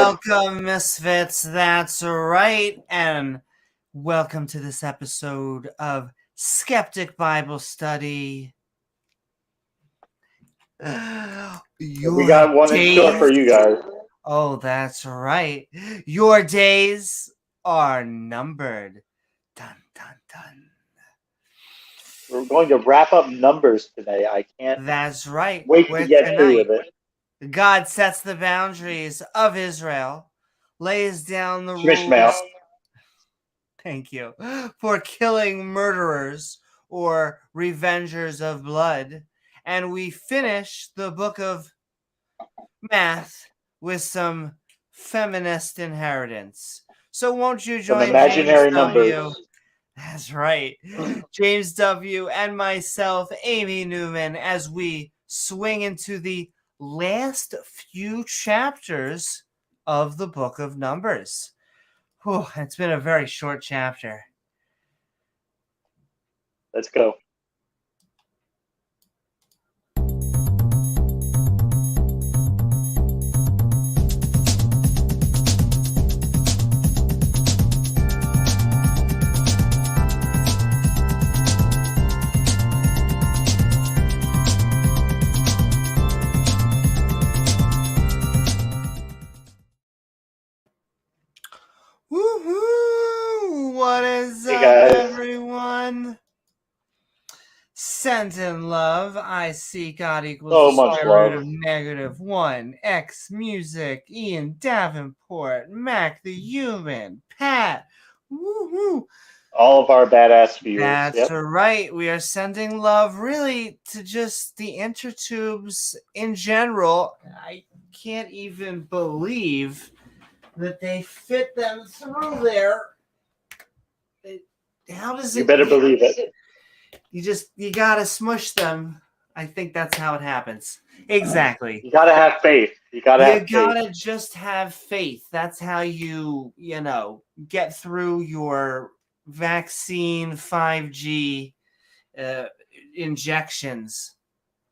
Welcome, misfits. That's right. And welcome to this episode of Skeptic Bible Study. We got one in store for you guys. Oh, that's right. Your days are numbered. Dun, dun, dun. We're going to wrap up Numbers today. I can't That's right. wait to get through with it. God sets the boundaries of Israel, lays down the Shmishmail. rules. Thank you. For killing murderers or revengers of blood. And we finish the book of math with some feminist inheritance. So won't you join Some imaginary James numbers. W? That's right. James W. and myself, Amy Newman, as we swing into the last few chapters of the book of Numbers. Whew, it's been a very short chapter. Let's go. Woohoo! What is Hey, up, guys. everyone? Sent in love, I see God equals So the much square root love. of -1. X Music, Ian Davenport, Mac the Human, Pat. Woohoo! All of our badass viewers. That's right. We are sending love really to just the intertubes in general. I can't even believe that they fit them through there. How does it? You better believe it. You gotta smush them. I think that's how it happens. Exactly. You gotta have faith. You gotta just have faith. That's how you get through your vaccine 5G injections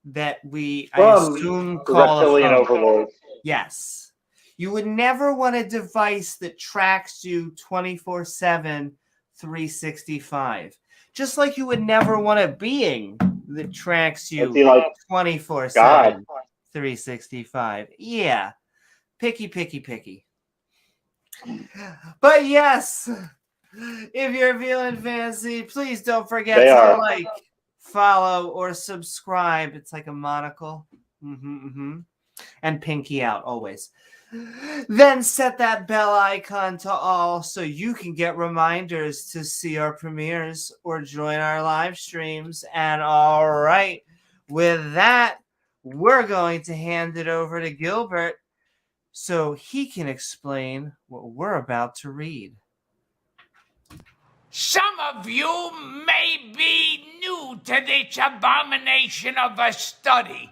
that I assume call reptilian overlords. Yes. You would never want a device that tracks you 24/7, 365. Just like you would never want a being that tracks you 24/7, 365. Yeah. Picky. But yes, if you're feeling fancy, please don't forget to like, follow, or subscribe. It's like a monocle. And pinky out always. Then set that bell icon to all so you can get reminders to see our premieres or join our live streams. And all right, with that, we're going to hand it over to Gilbert so he can explain what we're about to read. Some of you may be new to this abomination of a study.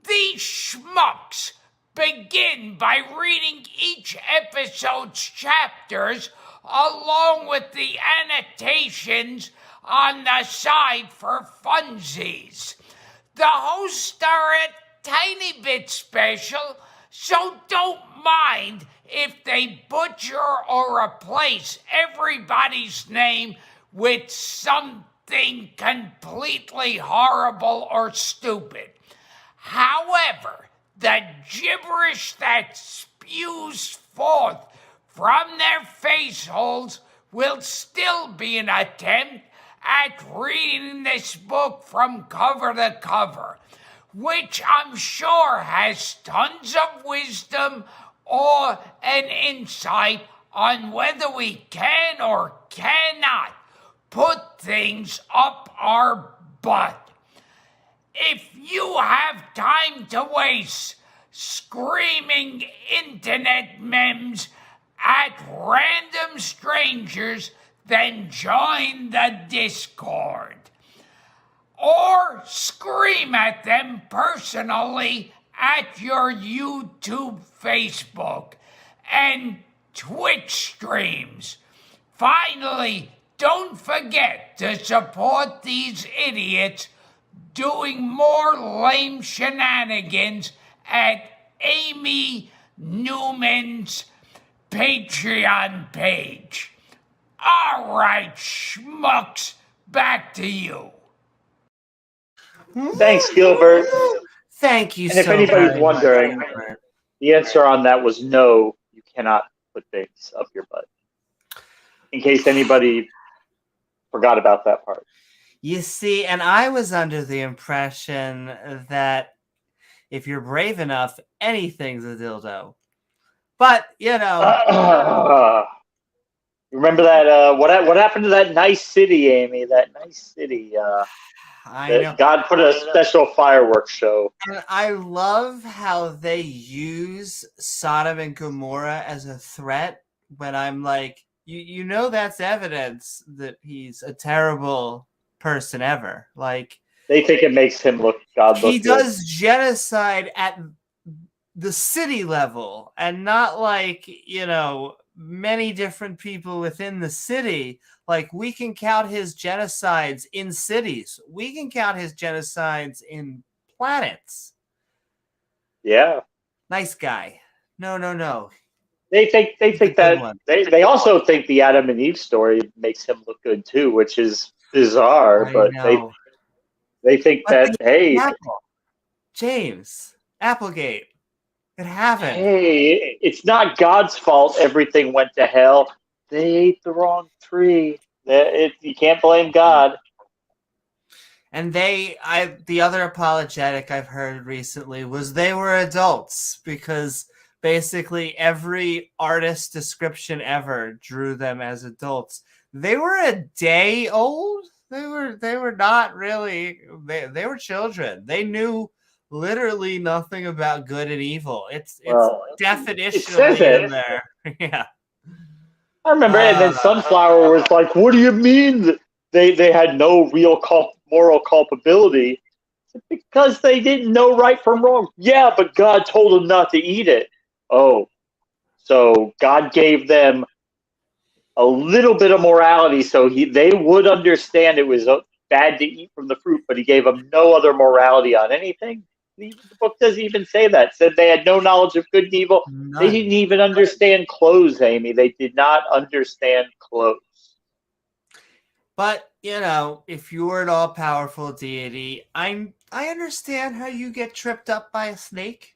These schmucks begin by reading each episode's chapters along with the annotations on the side for funsies. The hosts are a tiny bit special, so don't mind if they butcher or replace everybody's name with something completely horrible or stupid. However, the gibberish that spews forth from their face holes will still be an attempt at reading this book from cover to cover, which I'm sure has tons of wisdom or an insight on whether we can or cannot put things up our butt. If you have time to waste screaming internet memes at random strangers, then join the Discord. Or scream at them personally at your YouTube, Facebook, and Twitch streams. Finally, don't forget to support these idiots doing more lame shenanigans at Amy Newman's Patreon page. All right, schmucks, back to you. Thanks, Gilbert. Thank you And if so anybody's very wondering, much, Gilbert. the answer on that was no, you cannot put things up your butt. In case anybody forgot about that part. You see, and I was under the impression that if you're brave enough, anything's a dildo. But, you know. Remember that? What happened to that nice city, Amy? That nice city. I know. God put a special fireworks show. And I love how they use Sodom and Gomorrah as a threat when I'm like, you know that's evidence that he's a terrible person ever. Like, they think it makes him look God. He does genocide at the city level and not like, you know, many different people within the city. Like, we can count his genocides in cities. We can count his genocides in planets. Yeah. Nice guy. No. They think that they also think the Adam and Eve story makes him look good too, which is bizarre. But they think that, hey, Apple. James, Applegate. It happened. Hey, it's not God's fault everything went to hell. They ate the wrong tree. You can't blame God. And the other apologetic I've heard recently was they were adults, because basically every artist description ever drew them as adults. They were a day old. They were not really. They were children. They knew literally nothing about good and evil. It's definitionally in there. Yeah. I remember, and then Sunflower was like, "What do you mean they had no real moral culpability? Because they didn't know right from wrong. Yeah, but God told them not to eat it. Oh, so God gave them a little bit of morality, so they would understand it was bad to eat from the fruit, but he gave them no other morality on anything. The book doesn't even say that. It said they had no knowledge of good and evil. None. They didn't even understand clothes, Amy. They did not understand clothes. But, you know, if you're an all-powerful deity, I understand how you get tripped up by a snake.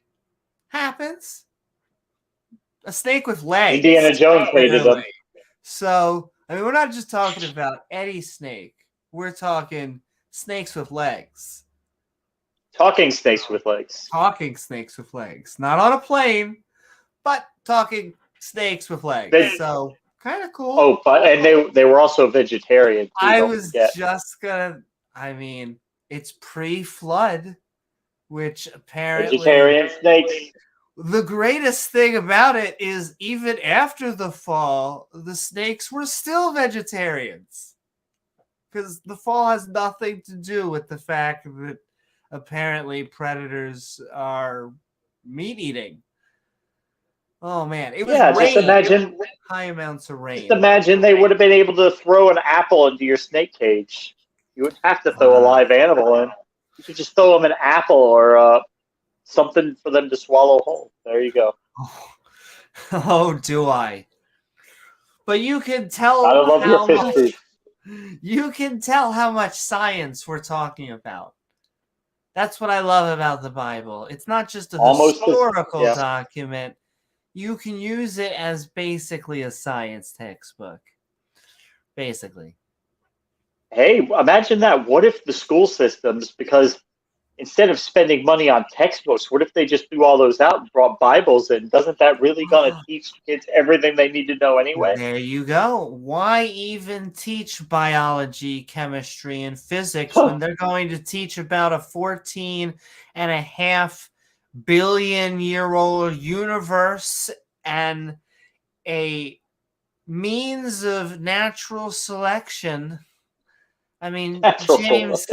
Happens. A snake with legs. Indiana Jones hated them. So, I mean, we're not just talking about any snake. We're talking snakes with legs. Talking snakes with legs. Talking snakes with legs. Not on a plane, but talking snakes with legs. So, kind of cool. Oh, and they were also vegetarian too. I was just gonna. I mean, it's pre-flood, which apparently vegetarian snakes. The greatest thing about it is even after the fall, the snakes were still vegetarians, because the fall has nothing to do with the fact that apparently predators are meat eating. Oh man, it was rain. Just imagine high amounts of rain. Just imagine they would have been able to throw an apple into your snake cage. You wouldn't have to throw a live animal in. You could just throw them an apple or something for them to swallow whole. There you go. Oh, do I? But you can tell you can tell how much science we're talking about. That's what I love about the Bible. It's not just a historical document. You can use it as basically a science textbook. Basically. Hey, imagine that. What if the school systems, because instead of spending money on textbooks, what if they just threw all those out and brought Bibles in? Doesn't that really going to teach kids everything they need to know anyway? There you go. Why even teach biology, chemistry, and physics when they're going to teach about a 14.5 billion-year-old universe and a means of natural selection? I mean, James,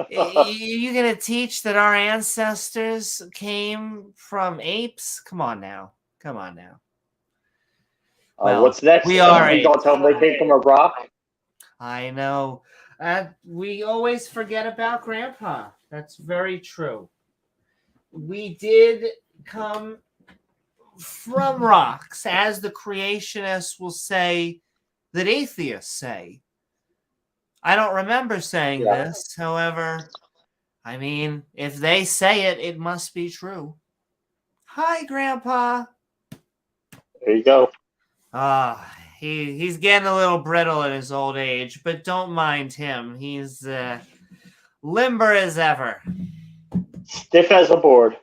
you're going to teach that our ancestors came from apes? Come on now. Well, what's next? We are apes. Don't tell them they came from a rock. I know. We always forget about Grandpa. That's very true. We did come from rocks, as the creationists will say that atheists say. I don't remember saying this. However, I mean, if they say it, it must be true. Hi, Grandpa. There you go. He's getting a little brittle in his old age, but don't mind him. He's limber as ever. Stiff as a board.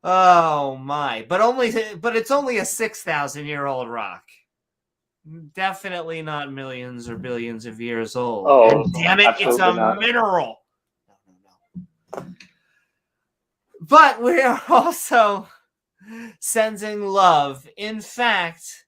Oh my! But it's only a 6,000-year-old rock. Definitely not millions or billions of years old. Oh, and damn it, it's a not. mineral. No. But we are also sending love. In fact,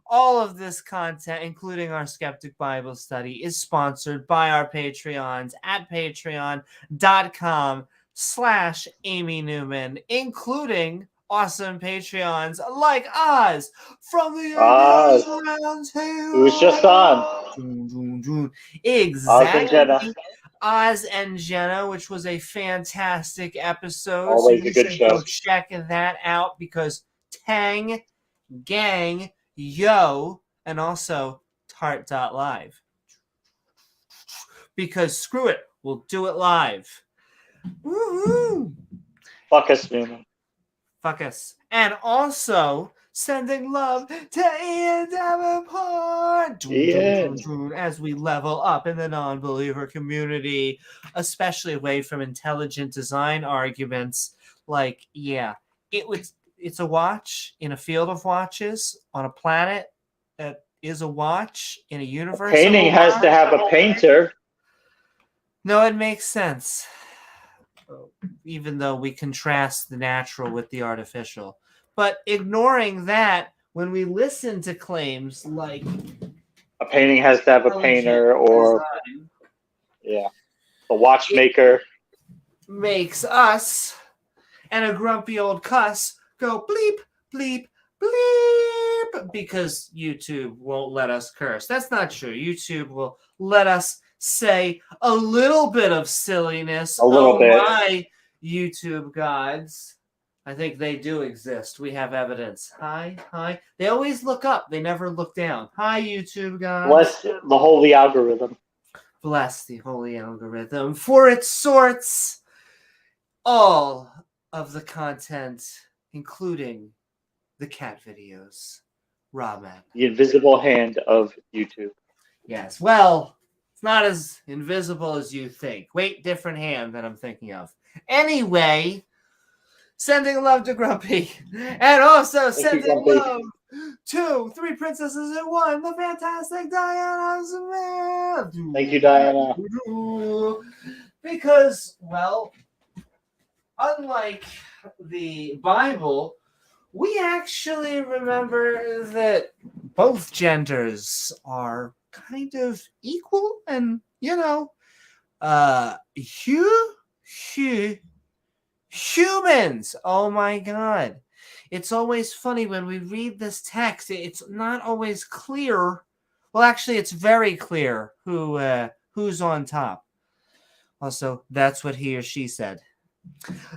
all of this content, including our Skeptic Bible Study, is sponsored by our Patreons at patreon.com/Amy Newman, including awesome Patreons like Oz from the Round Table. Who was just on. Exactly. Oz and Jenna, which was a fantastic episode. Always so a good show. Go check that out because Tang, Gang, Yo, and also Tart.live. Because screw it, we'll do it live. Woo-hoo! Fuck us, Newman. Fuck us. And also sending love to Ian Davenport as we level up in the non-believer community, especially away from intelligent design arguments like, it's a watch in a field of watches on a planet that is a watch in a universe. Painting has to have a painter. No, it makes sense. Even though we contrast the natural with the artificial. But ignoring that, when we listen to claims like a painting has to have a painter or the watchmaker makes us and a grumpy old cuss go bleep, bleep, bleep because YouTube won't let us curse. That's not true. YouTube will let us say a little bit of silliness. A little bit. My YouTube gods. I think they do exist. We have evidence. Hi. They always look up. They never look down. Hi, YouTube gods. Bless the holy algorithm. Bless the holy algorithm. For it sorts all of the content, including the cat videos. Ramen. The invisible hand of YouTube. Yes. Well, it's not as invisible as you think. Wait, different hand that I'm thinking of. Anyway, sending love to Grumpy. And also sending love to 3 Princesses in 1, the fantastic Diana Smith. Thank you, Diana. Because, well, unlike the Bible, we actually remember that both genders are kind of equal and, humans. Oh my God. It's always funny when we read this text. It's not always clear. Well, actually, it's very clear who's on top. Also, that's what he or she said.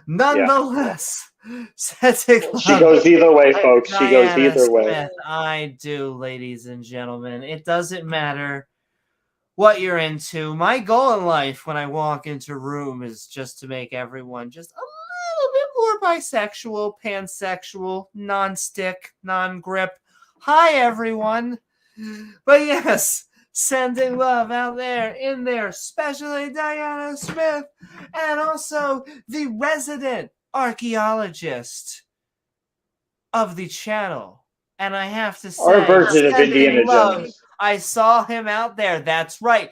Nonetheless, she goes either way, folks. She goes either way. Smith, I do, ladies and gentlemen. It doesn't matter what you're into. My goal in life when I walk into a room is just to make everyone just a little bit more bisexual, pansexual, non-stick, non-grip. Hi, everyone. But yes, sending love out there, in there, especially Diana Smith, and also the resident archaeologist of the channel. And I have to say, our version of Indiana Jones. I saw him out there. That's right.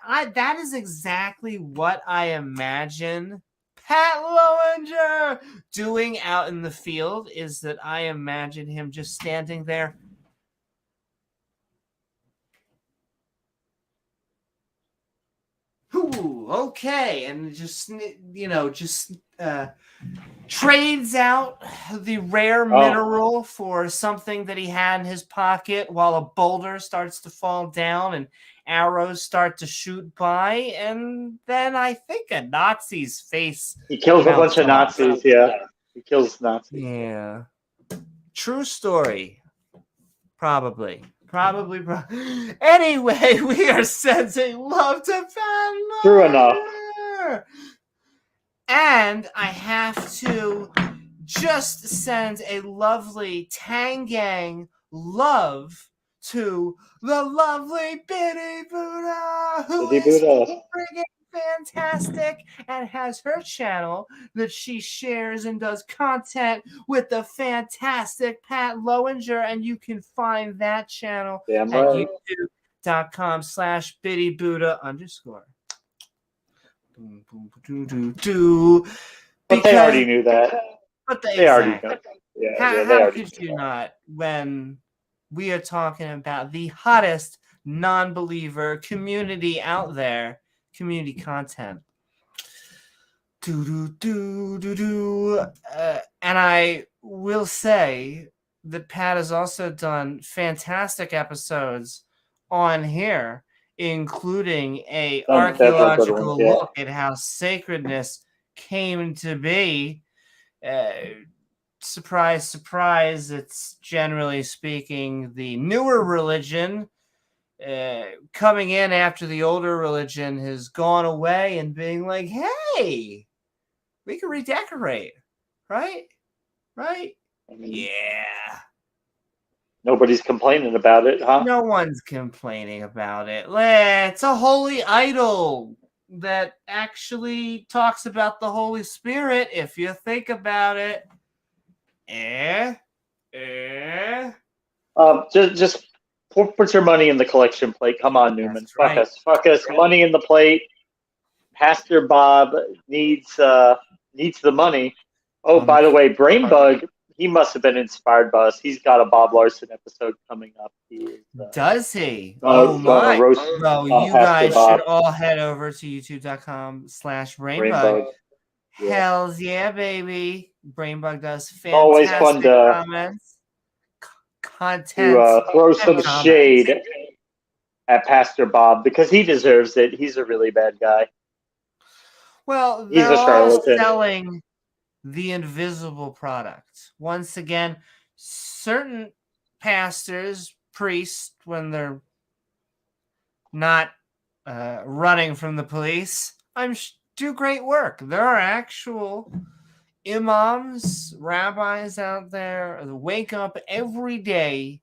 That is exactly what I imagine Pat Lowinger doing out in the field, is that I imagine him just standing there. Ooh, okay, and just trades out the rare mineral for something that he had in his pocket while a boulder starts to fall down and arrows start to shoot by, and then I think a Nazi's face. He kills a bunch of Nazis, yeah. He kills Nazis. Yeah. True story. Probably. Anyway, we are sending love to Pat True enough. Lawler. And I have to just send a lovely Tangang love to the lovely Biddy Buddha, who Biddy is Buddha. friggin' fantastic and has her channel that she shares and does content with the fantastic Pat Lowinger, and you can find that channel Damn at right. youtube.com/BiddyBuddha_. But they already knew that. But They already know. Yeah, they how already could you not, when we are talking about the hottest non-believer community out there, community content. And I will say that Pat has also done fantastic episodes on here, including a archaeological look at how sacredness came to be. Surprise, surprise, it's generally speaking the newer religion coming in after the older religion has gone away and being like, hey, we can redecorate, right? Yeah. Nobody's complaining about it, huh? No one's complaining about it. It's a holy idol that actually talks about the Holy Spirit, if you think about it. Just put your money in the collection plate. Come on, Newman. Fuck us. Money in the plate. Pastor Bob needs the money. Oh, by the way, Brainbug, he must have been inspired by us. He's got a Bob Larson episode coming up. Does he? Oh my! So you guys should all head over to youtube.com/Brainbug. Hells yeah, baby! Brainbug does fantastic always fun to comments, content, to throw some shade at Pastor Bob because he deserves it. He's a really bad guy. Well, they're all selling the invisible product. Once again, certain pastors, priests, when they're not running from the police, do great work. There are actual imams, rabbis out there that wake up every day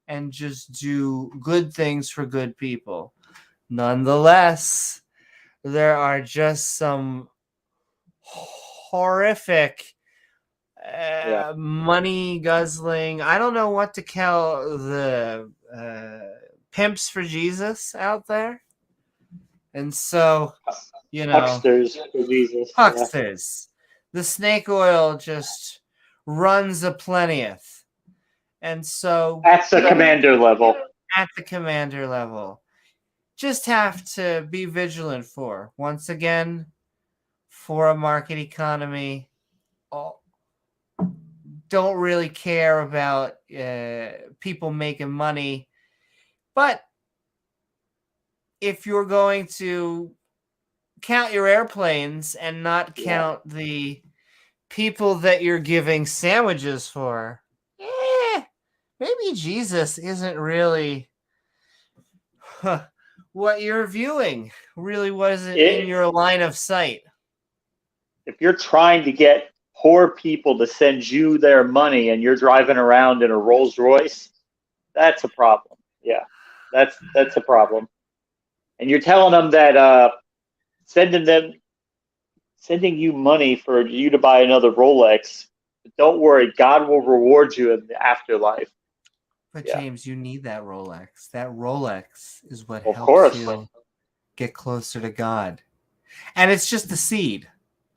and just do good things for good people. Nonetheless, there are just some horrific money guzzling. I don't know what to call the pimps for Jesus out there. And so, hucksters for Jesus. Hucksters. Yeah. The snake oil just runs aplentyeth. And so at the commander level. At the commander level. Just have to be vigilant for. Once again, for a market economy, don't really care about people making money. But if you're going to count your airplanes and not count the people that you're giving sandwiches for, maybe Jesus isn't really what you're viewing. Really wasn't in your line of sight. If you're trying to get poor people to send you their money and you're driving around in a Rolls Royce, that's a problem. Yeah, that's a problem. And you're telling them that sending you money for you to buy another Rolex, don't worry, God will reward you in the afterlife. But James, you need that Rolex. That Rolex is what helps you get closer to God. And it's just a seed.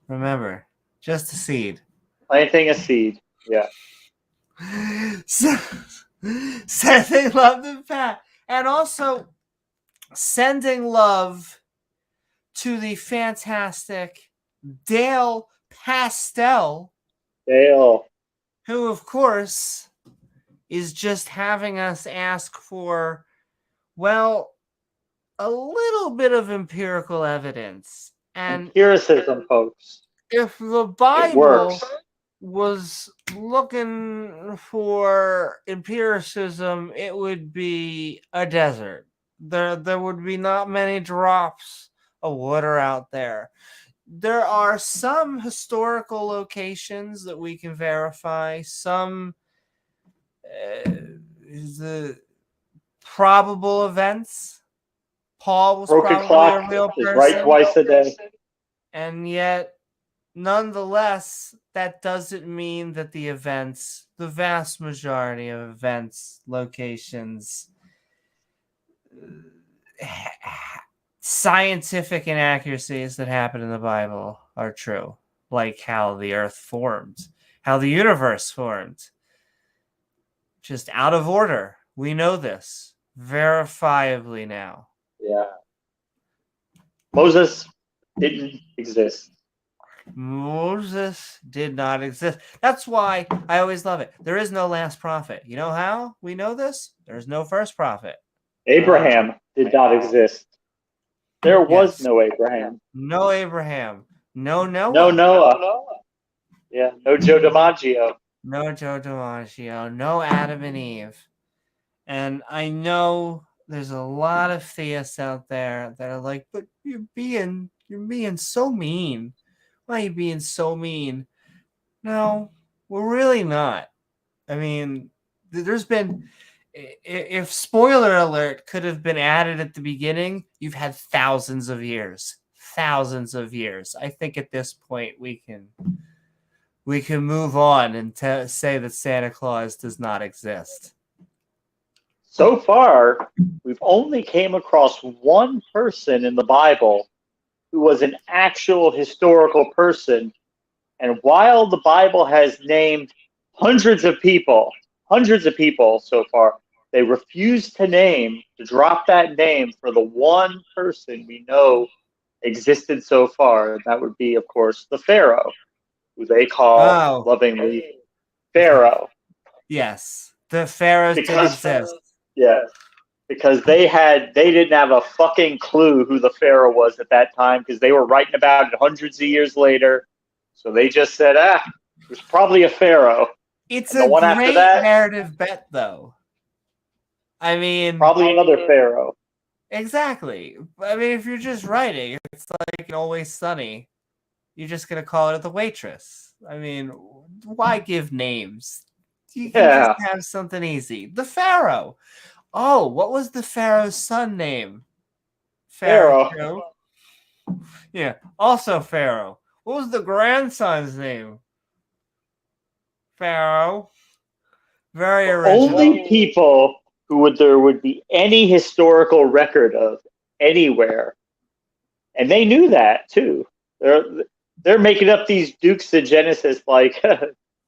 Remember, just a seed. Planting a seed. Yeah. So sending love to Pat. And also sending love to the fantastic Dale Pastel. Dale. Who, of course, is just having us ask for, well, a little bit of empirical evidence. And empiricism, folks. If the Bible was looking for empiricism, it would be a desert. There would be not many drops of water out there. There are some historical locations that we can verify, some the probable events. Paul was Broken probably clock a real is person, right twice a day. and yet nonetheless, that doesn't mean that the events, the vast majority of events, locations, scientific inaccuracies that happen in the Bible are true, like how the earth formed, how the universe formed. Just out of order. We know this verifiably now. Yeah. Moses didn't exist. Moses did not exist. That's why I always love it. There is no last prophet. You know how we know this? There's no first prophet. Abraham did not exist. There was Yes. no Abraham. No Abraham. No Noah. No Noah. Yeah, no Joe DiMaggio. No Joe DiMaggio. No Adam and Eve. And I know there's a lot of theists out there that are like, but you're being so mean. Why are you being so mean? No, we're really not. I mean, there's been, if spoiler alert could have been added at the beginning, you've had thousands of years. Thousands of years. I think at this point we can move on and say that Santa Claus does not exist. So far, we've only came across one person in the Bible who was an actual historical person. And while the Bible has named hundreds of people so far, they refuse to drop that name for the one person we know existed so far. That would be, of course, the Pharaoh, who they call lovingly Pharaoh. Yes, the pharaohs did exist. Yeah, because they didn't have a fucking clue who the Pharaoh was at that time, because they were writing about it hundreds of years later. So they just said, there's probably a Pharaoh. It's a great narrative bet, though. I mean, probably another Pharaoh. Exactly. I mean, if you're just writing, it's like Always Sunny. You're just going to call it The Waitress. I mean, why give names? You can just have something easy. The Pharaoh. Oh, what was the Pharaoh's son name? Pharaoh. Yeah, also Pharaoh. What was the grandson's name? Pharaoh. Very original. Only people there would be any historical record of anywhere. And they knew that too. They're making up these dukes of Genesis like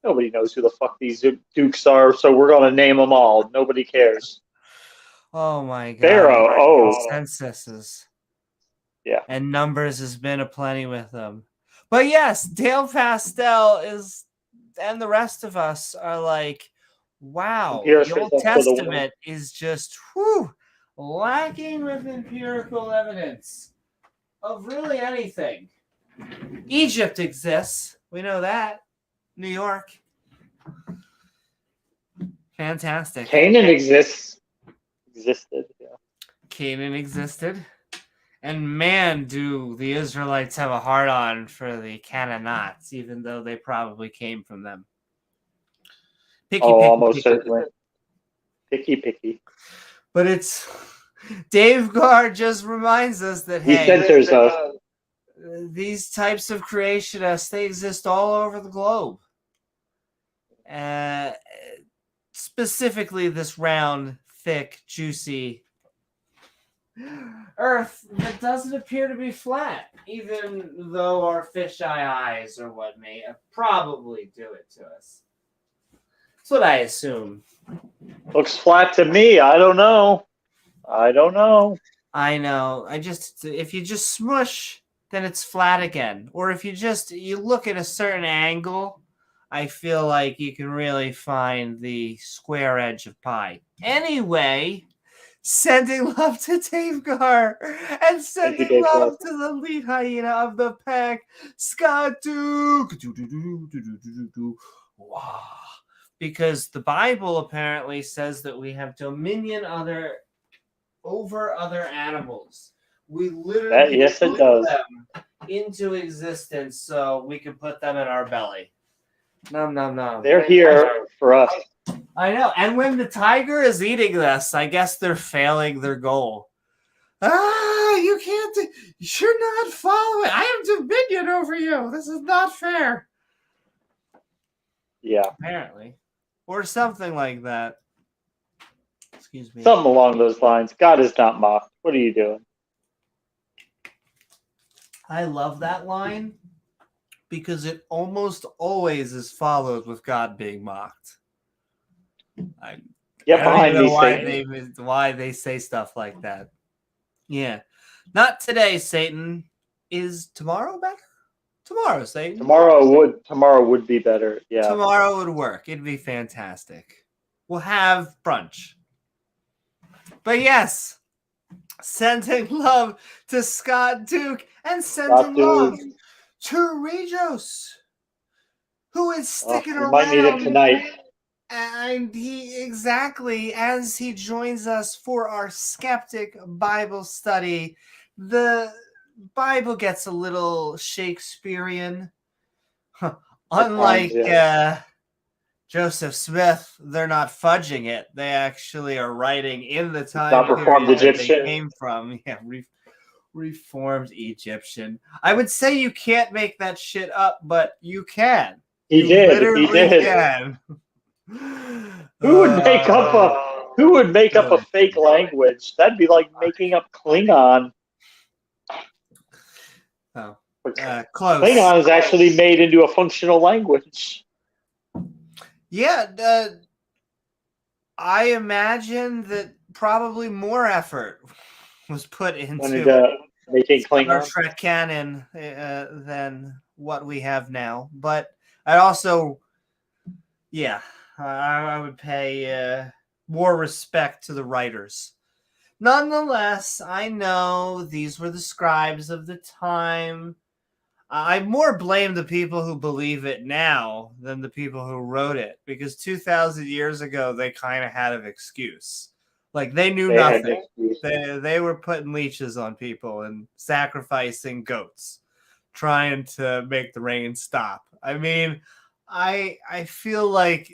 nobody knows who the fuck these dukes are, so we're gonna name them all. Nobody cares. Oh my god. Pharaoh. Censuses. Yeah. And numbers has been aplenty with them. But yes, Dale Pastel and the rest of us are like, wow, the Old Testament is just lacking with empirical evidence of really anything. Egypt exists. We know that. New York. Fantastic. Canaan existed. Yeah. Canaan existed. And man, do the Israelites have a hard-on for the Canaanites, even though they probably came from them. Picky, almost certainly. Picky. But it's Dave Gard just reminds us that he censors us. These types of creationists, they exist all over the globe. Specifically, this round, thick, juicy Earth that doesn't appear to be flat, even though our fisheye eyes are what may probably do it to us. That's what I assume. Looks flat to me. I don't know. I know. If you just smush, then it's flat again. Or if you look at a certain angle, I feel like you can really find the square edge of pi. Anyway, Sending love to Dave Gar. And sending Dave Gar. love to the lead hyena of the pack, Scott Duke. Wow. Because the Bible apparently says that we have dominion over other animals. We literally Yes, it put does. them into existence so we can put them in our belly. Nom, nom, nom. They're here for us. I know. And when the tiger is eating this, I guess they're failing their goal. You can't. You're not following. I have dominion over you. This is not fair. Yeah. Apparently. Or something like that. Excuse me. Something along those lines. God is not mocked. What are you doing? I love that line because it almost always is followed with God being mocked. I don't know why they say stuff like that. Yeah. Not today, Satan. Is tomorrow better? Tomorrow, Satan. Tomorrow would be better. Yeah. Tomorrow would work. It'd be fantastic. We'll have brunch. But yes, sending love to Scott Duke and sending love to Regis, who is sticking around. Might need him tonight. And as he joins us for our Skeptic Bible Study, the Bible gets a little Shakespearean. Unlike Joseph Smith, they're not fudging it. They actually are writing in the time Reformed period Egyptian. they came from. Yeah, Reformed Egyptian. I would say you can't make that shit up, but you can. He did. Can. Who would make up a fake language? That'd be like making up Klingon. Oh, close. Klingon is actually made into a functional language. Yeah, I imagine that probably more effort was put into making Klingon Star Trek canon than what we have now. But I also, I would pay more respect to the writers. Nonetheless, I know these were the scribes of the time. I more blame the people who believe it now than the people who wrote it, because 2,000 years ago, they kind of had an excuse. Like, they knew nothing. They were putting leeches on people and sacrificing goats, trying to make the rain stop. I mean, I feel like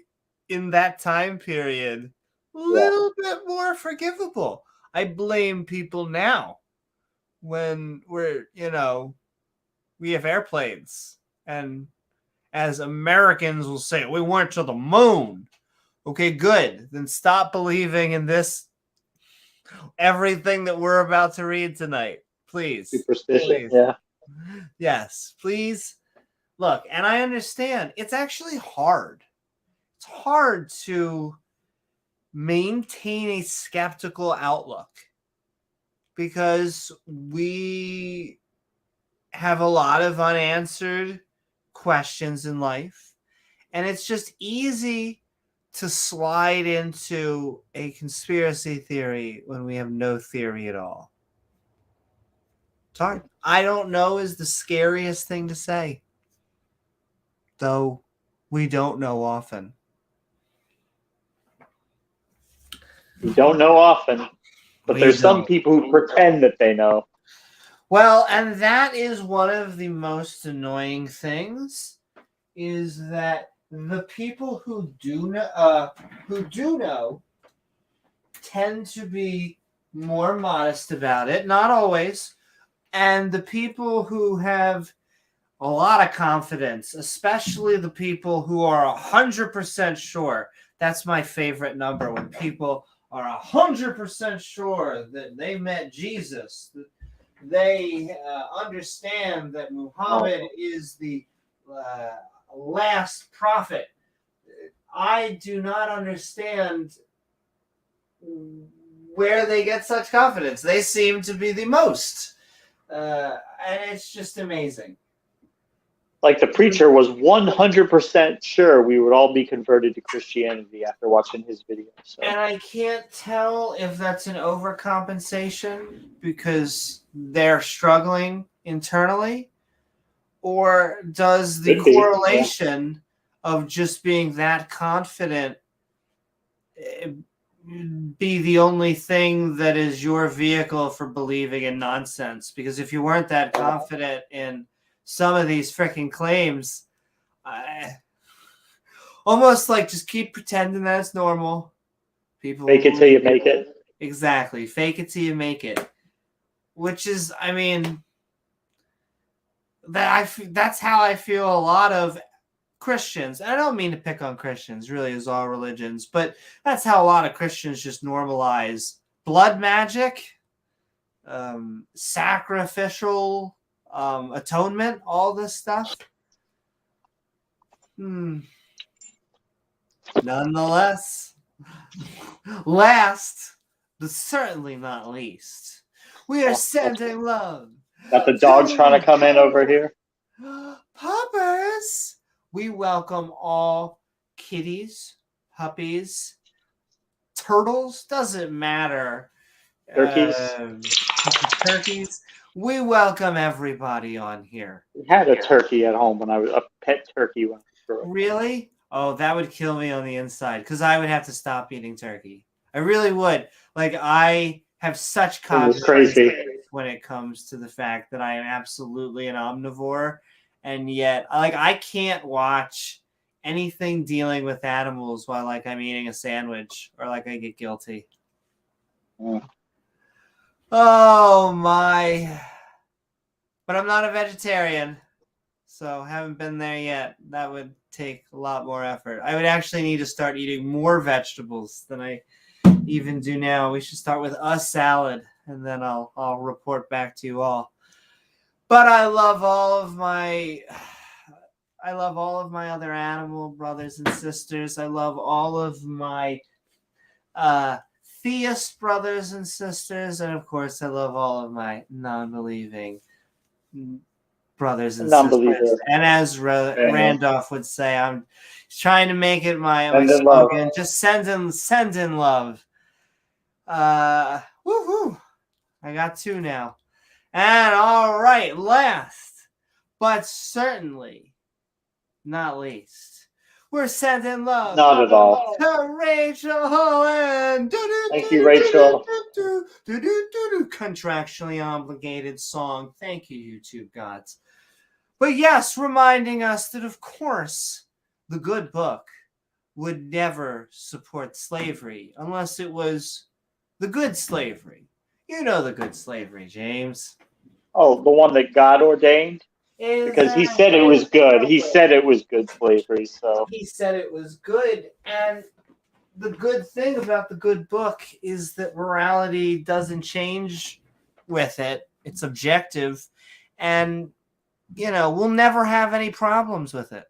in that time period, a little bit more forgivable. I blame people now when we have airplanes, and as Americans will say, we went to the moon. Okay, good. Then stop believing in this, everything that we're about to read tonight. Please. Superstition, please. Yeah. Yes, please. Look, and I understand. It's actually hard. It's hard to maintain a skeptical outlook because we have a lot of unanswered questions in life, and it's just easy to slide into a conspiracy theory when we have no theory at all. It's hard. I don't know is the scariest thing to say, though we don't know often. We don't know often, but there's some people who pretend that they know. Well, and that is one of the most annoying things, is that the people who do know tend to be more modest about it. Not always. And the people who have a lot of confidence, especially the people who are 100% sure. That's my favorite number, when people are 100% sure that they met Jesus, that they understand that Muhammad is the last prophet. I do not understand where they get such confidence. They seem to be the most. And it's just amazing. like the preacher was 100% sure we would all be converted to Christianity after watching his video. So. And I can't tell if that's an overcompensation because they're struggling internally, or does the correlation of just being that confident be the only thing that is your vehicle for believing in nonsense? Because if you weren't that confident in some of these freaking claims, almost like just keep pretending that it's normal. People fake it till you make it. Exactly. Fake it till you make it. Which is, I mean, that's how I feel a lot of Christians. I don't mean to pick on Christians, really, as all religions, but that's how a lot of Christians just normalize blood magic, sacrificial atonement, all this stuff. Nonetheless, last but certainly not least, we are sending love. Got the dog trying to come in over here. Puppers. We welcome all kitties, puppies, turtles, doesn't matter. Turkeys. Turkeys. We welcome everybody on here. We had a turkey at home when I was a pet turkey when I was growing up. Really? Oh, that would kill me on the inside because I would have to stop eating turkey. I really would. Like, I have such confidence when it comes to the fact that I am absolutely an omnivore. And yet, like, I can't watch anything dealing with animals while, like, I'm eating a sandwich or, like, I get guilty. Oh, my. But I'm not a vegetarian, so haven't been there yet. That would take a lot more effort. I would actually need to start eating more vegetables than I even do now. We should start with a salad, and then I'll report back to you all. But I love all of my other animal brothers and sisters. I love all of my theist brothers and sisters, and of course, I love all of my non-believing brothers and sisters. And as Randolph would say, I'm trying to make it my slogan. Just send in love. Woohoo! I got 2 now. And all right, last but certainly not least, we're sending love. Not at all. To Rachel Holland. Thank you, Rachel. Contractually obligated song. Thank you, YouTube gods. But yes, reminding us that, of course, the good book would never support slavery unless it was the good slavery. You know the good slavery, James. Oh, the one that God ordained? Because he said it was good. He said it was good slavery. So he said it was good. And the good thing about the good book is that morality doesn't change with it. It's objective. And, you know, we'll never have any problems with it.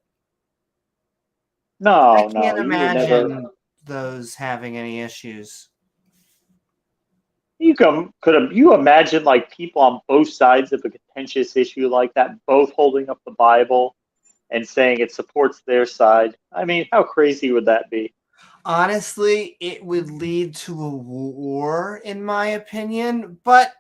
I can't imagine those having any issues. Could you imagine, like, people on both sides of a contentious issue like that, both holding up the Bible and saying it supports their side? I mean, how crazy would that be? Honestly, it would lead to a war, in my opinion, but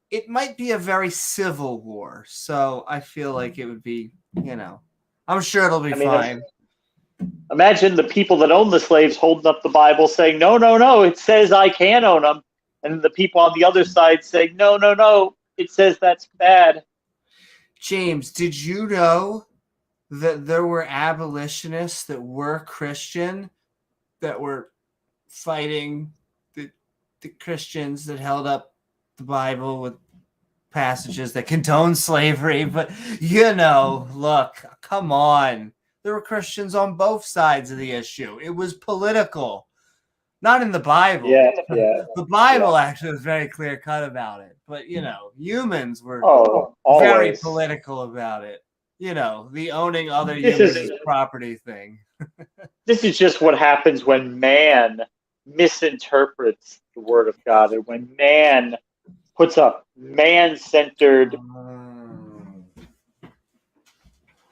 it might be a very civil war. So I feel like it would be, you know, I'm sure it'll be fine. Imagine the people that own the slaves holding up the Bible saying, no, no, no, it says I can own them. And the people on the other side saying, no, no, no, it says that's bad. James, did you know that there were abolitionists that were Christian that were fighting the Christians that held up the Bible with passages that condone slavery? But, you know, look, come on. There were Christians on both sides of the issue. It was political. Not in the Bible. Yeah. The Bible actually was very clear cut about it. But, you know, humans were very political about it. You know, the owning other humans' property thing. This is just what happens when man misinterprets the Word of God, and when man puts a man-centered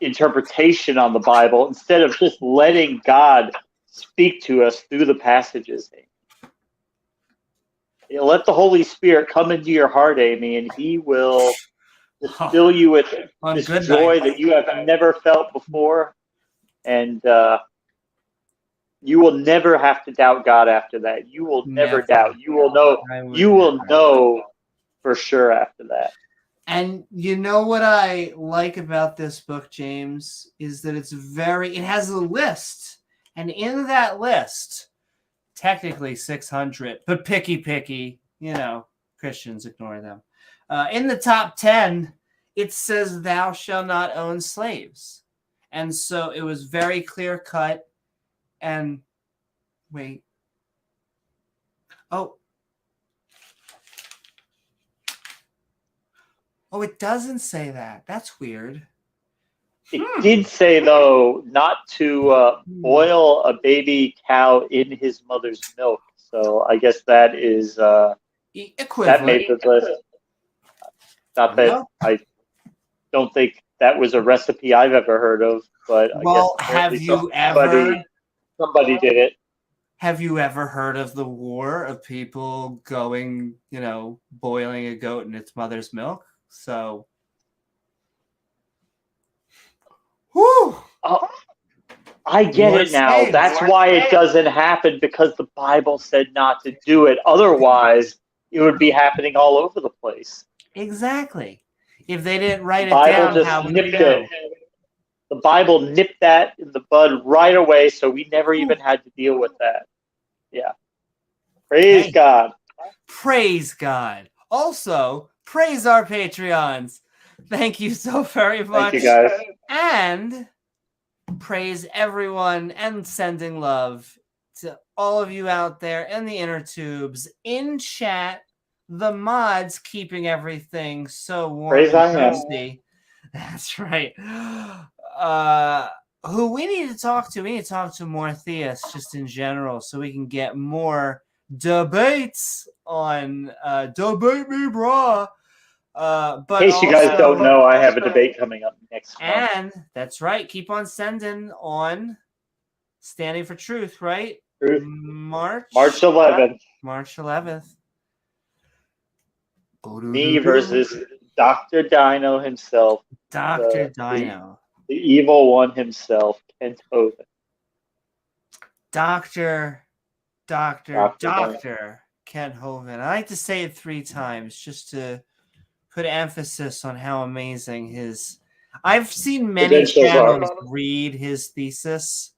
interpretation on the Bible instead of just letting God speak to us through the passages. Let the Holy Spirit come into your heart, Amy, and He will fill you with this joy that you have never felt before. And you will never have to doubt God after that. You will never doubt. You will know. You will know for sure after that. And you know what I like about this book, James, is that it has a list. And in that list, technically 600, but picky, Christians ignore them. In the top 10, it says, thou shalt not own slaves. And so it was very clear cut. And wait. Oh, it doesn't say that. That's weird. It did say, though, not to boil a baby cow in his mother's milk. So I guess that is equivalent. That made the list. Not that I don't think that was a recipe I've ever heard of, but I guess somebody did it. Have you ever heard of the war of people going, boiling a goat in its mother's milk? So, whew. I get it now. That's why it doesn't happen, because the Bible said not to do it. Otherwise, it would be happening all over the place. Exactly. If they didn't write it down, how would we know? The Bible nipped that in the bud right away, so we never even had to deal with that. Yeah. Praise God. Praise God. Also, praise our Patreons. Thank you so very much. Thank you, guys. And praise everyone and sending love to all of you out there in the inner tubes, in chat, the mods keeping everything so warm praise and toasty. That's right. Who we need to talk to? We need to talk to more theists just in general so we can get more debates on Debate Me Brah. But in case you guys don't know, I have a debate coming up next month. And that's right. Keep on sending on Standing for Truth, right? Truth. March 11th. March 11th. Me versus Dr. Dino himself. Dr. Dino. The evil one himself, Kent Hovind. Dr. Kent Hovind. I like to say it 3 times just to put emphasis on how amazing his... I've seen many channels read his thesis.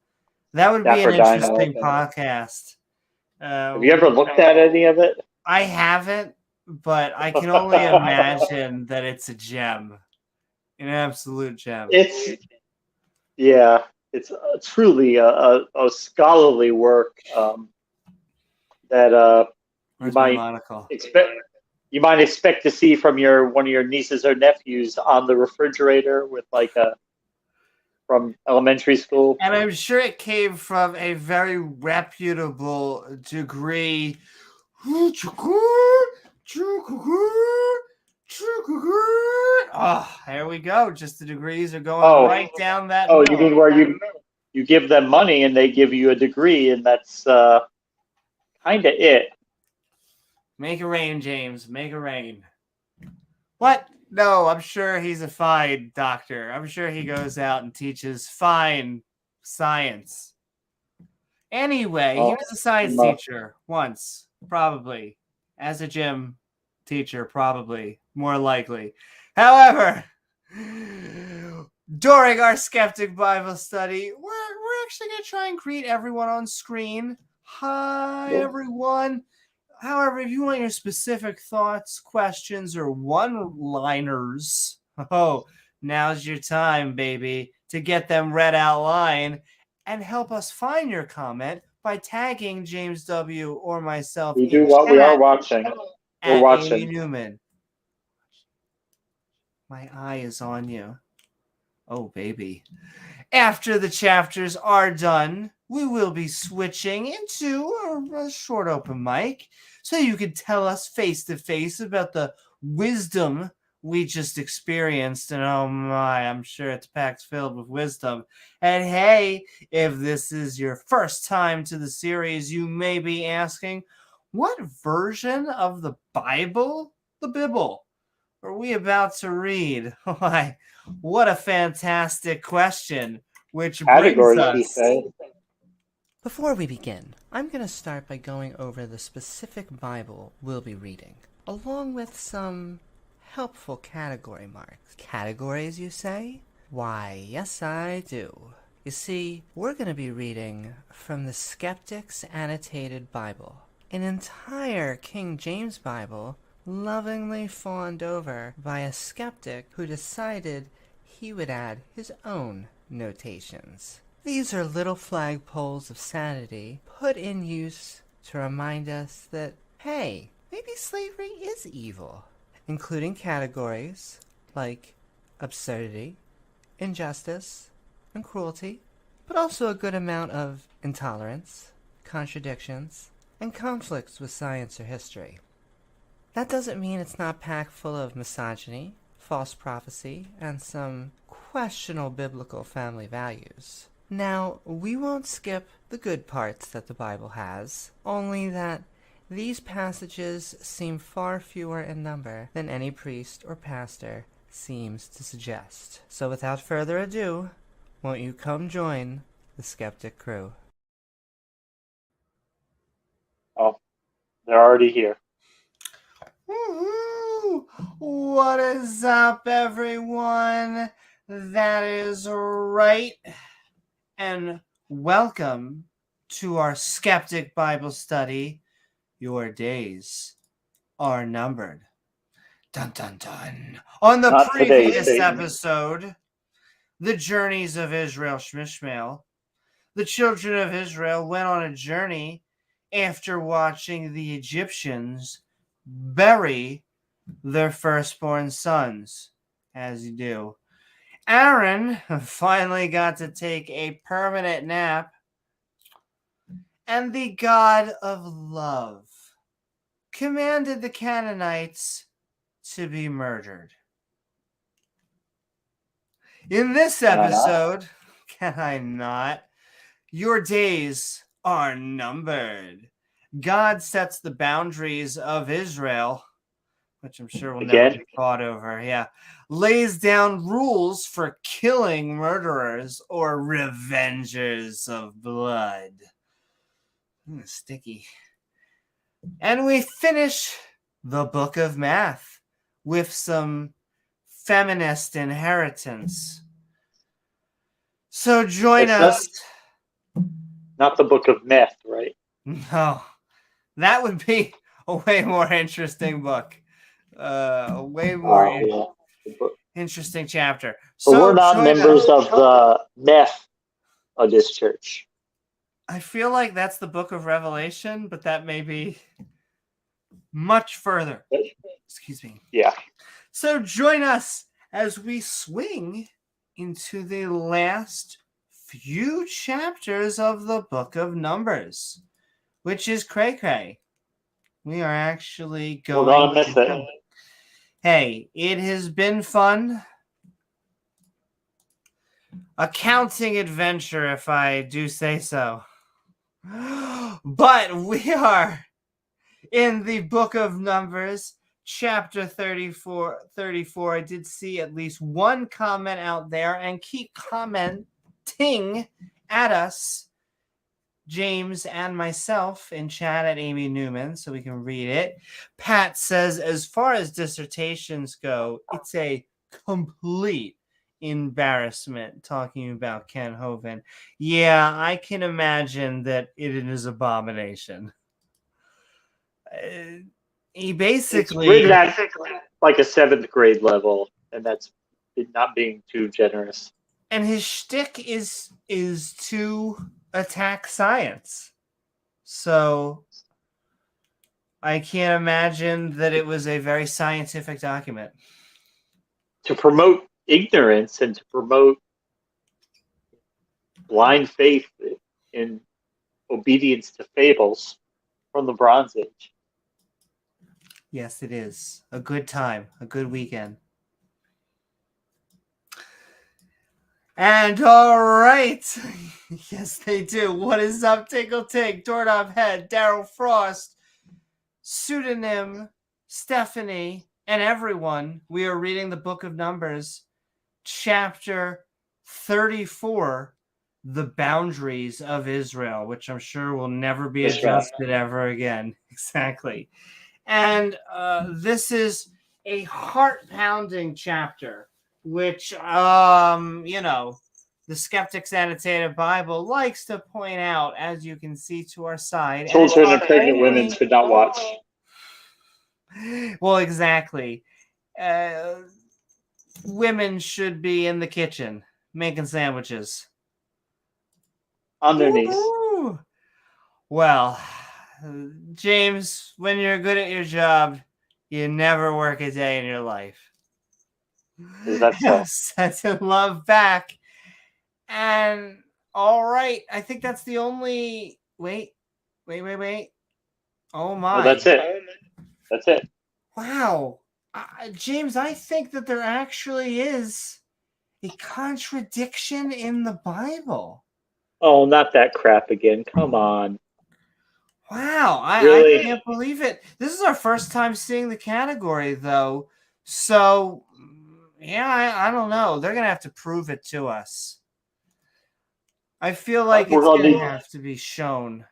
That would be an interesting podcast. Have you ever looked at any of it? I haven't, but I can only imagine that it's a gem. An absolute gem. It's truly a scholarly work that you might expect to see from one of your nieces or nephews on the refrigerator with from elementary school. And I'm sure it came from a very reputable degree. Oh, there we go. Just the degrees are going right down that. Oh, you mean where you give them money and they give you a degree, and that's kind of it. Make it rain, James. Make it rain. What? No, I'm sure he's a fine doctor. I'm sure he goes out and teaches fine science. Anyway, he was a science teacher once, probably. As a gym teacher, probably. More likely. However, during our Skeptic Bible Study, we're actually going to try and greet everyone on screen. Hi, everyone. However, if you want your specific thoughts, questions, or one-liners, now's your time, baby, to get them read out line and help us find your comment by tagging James W. or myself. We are watching. We're watching. Amy Newman. My eye is on you. Oh, baby. After the chapters are done, we will be switching into a short open mic so you can tell us face to face about the wisdom we just experienced, and oh my, I'm sure it's packed filled with wisdom. And hey, if this is your first time to the series, you may be asking, what version of the Bible, the Bible, are we about to read? Why, what a fantastic question, which brings us... Before we begin, I'm going to start by going over the specific Bible we'll be reading, along with some helpful category marks. Categories, you say? Why, yes I do. You see, we're going to be reading from the Skeptic's Annotated Bible, an entire King James Bible lovingly fawned over by a skeptic who decided he would add his own notations. These are little flagpoles of sanity put in use to remind us that, hey, maybe slavery is evil, including categories like absurdity, injustice, and cruelty, but also a good amount of intolerance, contradictions, and conflicts with science or history. That doesn't mean it's not packed full of misogyny, false prophecy, and some questionable biblical family values. Now, we won't skip the good parts that the Bible has, only that these passages seem far fewer in number than any priest or pastor seems to suggest. So without further ado, won't you come join the skeptic crew? Oh, they're already here. Woo-hoo! What is up, everyone? That is right. And welcome to our Skeptic Bible Study. Your days are numbered. Dun dun dun. On the Not previous today, episode, the journeys of Israel Shmishmael, the children of Israel went on a journey after watching the Egyptians bury their firstborn sons, as you do. Aaron finally got to take a permanent nap, and the God of love commanded the Canaanites to be murdered. In this episode, can I not? Your days are numbered. God sets the boundaries of Israel, which I'm sure will never be fought over. Yeah. Lays down rules for killing murderers or revengers of blood. Sticky. And we finish the book of math with some feminist inheritance. So join us. Not the book of meth, right? No. That would be a way more interesting book. A way more interesting chapter. So we're not members of the meth of this church. I feel like that's the book of Revelation, but that may be much further. Excuse me. Yeah. So join us as we swing into the last few chapters of the book of Numbers, which is cray-cray. We are actually going... We're gonna miss it. Hey, it has been fun. A counting adventure, if I do say so. But we are in the book of Numbers, chapter 34. I did see at least one comment out there, and keep commenting at us, James and myself, in chat at Amy Newman, so we can read it. Pat says, as far as dissertations go, it's a complete embarrassment talking about Ken Hovind. Yeah, I can imagine that it is abomination. He basically... It's at like a 7th grade level, and that's not being too generous. And his shtick is to attack science. So I can't imagine that it was a very scientific document. To promote ignorance and to promote blind faith in obedience to fables from the Bronze Age. Yes, it is. A good time. A good weekend. And all right. Yes, they do. What is up, Tinkle Tink, Doorknob Head, Daryl Frost, Pseudonym, Stephanie, and everyone? We are reading the Book of Numbers, chapter 34, The Boundaries of Israel, which I'm sure will never be adjusted ever again. Exactly. And this is a heart-pounding chapter, which, the Skeptic's Annotated Bible likes to point out, as you can see to our side. Children and pregnant women should not watch. Well, exactly. Women should be in the kitchen making sandwiches. On their knees. Well, James, when you're good at your job, you never work a day in your life. Is that so? Sent love back. And all right, I think that's the only. Wait. Oh my! Oh, that's it. Wow, James, I think that there actually is a contradiction in the Bible. Oh, not that crap again! Come on. Wow, Really? I can't believe it. This is our first time seeing the category, though. So, yeah, I don't know. They're going to have to prove it to us. I feel like it's going to have to be shown.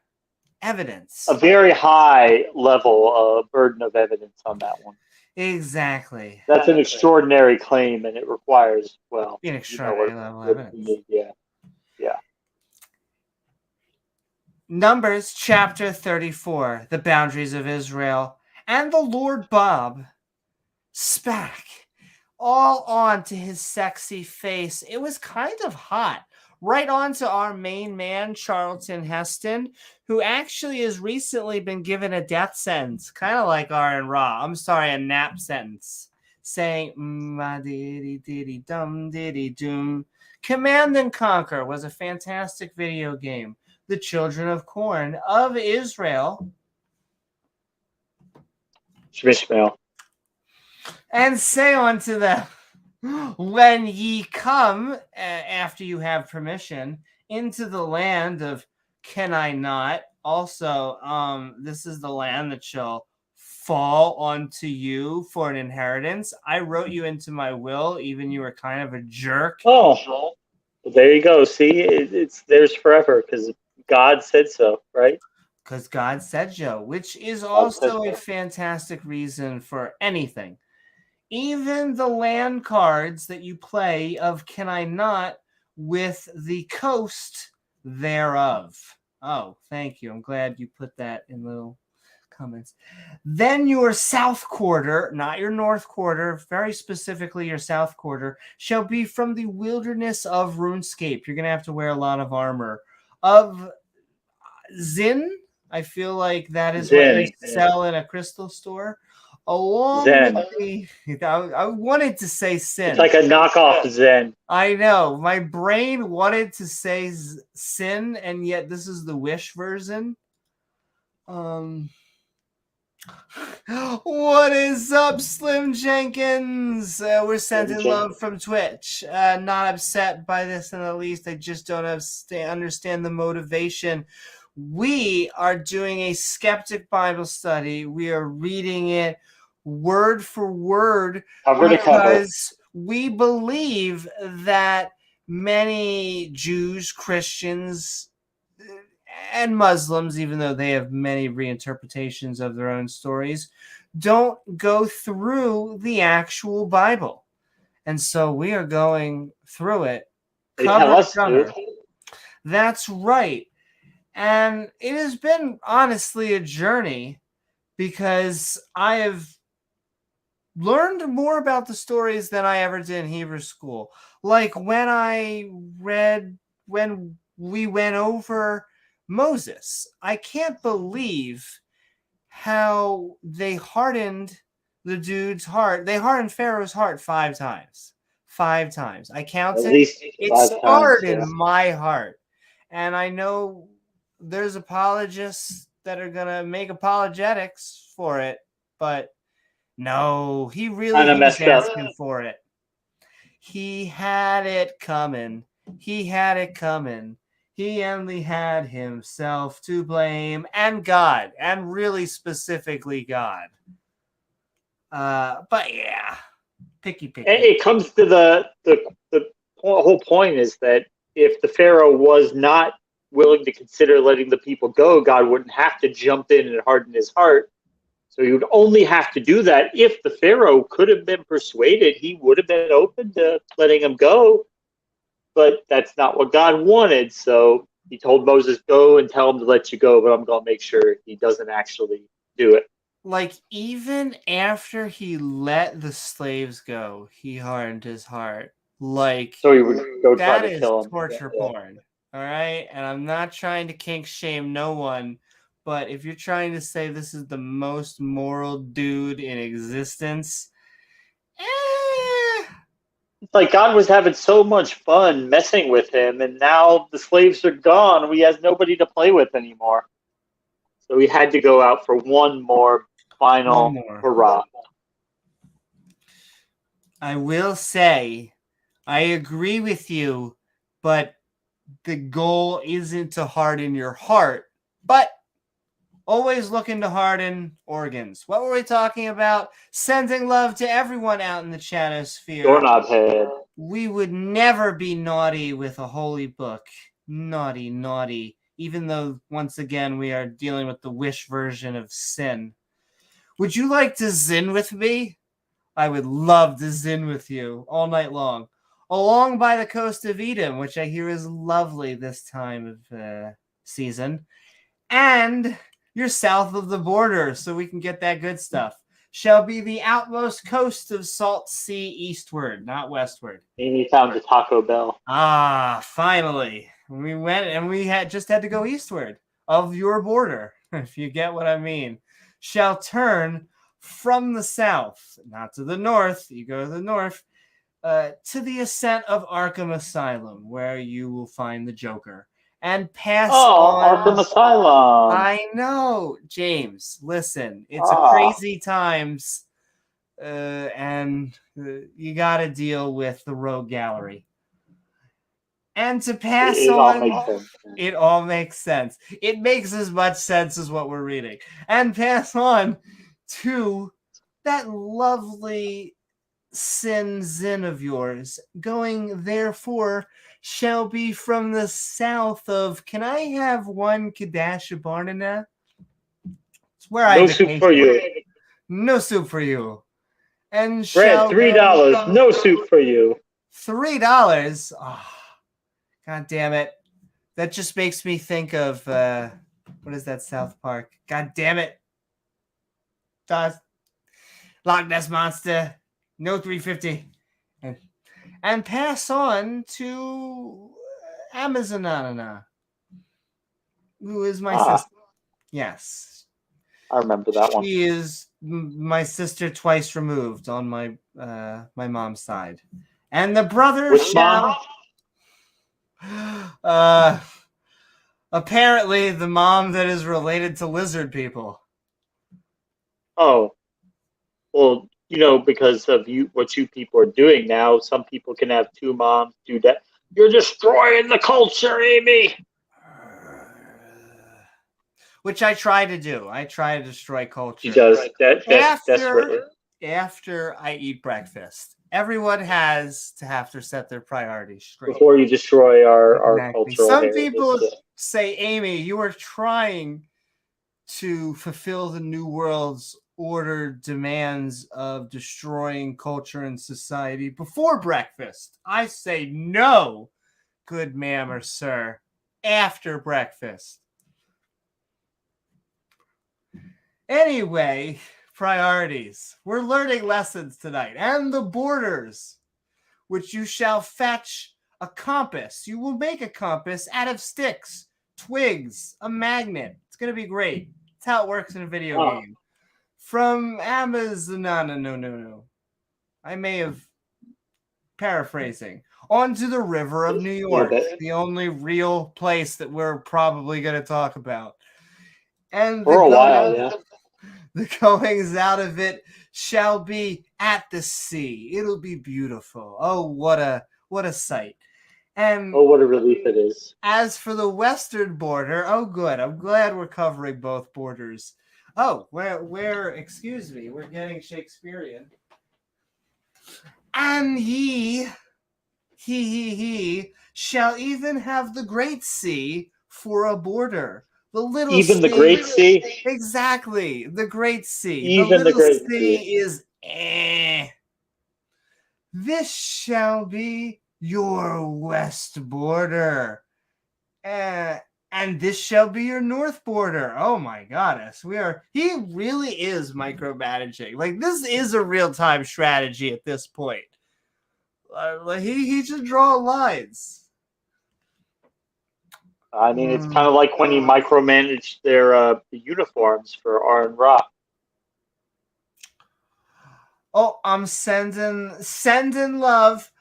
Evidence. A very high level burden of evidence on that one. Exactly. That's an extraordinary claim, and it requires, well... An extraordinary level of evidence. Yeah. Numbers chapter 34, the boundaries of Israel. And the Lord Bob spat all onto his sexy face. It was kind of hot. Right onto our main man, Charlton Heston, who actually has recently been given a death sentence, kind of like R and Raw. I'm sorry, a nap sentence, saying diddy-dum diddy-doom. Command and Conquer was a fantastic video game. The children of corn of Israel. Shmishmael. And say unto them, when ye come, after you have permission, into the land of can I not? Also, this is the land that shall fall onto you for an inheritance. I wrote you into my will, even you were kind of a jerk. Oh, well, there you go. See, it's theirs forever because God said so, right? Because God said so, which is also a fantastic reason for anything. Even the land cards that you play of Can I Not with the coast thereof. Oh, thank you. I'm glad you put that in little comments. Then your south quarter, not your north quarter, very specifically your south quarter, shall be from the wilderness of RuneScape. You're going to have to wear a lot of armor. Of Zin, I feel like that is what they sell in a crystal store. Along Zen. with the, I wanted to say sin. It's like a knockoff Zen. I know. My brain wanted to say sin, and yet this is the Wish version. What is up, Slim Jenkins? We're sending love from Twitch. Not upset by this in the least. I just don't understand the motivation. We are doing a Skeptic Bible Study. We are reading it word for word because we believe that many Jews, Christians, and Muslims, even though they have many reinterpretations of their own stories, don't go through the actual Bible. And so we are going through it. Cover. That's right. And it has been honestly a journey because I have learned more about the stories than I ever did in Hebrew school. Like when we went over Moses, I can't believe how they hardened the dude's heart. They hardened Pharaoh's heart 5 times. 5 times. I counted. At least it started in my heart. And I know there's apologists that are going to make apologetics for it, but no, he really was asking for it. He had it coming. He had it coming. He only had himself to blame, and God, and really specifically God. But yeah, picky. It comes to the whole point is that if the Pharaoh was not willing to consider letting the people go, God wouldn't have to jump in and harden his heart. So he would only have to do that if the Pharaoh could have been persuaded. He would have been open to letting him go, but that's not what God wanted. So he told Moses, go and tell him to let you go, but I'm going to make sure he doesn't actually do it. Like, even after he let the slaves go, he hardened his heart. Like, so he would go try that to kill him. Is torture porn. All right? And I'm not trying to kink shame no one, but if you're trying to say this is the most moral dude in existence, It's like God was having so much fun messing with him, and now the slaves are gone. He has nobody to play with anymore. So he had to go out for one more final hurrah. I will say, I agree with you, but the goal isn't to harden your heart, but always looking to harden organs. What were we talking about? Sending love to everyone out in the chatosphere. Doorknob head. We would never be naughty with a holy book. Naughty. Even though, once again, we are dealing with the wish version of sin. Would you like to zin with me? I would love to zin with you all night long. Along by the coast of Edom, which I hear is lovely this time of season. And you're south of the border, so we can get that good stuff. Shall be the outmost coast of Salt Sea eastward, not westward. Amy found the Taco Bell. Ah, finally. We went and we had to go eastward of your border, if you get what I mean. Shall turn from the south, not to the north, you go to the north, to the ascent of Arkham Asylum, where you will find the Joker. And pass on. Arkham Asylum. I know, James. Listen, it's a crazy times, and you got to deal with the Rogue Gallery. And to pass on, it all makes sense. It makes as much sense as what we're reading. And pass on to that lovely zin of yours, going therefore shall be from the south of. Can I have one Kadasha Barnana? It's where no soup for you. No soup for you. And bread $3. No soup for you. $3. Oh, God damn it! That just makes me think of what is that South Park? God damn it! Loch Ness Monster. No $3.50. And pass on to Amazonana, who is my sister. Yes. I remember that one. She is my sister twice removed on my my mom's side. And the brother apparently the mom that is related to lizard people. Oh. Well, because of what you people are doing now, some people can have two moms, do that. You're destroying the culture, Amy. Which I try to do. I try to destroy culture. She does. Desperately. After I eat breakfast. Everyone has to have to set their priorities straight. Before you destroy our cultural Some people say, Amy, you are trying to fulfill the New World's order demands of destroying culture and society before breakfast. I say no, good ma'am or sir, after breakfast. Anyway, priorities. We're learning lessons tonight. And the borders, which you shall fetch a compass. You will make a compass out of sticks, twigs, a magnet. It's going to be great. That's how it works in a video game. From Amazon, no. I may have paraphrasing. Onto the river of New York, the only real place that we're probably going to talk about. And for a while, yeah. The goings out of it shall be at the sea. It'll be beautiful. Oh, what a sight. And Oh, what a relief it is. as for the western border, oh, good. I'm glad we're covering both borders. Oh, where, excuse me, we're getting Shakespearean. And he shall even have the great sea for a border. The little Even sea, the great sea? exactly, the great sea. Even the the little great sea sea. is This shall be your west border. And this shall be your north border. Oh my goddess. He really is micromanaging. Like, this is a real-time strategy at this point. He just draw lines. I mean, it's kind of like when you micromanage their uniforms for R and Rock. Oh, I'm sending love.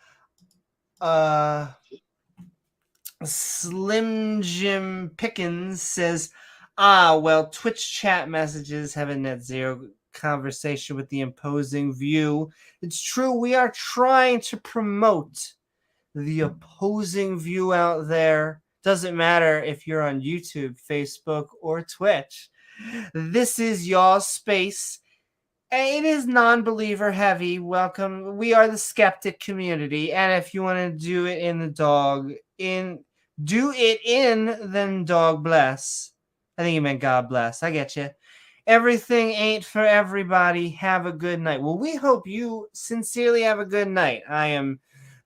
Slim Jim Pickens says, well, Twitch chat messages have a net zero conversation with the opposing view. It's true, we are trying to promote the opposing view out there. Doesn't matter if you're on YouTube, Facebook, or Twitch. This is y'all's space. It is non-believer heavy. Welcome. We are the skeptic community, and if you want to do it then dog bless. I think you meant God bless. I get you. Everything ain't for everybody. Have a good night. Well, we hope you sincerely have a good night. I am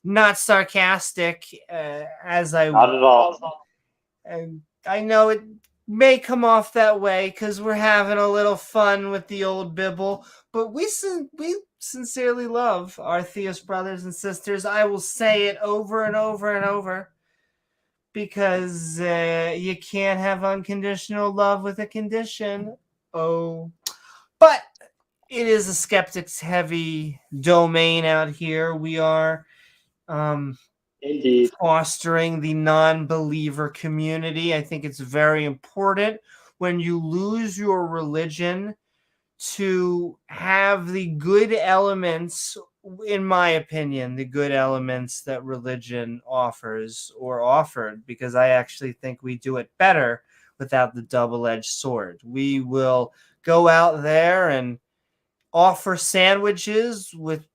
not sarcastic, Not at all. I know it may come off that way because we're having a little fun with the old Bible, but we sincerely love our theist brothers and sisters. I will say it over and over and over because you can't have unconditional love with a condition. Oh, but it is a skeptics heavy domain out here. We are Indeed. fostering the non-believer community. I think it's very important when you lose your religion to have the good elements, in my opinion, the good elements that religion offers or offered, because I actually think we do it better without the double-edged sword. We will go out there and offer sandwiches without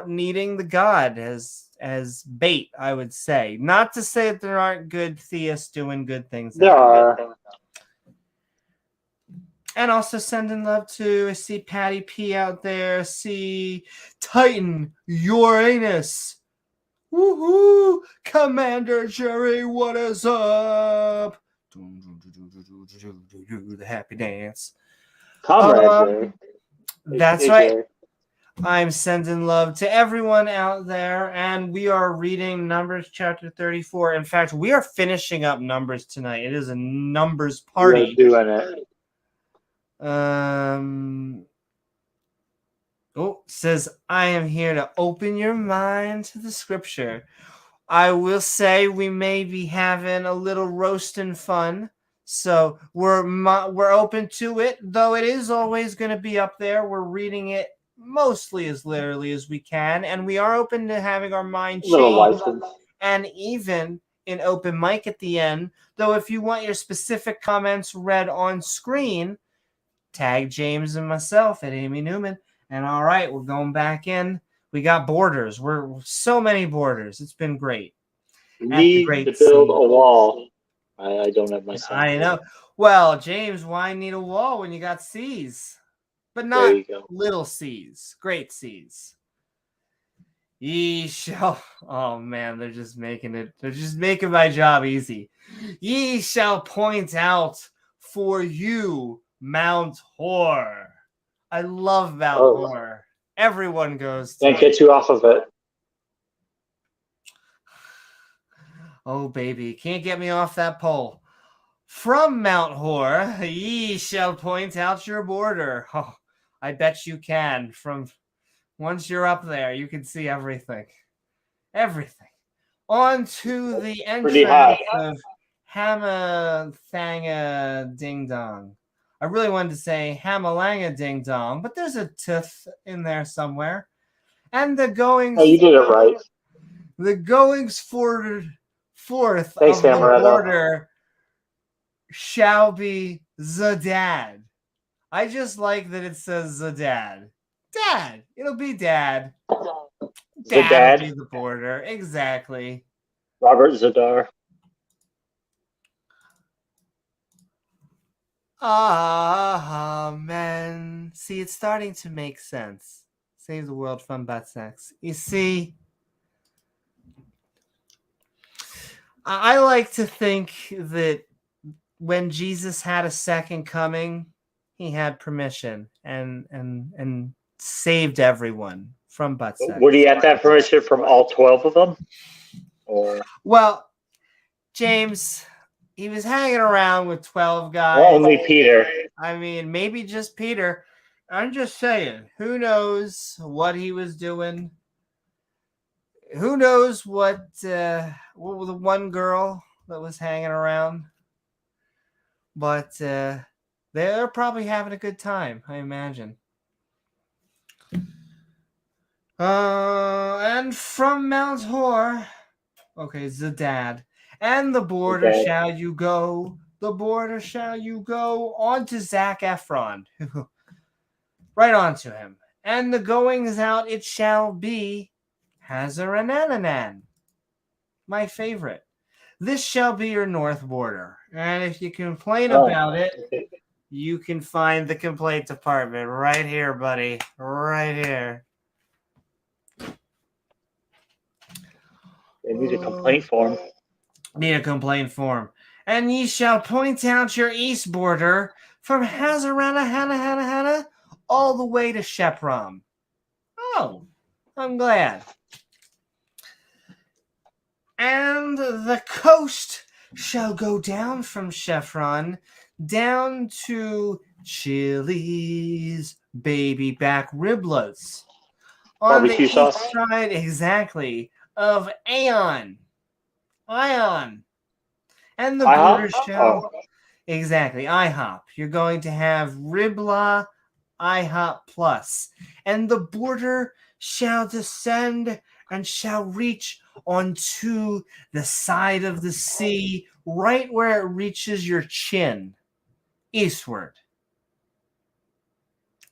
needing the God as bait, I would say. Not to say that there aren't good theists doing good things. There are. And also sending love to, I see Patty P out there, see Titan Uranus. Woohoo! Commander Jerry, what is up? The happy dance. Comrade Jerry. That's right. I'm sending love to everyone out there, and we are reading Numbers chapter 34. In fact, we are finishing up Numbers tonight. It is a Numbers party. We are doing it. Says, I am here to open your mind to the scripture. I will say we may be having a little roasting fun, so we're open to it, though it is always going to be up there. We're reading it mostly as literally as we can, and we are open to having our mind changed and even an open mic at the end. Though if you want your specific comments read on screen, tag James and myself at Amy Newman. And all right, we're going back in. We got borders. We're so many borders. It's been great. We need to build a wall. I don't have my sound. I know. Well, James, why need a wall when you got seas? But not little seas, great seas. Ye shall. Oh man, they're just making my job easy. Ye shall point out for you Mount Hor. I love Mount Hor. Everyone goes to Can't get you off of it. Oh, baby, can't get me off that pole. From Mount Hor, ye shall point out your border. Oh, I bet you can. From once you're up there, you can see everything. Everything. On to the entrance of Hamathanga Ding Dong. I really wanted to say Hamalanga Ding Dong, but there's a tiff in there somewhere. And the going. Oh, you did it right. The goings forth Thanks, of the Amaretto. border shall be the dad. I just like that it says the dad. Dad. It'll be dad. Dad will be the border. Exactly. Robert Zadar. Amen. See, it's starting to make sense. Save the world from butt sex. You see, I like to think that when Jesus had a second coming, he had permission and saved everyone from butt sex. Would he have that permission from all 12 of them? Or well, James, he was hanging around with 12 guys. well, only Peter. I mean, maybe just Peter. I'm just saying, who knows what he was doing? Who knows what the one girl that was hanging around? But they're probably having a good time, I imagine. And from Mount Hor, okay, Zadad, and the border shall you go. The border shall you go on to Zac Efron. Right on to him. And the goings out it shall be Hazar-Ananan. My favorite. This shall be your north border. And if you complain about it, you can find the complaint department right here, buddy. Right here. They need a complaint form. Need a complaint form. And ye shall point out your east border from Hazarana all the way to Shepram. Oh, I'm glad. And the coast shall go down from Shepron down to Chili's baby back riblets. On Barbecue the sauce. east side, exactly, of Ion. And the border shall... Exactly, IHOP. You're going to have Ribla IHOP Plus. And the border shall descend and shall reach onto the side of the sea, right where it reaches your chin, eastward.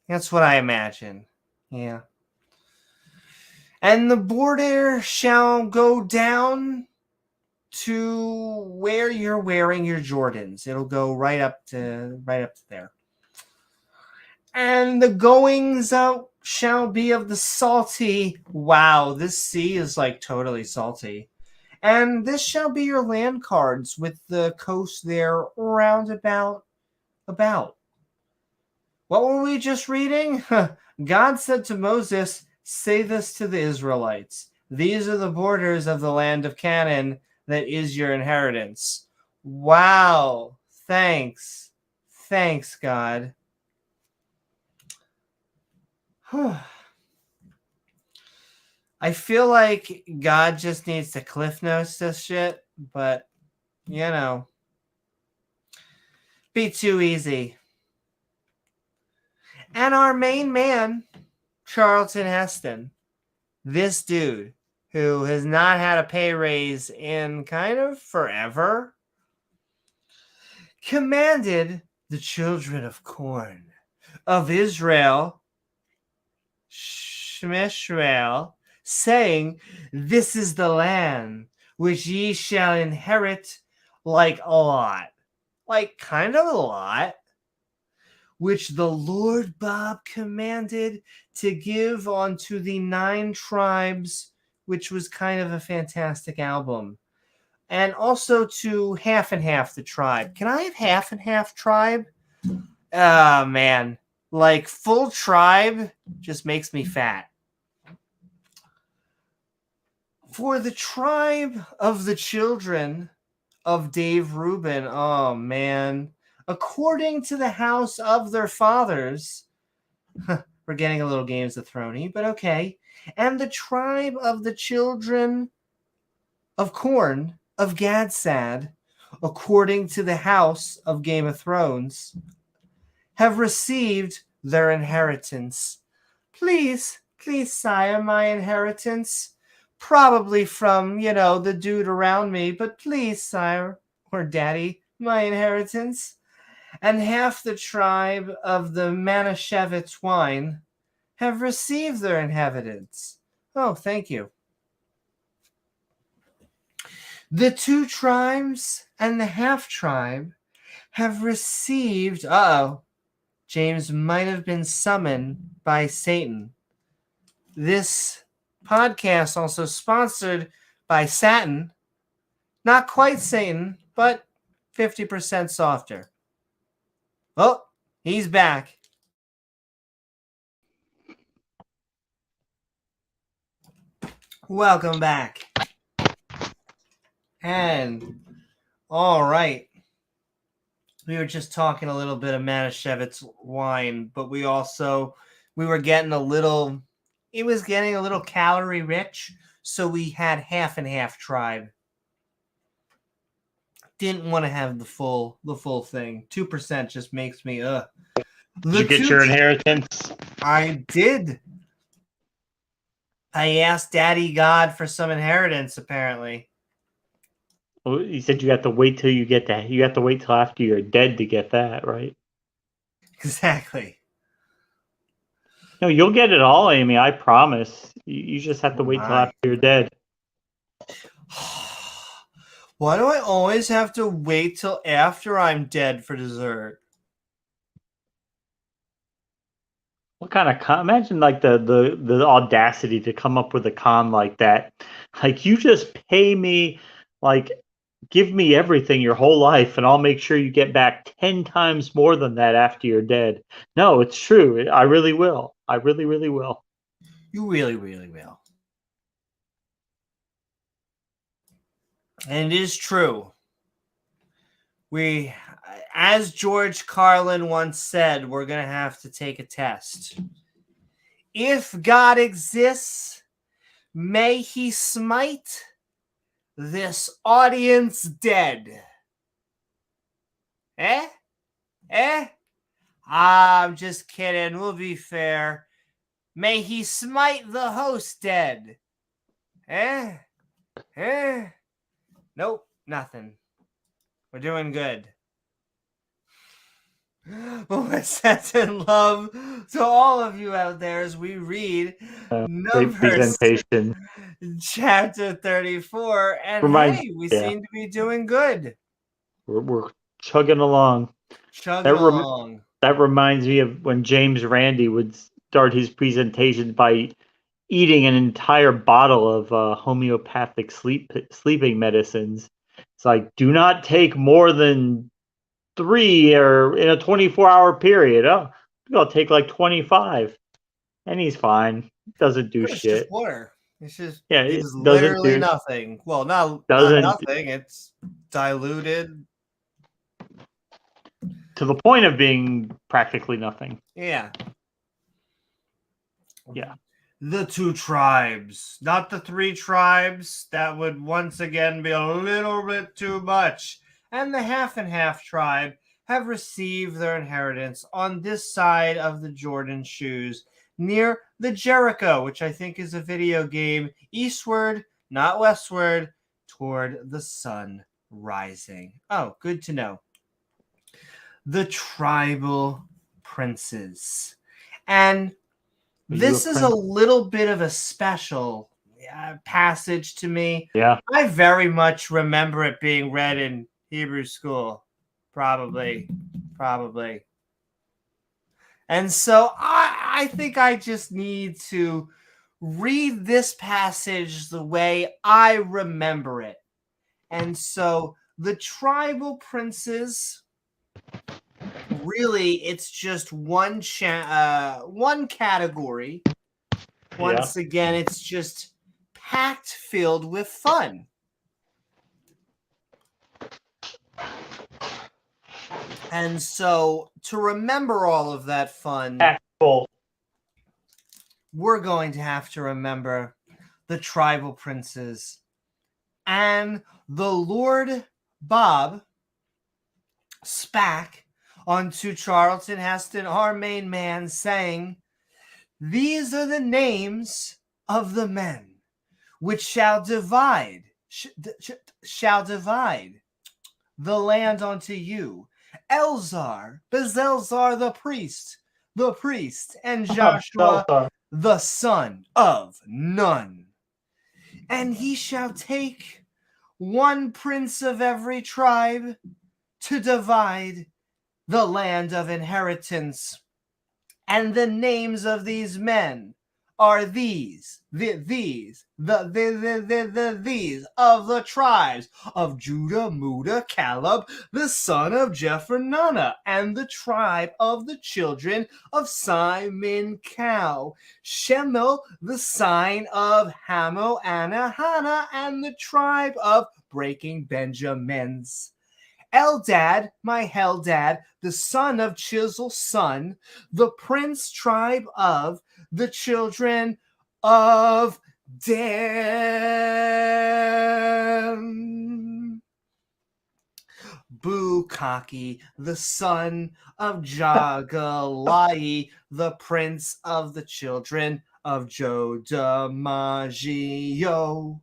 That's what I imagine. Yeah. And the border shall go down to where you're wearing your Jordans. It'll go right up to there. And the goings out shall be of the salty. Wow, this sea is like totally salty. And this shall be your land cards with the coast there round about. What were we just reading? God said to Moses, say this to the Israelites. These are the borders of the land of Canaan that is your inheritance. Wow. Thanks. Thanks, God. I feel like God just needs to cliff notes this shit, but, you know, be too easy. And our main man, Charlton Heston, this dude who has not had a pay raise in kind of forever, commanded the children of corn of Israel, Shemishrael, saying, this is the land which ye shall inherit like a lot. Like kind of a lot. Which the Lord Bob commanded to give unto the 9 tribes, which was kind of a fantastic album. And also to Half and Half the Tribe. Can I have Half and Half Tribe? Oh, man. Like, full tribe just makes me fat. For the tribe of the children of Dave Rubin, oh, man. According to the house of their fathers, we're getting a little Games of Thrones, but okay. And the tribe of the children of corn of Gadsad, according to the house of Game of Thrones, have received their inheritance. Please, sire, my inheritance. probably from, the dude around me, but please, sire or daddy, my inheritance. And half the tribe of the Manischewitz wine have received their inheritance. Oh, thank you. The 2 tribes and the half tribe have received. James might have been summoned by Satan. This podcast also sponsored by Satin. Not quite Satan, but 50% softer. Oh, he's back. Welcome back. And all right. We were just talking a little bit of Manischewitz wine, but we were getting it was getting a little calorie rich, so we had half and half tribe. Didn't want to have the full thing. 2% just makes me Did you get your inheritance? I did. I asked Daddy God for some inheritance, apparently. Well, you said you have to wait till you get that. You have to wait till after you're dead to get that, right? Exactly. No, you'll get it all, Amy. I promise. You just have to wait till after you're dead. Why do I always have to wait till after I'm dead for dessert? What kind of con? Imagine like the audacity to come up with a con like that. Like, you just pay me, like, give me everything your whole life, and I'll make sure you get back 10 times more than that after you're dead. No, it's true. I really will. I really, really will. You really, really will. And it is true. As George Carlin once said, we're going to have to take a test. If God exists, may he smite this audience dead. Eh? I'm just kidding. We'll be fair. May he smite the host dead. Eh? Nope, nothing. We're doing good. But we're sending love to all of you out there as we read Numbers presentation. Chapter 34. And we seem to be doing good. We're chugging along. That reminds me of when James Randi would start his presentation by eating an entire bottle of homeopathic sleeping medicines. It's like, do not take more than 3 or in a 24-hour period. Oh, I'll take like 25. And he's fine. Doesn't do shit. It's just water. It's literally nothing. Well, not nothing. It's diluted. To the point of being practically nothing. Yeah. Yeah. The 2 tribes, not the 3 tribes. That would once again be a little bit too much. And the half and half tribe have received their inheritance on this side of the Jordan shoes near the Jericho, which I think is a video game, eastward, not westward, toward the sun rising. Oh, good to know. The tribal princes. And this is a little bit of a special passage to me. Yeah. I very much remember it being read in Hebrew school. Probably. And so I think I just need to read this passage the way I remember it. And so the tribal princes, really, it's just one category. Once again, it's just packed filled with fun. And so to remember all of that fun, we're going to have to remember the tribal princes and the Lord Bob Spack unto Charlton Heston, our main man, saying, "These are the names of the men which shall divide the land unto you. Elzar, Bezelzar the priest, and Joshua the son of Nun. And he shall take one prince of every tribe to divide the land of inheritance. And the names of these men are these of the tribes of Judah, Muda, Caleb, the son of Jephunneh, and the tribe of the children of Simon Cow, Shemuel, the sign of Hamo, Anahana, and the tribe of breaking Benjamins. Eldad, my Heldad, the son of Chisel's son, the prince tribe of the children of Dan. Bukaki, the son of Jagalai, the prince of the children of Jodamagio.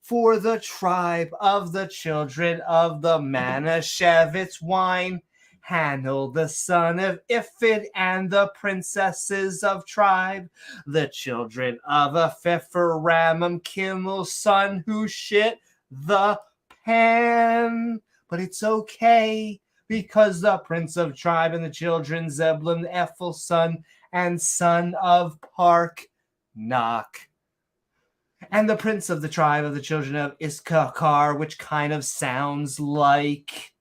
For the tribe of the children of the Manashevitz wine, Hanel, the son of Iphid, and the princesses of tribe, the children of Aphiphramam, Kimmel's son who shit the pan. But it's okay, because the prince of tribe and the children, Zebulun, Ephel's son, and son of Park-Nok. And the prince of the tribe of the children of Issachar, which kind of sounds like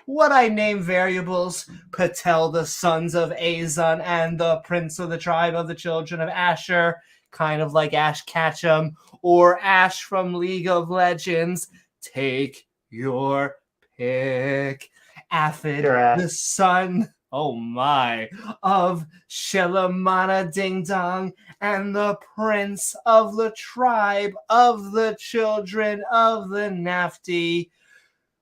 what I name variables. Patel, the sons of Azan, and the prince of the tribe of the children of Asher, kind of like Ash Ketchum, or Ash from League of Legends. Take your pick. Aphid, the son, oh my, of Shelamana Ding Dong, and the prince of the tribe of the children of the Naphtali.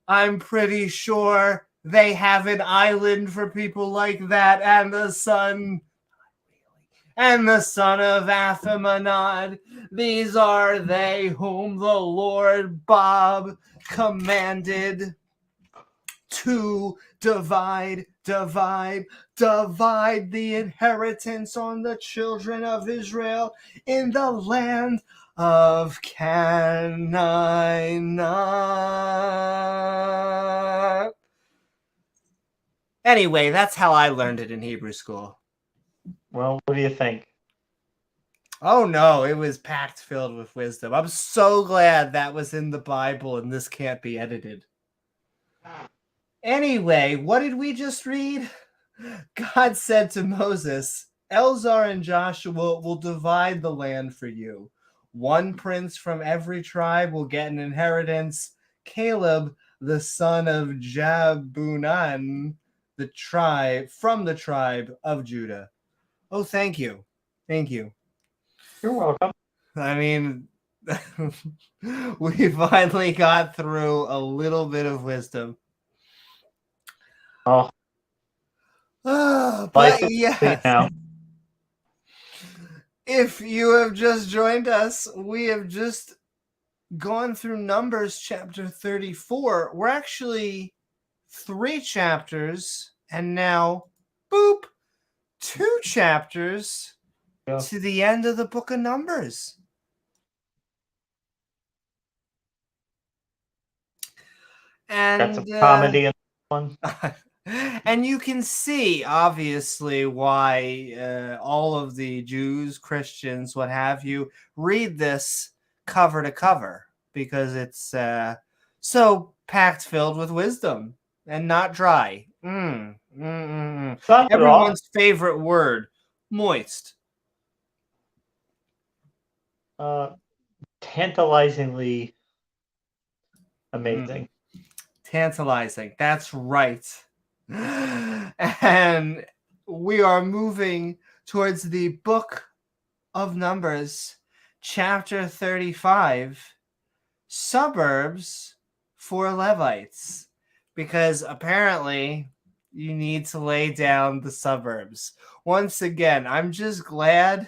I'm pretty sure they have an island for people like that, and the son of Athamanad. These are they whom the Lord Bob commanded to divide the inheritance on the children of Israel in the land of Canaan. Anyway, that's how I learned it in Hebrew school. Well, what do you think? Oh no, it was packed filled with wisdom. I'm so glad that was in the Bible and this can't be edited. Anyway, what did we just read? God said to Moses, Elzar and Joshua will divide the land for you. One prince from every tribe will get an inheritance. Caleb, the son of Jabunnan, from the tribe of Judah. Oh, thank you. Thank you. You're welcome. I mean, we finally got through a little bit of wisdom. Oh, but yes. Now. If you have just joined us, we have just gone through Numbers chapter 34. We're actually 3 chapters, and now, boop, 2 chapters to the end of the book of Numbers. And that's a comedy in one. And you can see, obviously, why all of the Jews, Christians, what have you, read this cover to cover, because it's so packed filled with wisdom and not dry. Everyone's favorite word, moist. Tantalizingly amazing. Tantalizing. That's right. And we are moving towards the book of Numbers, chapter 35, suburbs for Levites, because apparently you need to lay down the suburbs. Once again, I'm just glad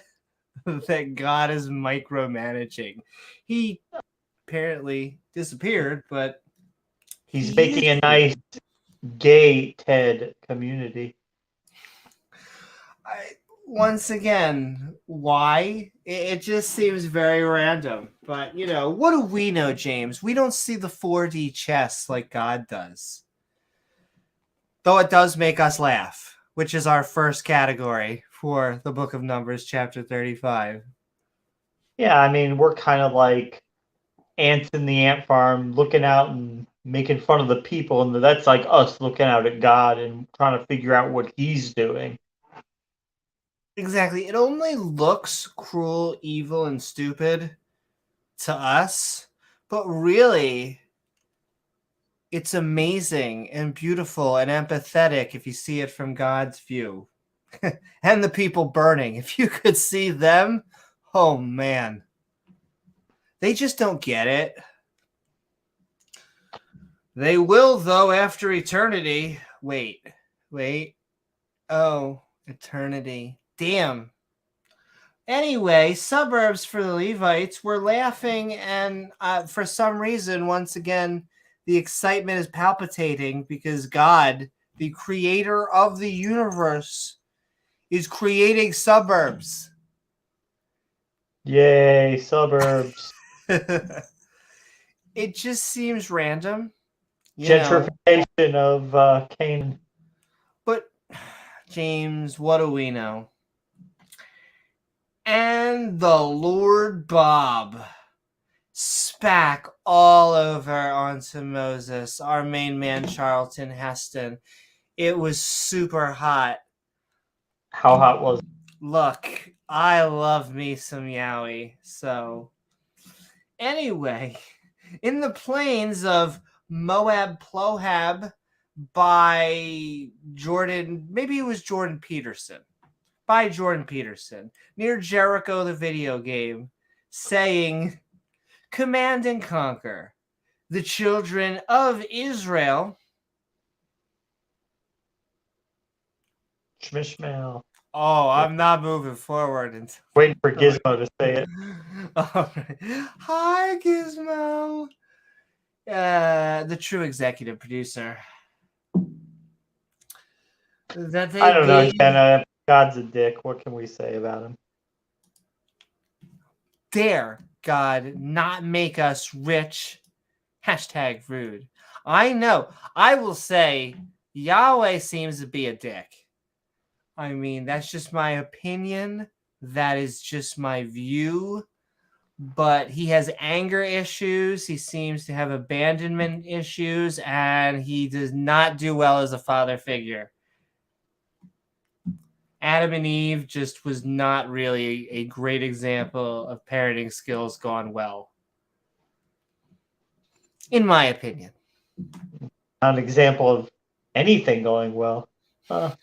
that God is micromanaging. He apparently disappeared, but he's making a nice gay TED community. Once again, why? It just seems very random. But, what do we know, James? We don't see the 4D chess like God does. Though it does make us laugh, which is our first category for the book of Numbers, chapter 35. Yeah, I mean, we're kind of like ants in the ant farm looking out and making fun of the people, and that's like us looking out at God and trying to figure out what he's doing. Exactly. It only looks cruel, evil, and stupid to us, but really, it's amazing and beautiful and empathetic if you see it from God's view. And the people burning. If you could see them, oh man. They just don't get it. They will, though, after eternity. Wait. Oh, eternity. Damn. Anyway, suburbs for the Levites. We're laughing, and for some reason, once again, the excitement is palpitating because God, the creator of the universe, is creating suburbs. Yay, suburbs. It just seems random. Gentrification of Canaan. But, James, what do we know? And the Lord Bob spat all over onto Moses, our main man, Charlton Heston. It was super hot. How hot was it? Look, I love me some Yowie. So, anyway, in the plains of Moab Plohab by Jordan, maybe it was Jordan Peterson. By Jordan Peterson, near Jericho, the video game, saying, "Command and conquer the children of Israel." Schmishmail. Oh, I'm not moving forward until waiting for Gizmo to say it. All right. Hi, Gizmo. The true executive producer. That they I don't know, gave... Ken. God's a dick. What can we say about him? Dare God not make us rich. Hashtag rude. I know. I will say Yahweh seems to be a dick. I mean, that's just my opinion. That is just my view. But he has anger issues. He seems to have abandonment issues. And he does not do well as a father figure. Adam and Eve just was not really a great example of parenting skills gone well. In my opinion. Not an example of anything going well. I'll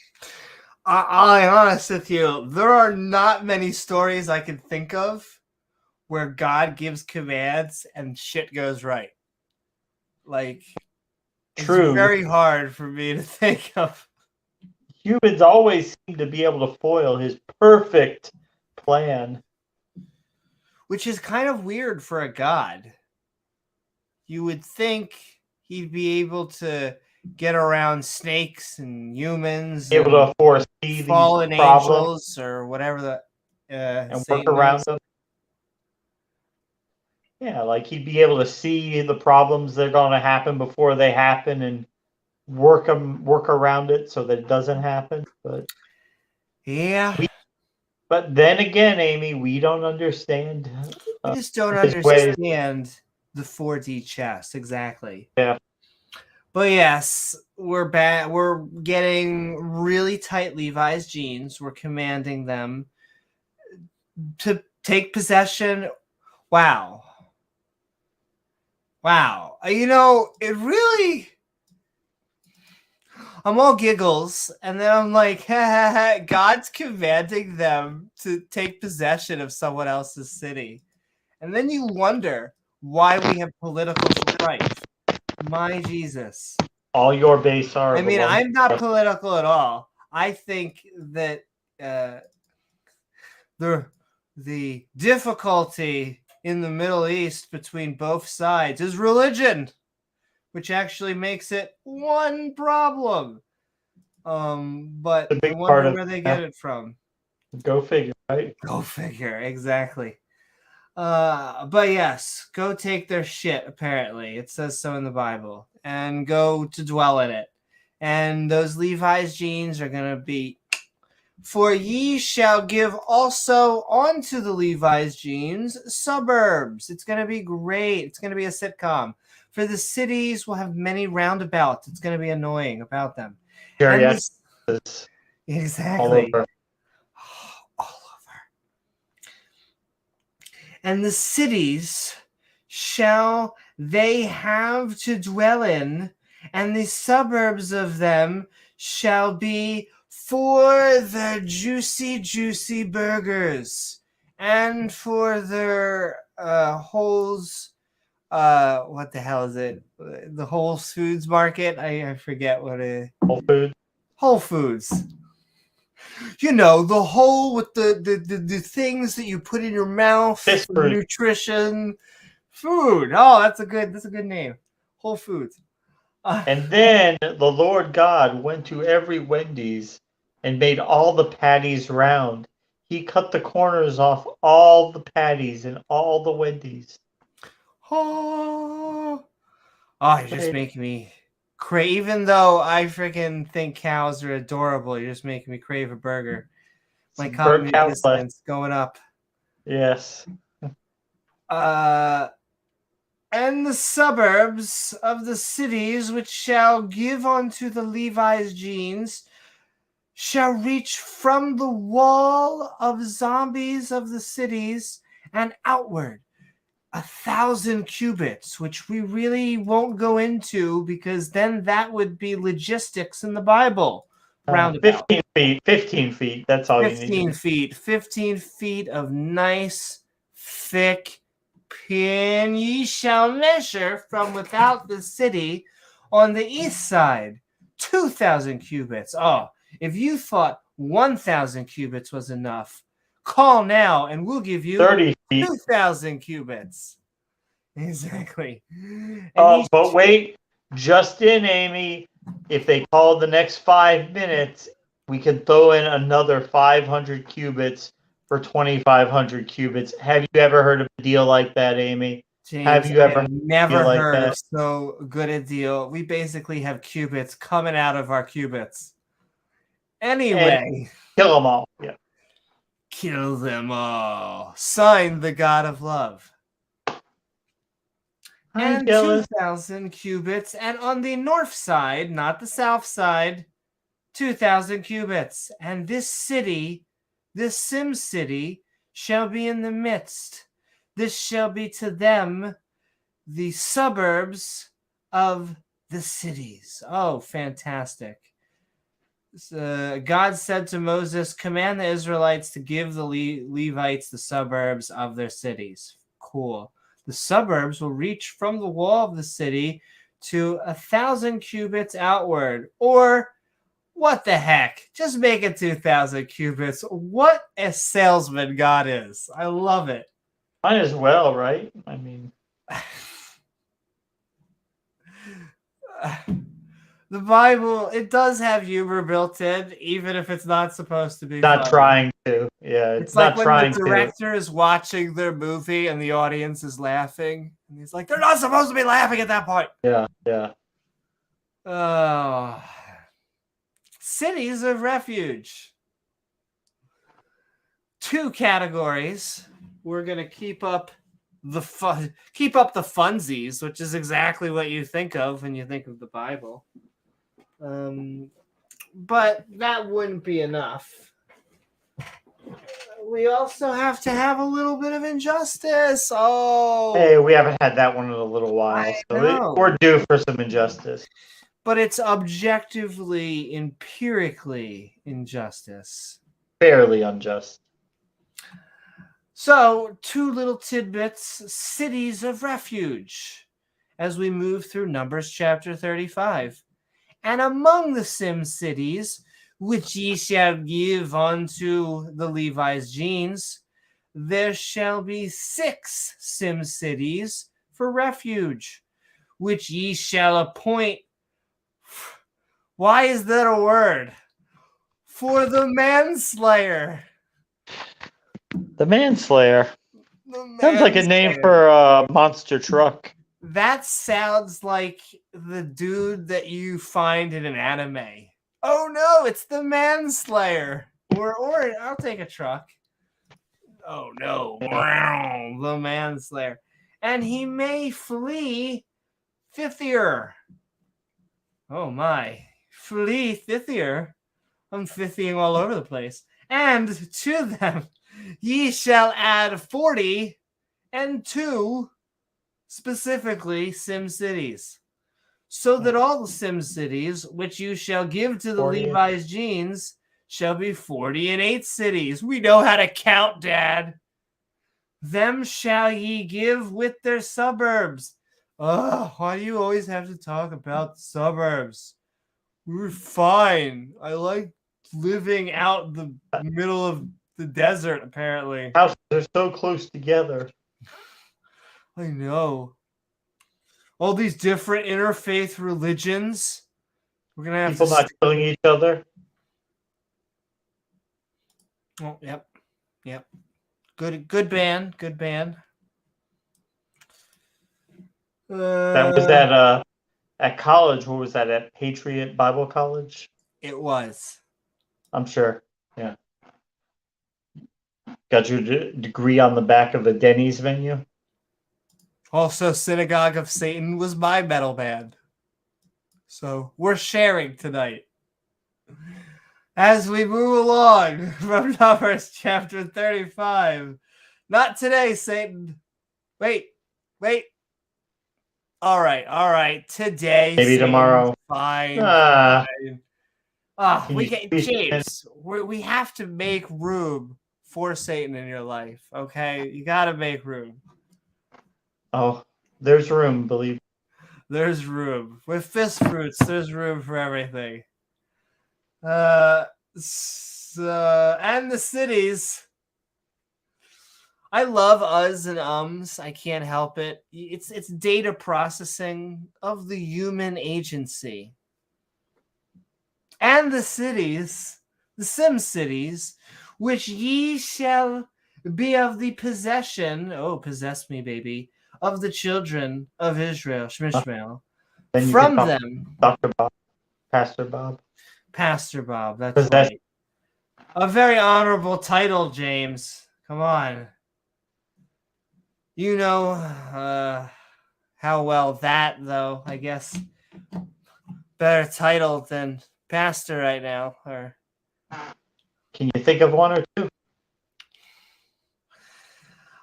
be honest with you. There are not many stories I can think of where God gives commands and shit goes right. Like, True. It's very hard for me to think of. Humans always seem to be able to foil his perfect plan. Which is kind of weird for a god. You would think he'd be able to get around snakes and humans, able to foresee fallen these problems angels or whatever the and Satan work around is. them. Yeah, like he'd be able to see the problems that are going to happen before they happen and work around it so that it doesn't happen. But yeah, but then again, Amy, we don't understand. we just don't his understand the 4D chess exactly. Yeah. But yes, we're back. We're getting really tight Levi's jeans. We're commanding them to take possession. Wow. You know, it really... I'm all giggles, and then I'm like, ha, ha, ha, God's commanding them to take possession of someone else's city. And then you wonder why we have political strife. My Jesus. All your base are. I mean, I'm not political at all. I think that the the difficulty in the Middle East between both sides is religion, which actually makes it one problem. But The big I part wonder of where they get it from. Go figure, right? Go figure, exactly. But yes, go take their shit, apparently. It says so in the Bible. And go to dwell in it. And those Levi's jeans are going to be, for ye shall give also onto the Levi's jeans suburbs. It's going to be great. It's going to be a sitcom. For the cities will have many roundabouts. It's going to be annoying about them. Geriatrics. Exactly. All over. All over. And the cities shall they have to dwell in, and the suburbs of them shall be for their juicy, juicy burgers, and for their holes. What the hell is it? The Whole Foods market? I forget what it. Whole Foods. Whole Foods. You know, the hole with the things that you put in your mouth for nutrition. Food. Oh, that's a good name. Whole Foods. And then the Lord God went to every Wendy's and made all the patties round. He cut the corners off all the patties in all the Wendy's. Oh, you're just making me crave. Even though I freaking think cows are adorable, you're just making me crave a burger. My cognitive dissonance going up. Yes. And the suburbs of the cities which shall give unto the Levi's jeans shall reach from the wall of zombies of the cities and outward 1,000 cubits, which we really won't go into because then that would be logistics in the Bible. Roundabout. 15 feet. That's all you need. 15 feet of nice, thick pin. Ye shall measure from without the city on the east side 2,000 cubits. Oh, if you thought 1,000 cubits was enough, call now and we'll give you 30 feet. 2,000 cubits. Exactly. But wait, just in, Amy, if they call the next 5 minutes, we can throw in another 500 cubits for 2,500 cubits. Have you ever heard of a deal like that, Amy? James, have you ever never heard of so good a deal? We basically have cubits coming out of our cubits. Anyway. And kill them all. Yeah. Kill them all. Signed, the God of Love. And 2,000 cubits. And on the north side, not the south side, 2,000 cubits. And this city, this Sim City, shall be in the midst. This shall be to them the suburbs of the cities. Oh, fantastic. God said to Moses, command the Israelites to give the Levites the suburbs of their cities. Cool. The suburbs will reach from the wall of the city to 1,000 cubits outward. Or what the heck? Just make it 2,000 cubits. What a salesman God is. I love it. Might as well, right? I mean, the Bible, it does have humor built in, even if it's not supposed to be. Not funny. trying to. Yeah, it's like not when the director is watching their movie and the audience is laughing, and he's like, "They're not supposed to be laughing at that point." Yeah, yeah. Oh, cities of refuge. 2 categories. We're gonna keep up the funsies, which is exactly what you think of when you think of the Bible. But that wouldn't be enough. We also have to have a little bit of injustice. Oh, hey, we haven't had that one in a little while, so we're due for some injustice. But it's objectively, empirically injustice. Fairly unjust. So, 2 little tidbits, cities of refuge, as we move through Numbers chapter 35. And among the Sim cities, which ye shall give unto the Levi's jeans, there shall be 6 sim cities for refuge, which ye shall appoint. Why is that a word? For the manslayer. The Manslayer. The Sounds like a name manslayer. for a monster truck. That sounds like the dude that you find in an anime. Oh no, it's the manslayer. Or I'll take a truck. Oh no, the manslayer. And he may flee fiftier. Oh my, flee fiftier. I'm fiftying all over the place. And to them ye shall add 40 and 2 specifically Sim cities, so that all the Sim cities which you shall give to the 40. Levi's genes shall be 40 and 8 cities. We know how to count, Dad. Them shall ye give with their suburbs. Oh, why do you always have to talk about suburbs? We're fine. I like living out the middle of the desert, apparently. Houses are so close together. I know. All these different interfaith religions. We're gonna have People to not killing each other. Oh, yep. Good band. That was at college. What was that? At Patriot Bible College? It was. I'm sure. Yeah. Got your degree on the back of the Denny's menu? Also, Synagogue of Satan was my metal band. So we're sharing tonight. As we move along from Numbers chapter 35. Not today, Satan. Wait. All right. Today, Maybe Satan. tomorrow. Fine. We get James. We have to make room for Satan in your life. Okay, you got to make room. Oh, there's room, believe. There's room with fist fruits. There's room for everything. And the cities. I love uhs and ums. I can't help it. It's data processing of the human agency. And the cities, the Sim cities, which ye shall be of the possession. Oh, possess me, baby. Of the children of Israel, Shmishmael. From them. Dr. Bob. Pastor Bob. Pastor Bob, that's right. A very honorable title, James. Come on. You know how well that, though, I guess, better title than pastor right now. Or can you think of one or two?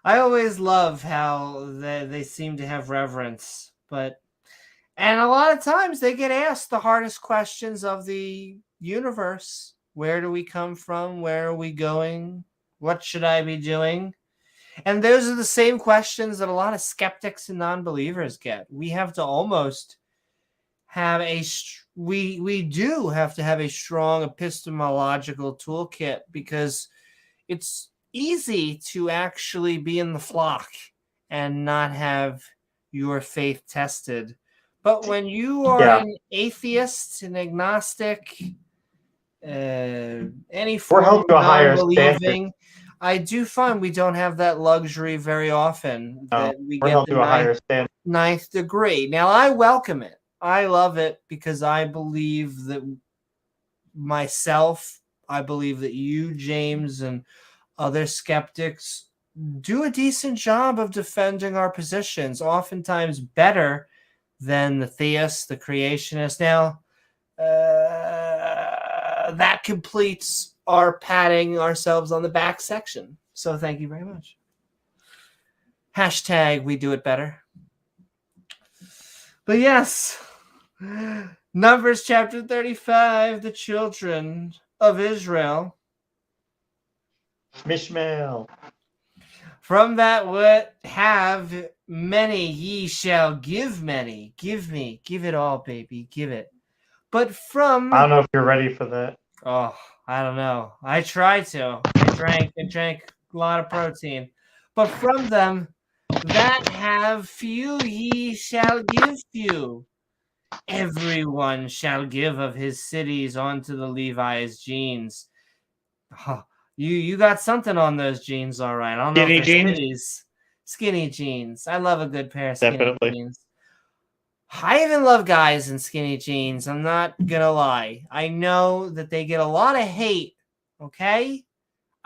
I always love how they seem to have reverence, and a lot of times they get asked the hardest questions of the universe. Where do we come from? Where are we going? What should I be doing? And those are the same questions that a lot of skeptics and non-believers get. We have to almost have we do have to have a strong epistemological toolkit, because it's easy to actually be in the flock and not have your faith tested. But when you are an atheist, an agnostic, any form of non-believing, I do find we don't have that luxury very often, that we get the ninth degree. Now, I welcome it. I love it, because I believe that myself, I believe that you, James, and other skeptics do a decent job of defending our positions, oftentimes better than the theists, the creationists. Now, that completes our patting ourselves on the back section. So thank you very much. Hashtag we do it better. But yes, Numbers chapter 35, the children of Israel. Mishmael. From that what have many ye shall give many. Give me. Give it all, baby. Give it. But from... I don't know if you're ready for that. Oh, I don't know. I tried to. I drank A lot of protein. But from them that have few ye shall give few. Everyone shall give of his cities unto the Levi's jeans. Oh, you got something on those jeans, all right. I don't know if they're jeans? cities. Skinny jeans. I love a good pair of skinny Definitely. jeans. I even love guys in skinny jeans. I'm not gonna lie. I know that they get a lot of hate. Okay?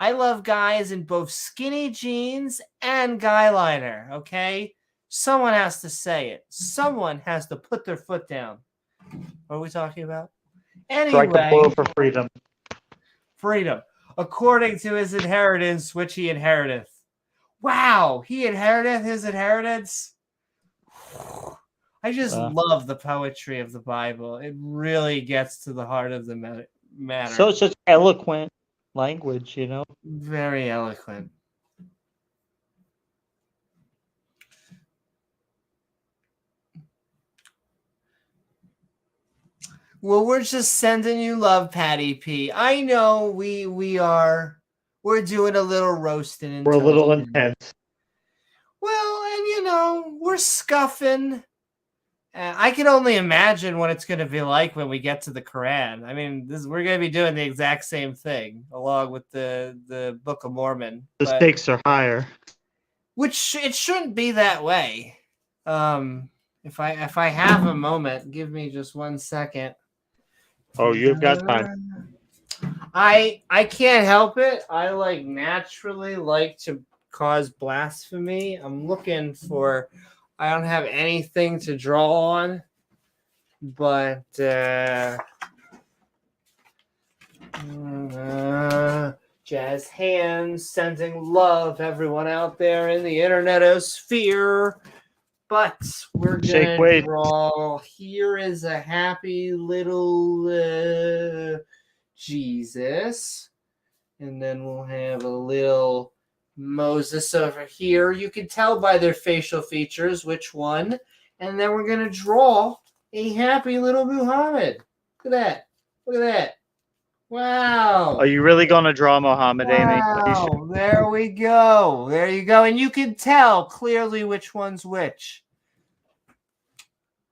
I love guys in both skinny jeans and guy liner. Okay? Someone has to say it. Someone has to put their foot down. What are we talking about? Strike a Anyway, blow for freedom. freedom. According to his inheritance, which he inheriteth. Wow, he inheriteth his inheritance. I just love the poetry of the Bible. It really gets to the heart of the matter. So it's just eloquent language, you know? Very eloquent. Well, we're just sending you love, Patty P. I know we're doing a little roasting and We're a little toasting. intense. Well, and we're scuffing. I can only imagine what it's going to be like when we get to the Quran. I mean, we're going to be doing the exact same thing along with the Book of Mormon. The stakes are higher. Which it shouldn't be that way. If I have a moment, give me just 1 second. Oh, you've got time. I can't help it. I naturally like to cause blasphemy. I'm looking for. I don't have anything to draw on, but jazz hands sending love, everyone out there in the internetosphere. But we're gonna draw. Here is a happy little Jesus, and then we'll have a little Moses over here. You can tell by their facial features which one. And then we're going to draw a happy little Muhammad. Look at that. Look at that. Wow. Are you really going to draw Muhammad, Amy? Wow. There we go. There you go. And you can tell clearly which one's which.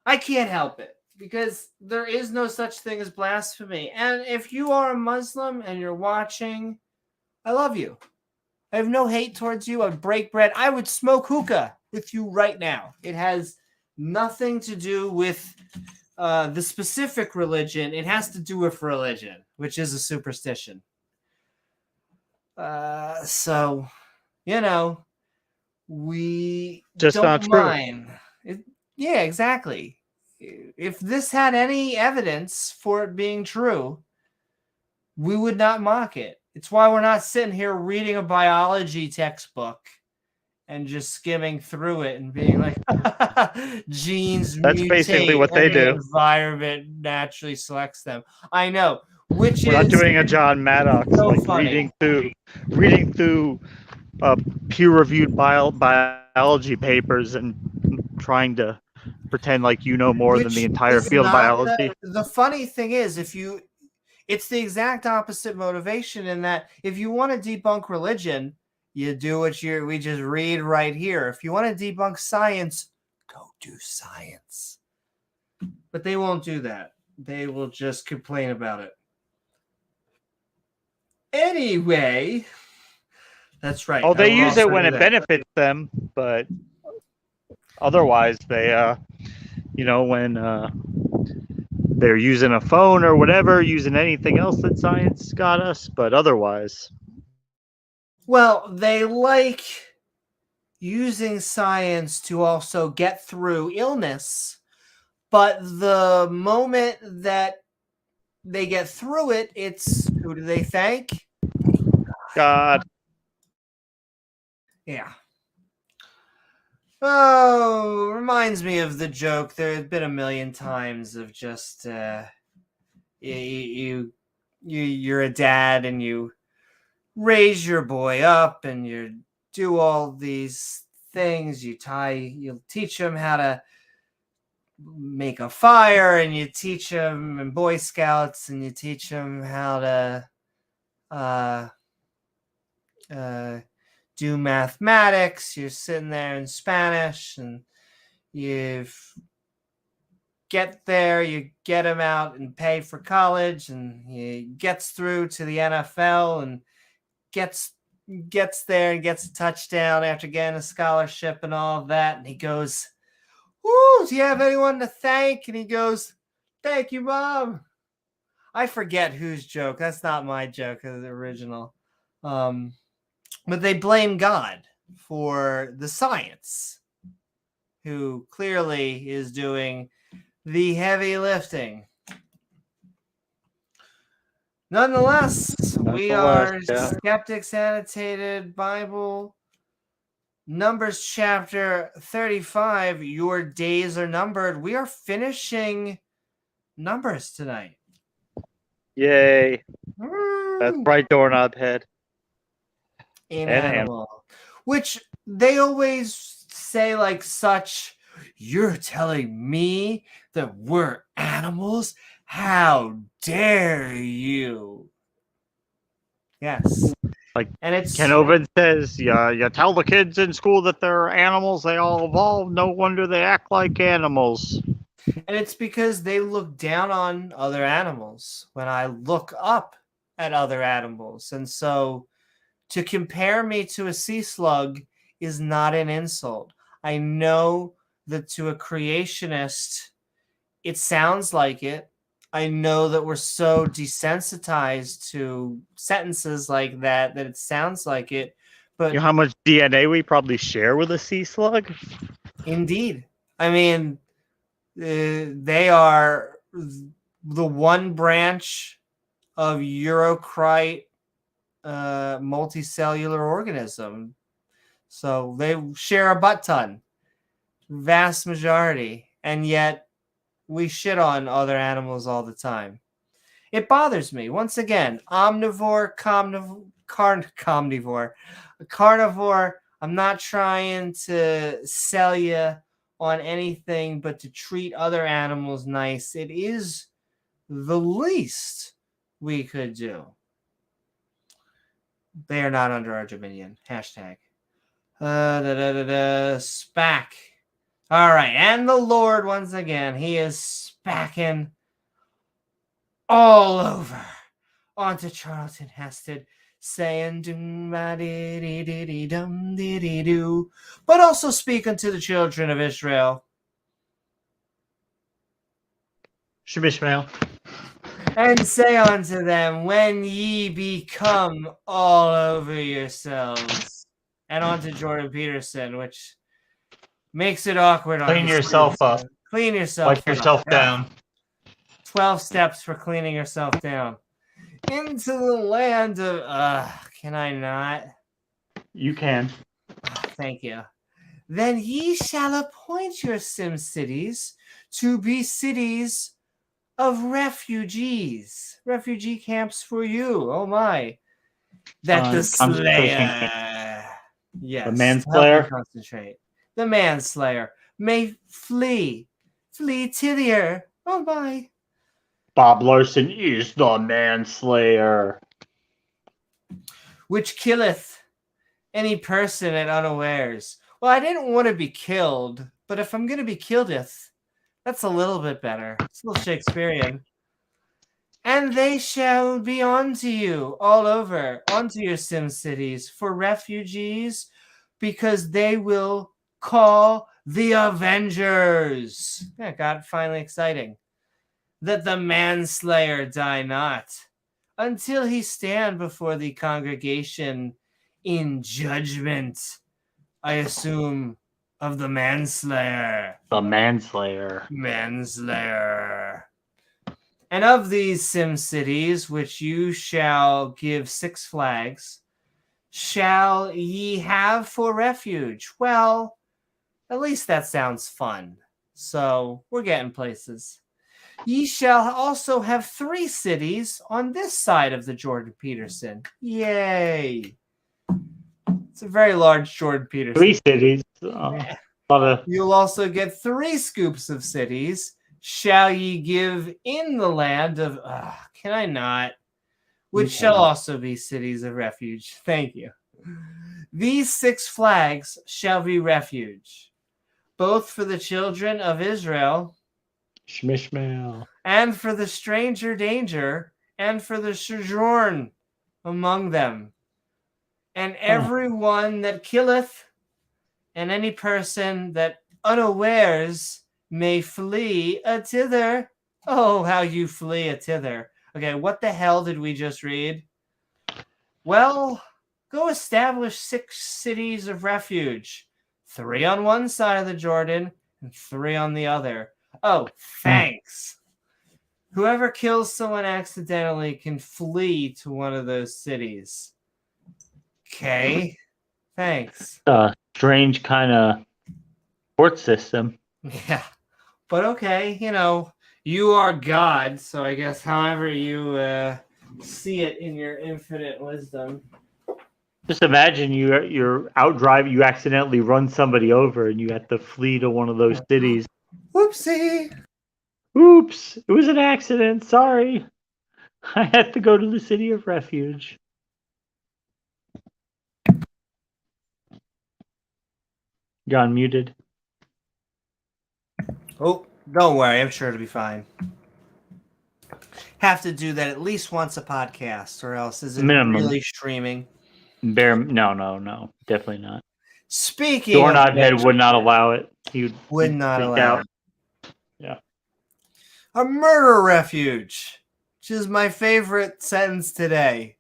I can't help it because there is no such thing as blasphemy. And if you are a Muslim and you're watching, I love you. I have no hate towards you. I would break bread. I would smoke hookah with you right now. It has nothing to do with the specific religion. It has to do with religion, which is a superstition. So, we just don't mind. Yeah, exactly. If this had any evidence for it being true, we would not mock it. It's why we're not sitting here reading a biology textbook and just skimming through it and being like, genes That's mutate basically what they and the do. environment naturally selects them. I know. We're not doing a John Maddox, so like funny. reading through peer-reviewed biology papers and trying to pretend like you know more than the entire field of biology. The funny thing is, it's the exact opposite motivation in that if you want to debunk religion, you do we just read right here. If you want to debunk science, go do science. But they won't do that. They will just complain about it. Anyway, that's right. Oh, they use it when it benefits them, but otherwise they, when they're using a phone or whatever, using anything else that science got us, but otherwise. Well, they like using science to also get through illness, but the moment that they get through it, it's who do they thank? God. Yeah. Oh, reminds me of the joke. There have been a million times of just you're a dad and you raise your boy up and you do all these things. You'll teach him how to make a fire, and you teach him in Boy Scouts, and you teach him how to do mathematics. You're sitting there in Spanish, and you get there, you get him out and pay for college, and he gets through to the NFL and gets there and gets a touchdown after getting a scholarship and all of that. And he goes, "Woo, do you have anyone to thank?" And he goes, "Thank you, Mom." I forget whose joke. That's not my joke, it's the original. But they blame God for the science, who clearly is doing the heavy lifting. Nonetheless, we are Skeptics Annotated Bible, Numbers chapter 35. Your days are numbered. We are finishing Numbers tonight. Yay. That's right, doorknob head. An animal. Which they always say like such, "You're telling me that we're animals? How dare you?" Yes. Like, and it's Ken Owen says, you tell the kids in school that they're animals, they all evolve. No wonder they act like animals. And it's because they look down on other animals when I look up at other animals. And so to compare me to a sea slug is not an insult. I know that to a creationist, it sounds like it. I know that we're so desensitized to sentences like that it sounds like it. But you know how much DNA we probably share with a sea slug? Indeed. I mean, they are the one branch of Eurocrite multicellular organism. So they share a butt ton, vast majority, and yet we shit on other animals all the time. It bothers me. Once again, omnivore, carnivore. I'm not trying to sell you on anything, but to treat other animals nice, it is the least we could do. They are not under our dominion. Hashtag. Spack. All right. And the Lord, once again, he is spacking all over onto Charlton Heston, saying dum-ba-dee-dee-dee-dum-dee-dee-doo, but also speak unto the children of Israel. Shemishmael. And say unto them, when ye become all over yourselves. And onto Jordan Peterson, which makes it awkward. Clean yourself up. Clean yourself Wipe yourself down. 12 steps for cleaning yourself down. Into the land of... can I not? You can. Thank you. Then ye shall appoint your sim cities to be cities of refugees. Refugee camps for you. Oh my. That the slayer... Yes. The manslayer. Concentrate. The manslayer may flee. Flee thither. Oh my. Bob Larson is the manslayer. Which killeth any person at unawares. Well, I didn't want to be killed, but if I'm going to be killedeth, that's a little bit better. It's a little Shakespearean. And they shall be unto you all over, unto your sim cities for refugees, because they will call the Avengers. Yeah, got finally exciting. That the manslayer die not, until he stand before the congregation in judgment, I assume, of the manslayer. The manslayer. Manslayer. And of these sim cities, which you shall give 6 flags, shall ye have for refuge? Well, at least that sounds fun. So we're getting places. Ye shall also have 3 cities on this side of the Jordan Peterson. Yay. It's a very large Jordan Peterson. 3 cities. You'll also get 3 scoops of cities. Shall ye give in the land of... can I not? Which shall also be cities of refuge. Thank you. These 6 flags shall be refuge, both for the children of Israel Shmishmael. and for the stranger danger, and for the sojourn among them, and every one that killeth, and any person that unawares may flee a thither. Oh, how you flee a thither. Okay, what the hell did we just read? Well, go establish 6 cities of refuge, 3 on one side of the Jordan and 3 on the other. Oh, thanks. Whoever kills someone accidentally can flee to one of those cities. Okay, thanks. Strange kind of court system. Yeah, but okay, you are God, so I guess however you see it in your infinite wisdom. Just imagine you're out driving, you accidentally run somebody over, and you have to flee to one of those cities. Whoopsie! Oops! It was an accident. Sorry, I had to go to the city of refuge. You're unmuted. Oh, don't worry, I'm sure it'll be fine. Have to do that at least once a podcast, or else is it really streaming? No, definitely not. Speaking Doorknob of head would not allow it. He would not freak allow out. it. Yeah. A murder refuge, which is my favorite sentence today.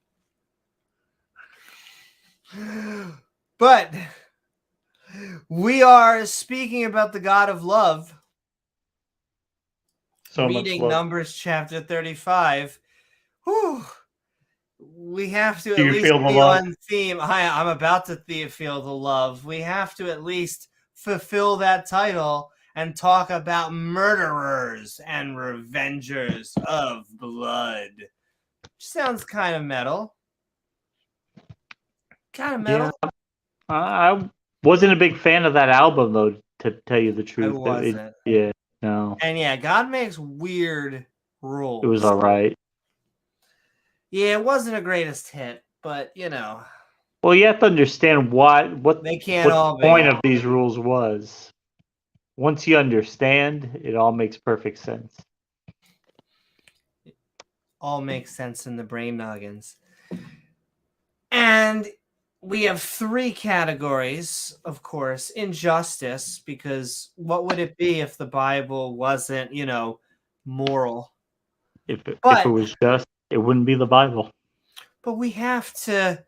But we are speaking about the God of love. So reading much love. Numbers chapter 35. Whew. We have to Do at you least feel the be love? on theme. I'm about to feel the love. We have to at least fulfill that title and talk about murderers and revengers of blood. Sounds kind of metal. Kind of metal. Yeah. I wasn't a big fan of that album, though, to tell you the truth. I wasn't. No. And yeah, God makes weird rules. It was all right. Yeah, it wasn't a greatest hit, but Well, you have to understand what they can't all the be. point of these rules was. Once you understand, it all makes perfect sense. All makes sense in the brain noggins. And we have 3 categories, of course. Injustice, because what would it be if the Bible wasn't, moral? If it was just, it wouldn't be the Bible. But we have to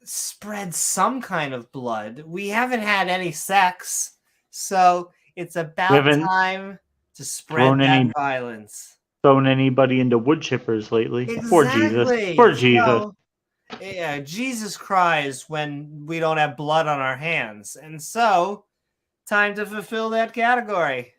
spread some kind of blood. We haven't had any sex, so it's about time to spread that violence. Thrown anybody into wood chippers lately. Exactly. Poor Jesus. Yeah, Jesus cries when we don't have blood on our hands. And so, time to fulfill that category.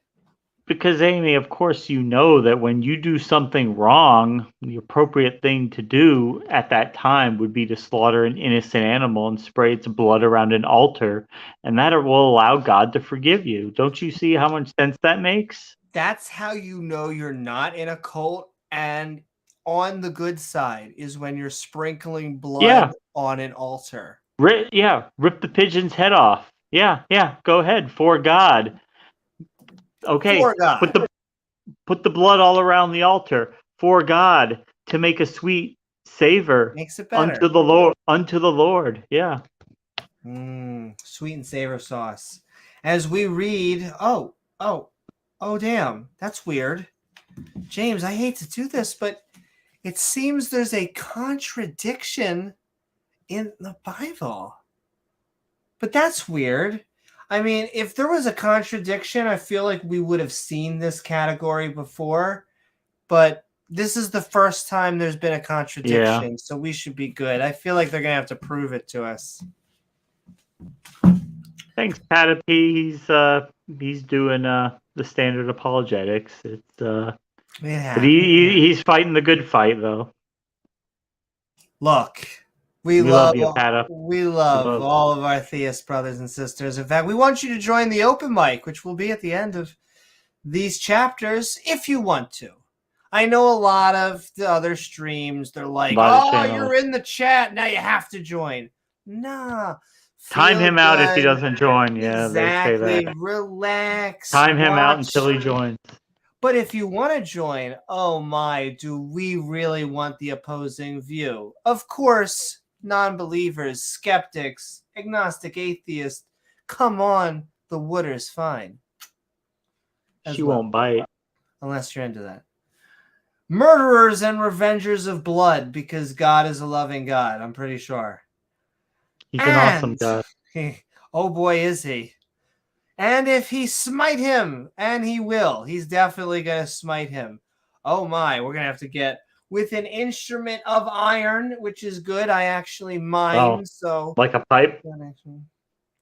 Because, Amy, of course, you know that when you do something wrong, the appropriate thing to do at that time would be to slaughter an innocent animal and spray its blood around an altar, and that will allow God to forgive you. Don't you see how much sense that makes? That's how you know you're not in a cult and on the good side is when you're sprinkling blood on an altar. Rip the pigeon's head off. Yeah, go ahead, for God. Okay, for God. Put the blood all around the altar for God to make a sweet savor. Makes it better. Unto the Lord. Yeah. Sweet and savor sauce. As we read, oh, damn, that's weird. James, I hate to do this, but it seems there's a contradiction in the Bible. But that's weird. I mean, if there was a contradiction, I feel like we would have seen this category before. But this is the first time there's been a contradiction, so we should be good. I feel like they're going to have to prove it to us. Thanks, Patapy. He's doing the standard apologetics. But he's fighting the good fight, though. Look, we love you, Pata. We love all of our theist brothers and sisters. In fact, we want you to join the open mic, which will be at the end of these chapters, if you want to. I know a lot of the other streams, they're like, you're in the chat, now you have to join. Nah. Time Feel him out if he good. doesn't join. Yeah, Exactly. they say that. Relax. Time him out watch. until he joins. But if you want to join, oh my, do we really want the opposing view? Of course, non-believers, skeptics, agnostic, atheists, come on, the water's fine. She won't bite. Unless you're into that. Murderers and revengers of blood, because God is a loving God, I'm pretty sure. He's an awesome God. Oh boy, is he. And if he smite him, and he will, he's definitely going to smite him. Oh my, we're going to have to get with an instrument of iron, which is good. I actually mine, so. Like a pipe?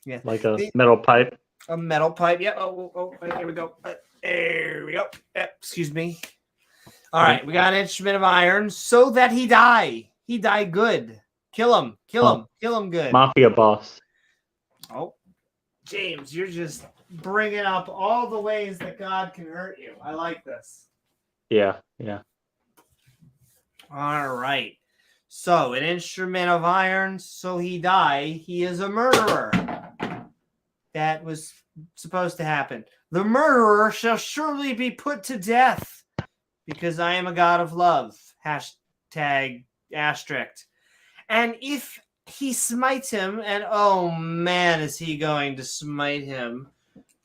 Yeah. Like a metal pipe? A metal pipe, yeah. Oh, here we go. There we go. Excuse me. All right, we got an instrument of iron so that he die. He die good. Kill him good. Mafia boss. Oh, James, you're just bringing up all the ways that God can hurt you. I like this. Yeah. All right. So, an instrument of iron, so he die. He is a murderer. That was supposed to happen. The murderer shall surely be put to death, because I am a God of love. Hashtag asterisk. And if he smites him, and oh man, is he going to smite him.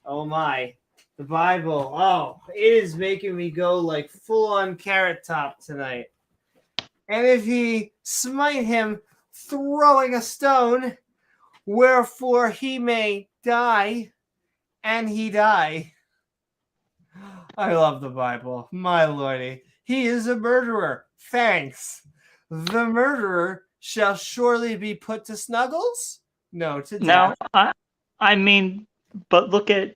Oh my. The Bible, oh, it is making me go like full on Carrot Top tonight. And if he smite him, throwing a stone, wherefore he may die, and he die. I love the Bible, my lordy. He is a murderer. Thanks. The murderer shall surely be put to snuggles? No, to death. Now, I mean, but look at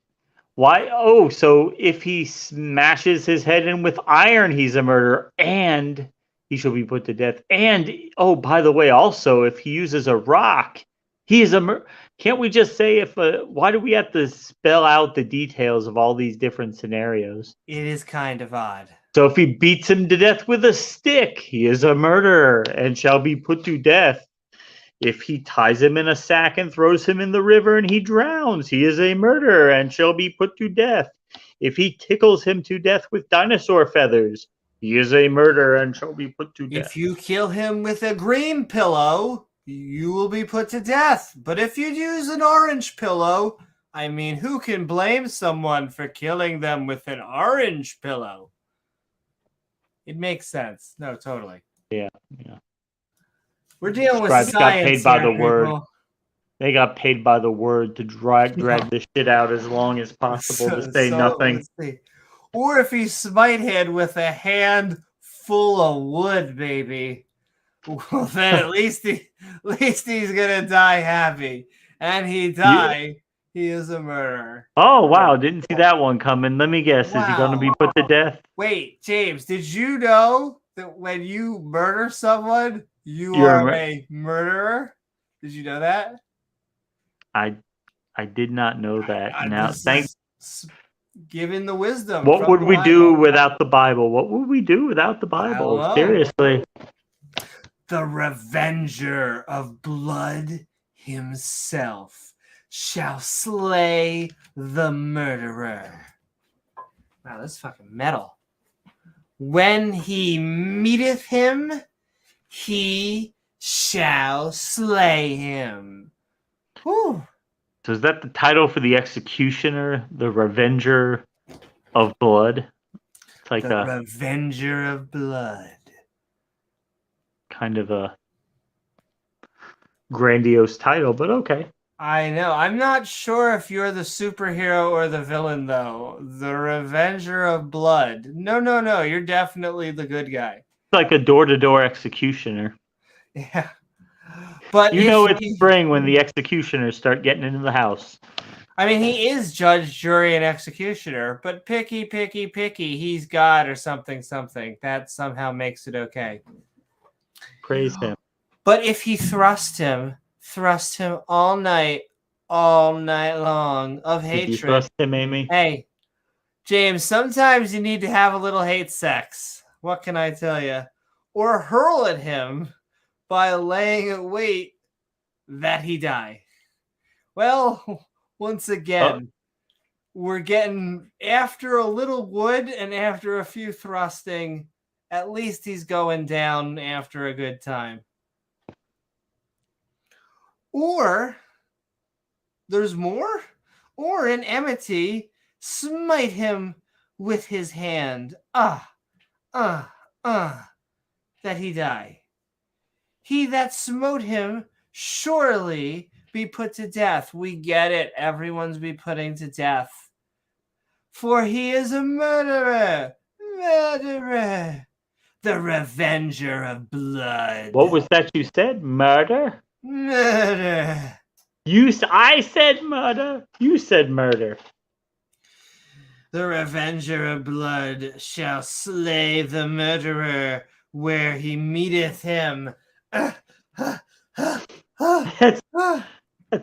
why. Oh, so if he smashes his head in with iron, he's a murderer, and he shall be put to death. And, oh, by the way, also, if he uses a rock, he is a murderer. Can't we just say why do we have to spell out the details of all these different scenarios? It is kind of odd. So if he beats him to death with a stick, he is a murderer and shall be put to death. If he ties him in a sack and throws him in the river and he drowns, he is a murderer and shall be put to death. If he tickles him to death with dinosaur feathers, he is a murderer and shall be put to death. If you kill him with a green pillow, you will be put to death. But if you use an orange pillow, I mean, who can blame someone for killing them with an orange pillow? It makes sense. No, totally. Yeah. We're dealing with Scribes science. got paid by here, the word. people. They got paid by the word to drag this shit out as long as possible to say nothing. Let's see. Or if he smite him with a hand full of wood, baby, well, then at least he's gonna die happy. And he die, he is a murderer. Oh wow, didn't see that one coming. Let me guess, is he gonna be put to death? Wait, James, did you know that when you murder someone, you're a murderer? Did you know that? I did not know that. Now, thanks. Given the wisdom. What would we do without the Bible? What would we do without the Bible? Seriously. The revenger of blood himself shall slay the murderer. Wow, that's fucking metal. When he meeteth him, he shall slay him. Whew. So is that the title for the executioner, the revenger of blood? It's like the revenger of blood. Kind of a grandiose title, but okay. I know. I'm not sure if you're the superhero or the villain, though. The revenger of blood. No. You're definitely the good guy. It's like a door-to-door executioner. Yeah. But it's spring when the executioners start getting into the house. I mean, he is judge, jury, and executioner, but picky, he's God or something. That somehow makes it okay. Praise him. But if he thrust him all night long of hatred. Did you thrust him, Amy? Hey, James, sometimes you need to have a little hate sex. What can I tell you? Or hurl at him by laying a weight that he die. Well, once again, we're getting, after a little wood and after a few thrusting, at least he's going down after a good time. Or there's more. Or in enmity, smite him with his hand. That he die. He that smote him surely be put to death. We get it. Everyone's be putting to death. For he is a murderer. Murderer. The revenger of blood. What was that you said? Murder? Murder. I said murder. You said murder. The revenger of blood shall slay the murderer where he meeteth him. That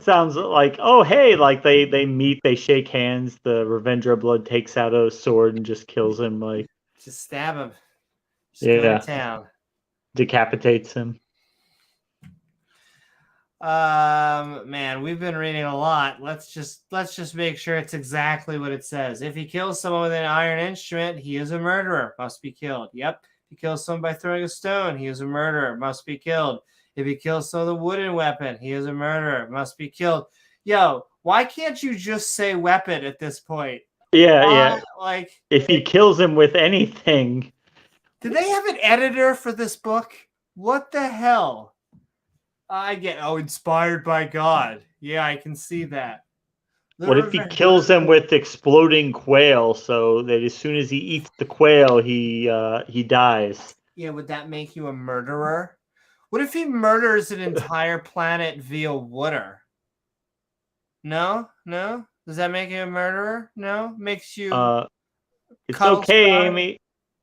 sounds like, oh, hey, like they meet, they shake hands, the Revenger of Blood takes out a sword and just kills him, like... Just stab him. Just go to town. Decapitates him. Man, we've been reading a lot. Let's just make sure it's exactly what it says. If he kills someone with an iron instrument, he is a murderer, must be killed. Yep. If he kills someone by throwing a stone, he is a murderer, must be killed. If he kills someone with a wooden weapon, he is a murderer, must be killed. Yo, why can't you just say weapon at this point? Yeah. Like, if he kills him with anything. Did they have an editor for this book? What the hell? I get, inspired by God. Yeah, I can see that. What if he kills him with exploding quail, so that as soon as he eats the quail, he dies? Yeah, would that make you a murderer? What if he murders an entire planet via water? No? Does that make you a murderer? No? Makes you... it's okay, Amy,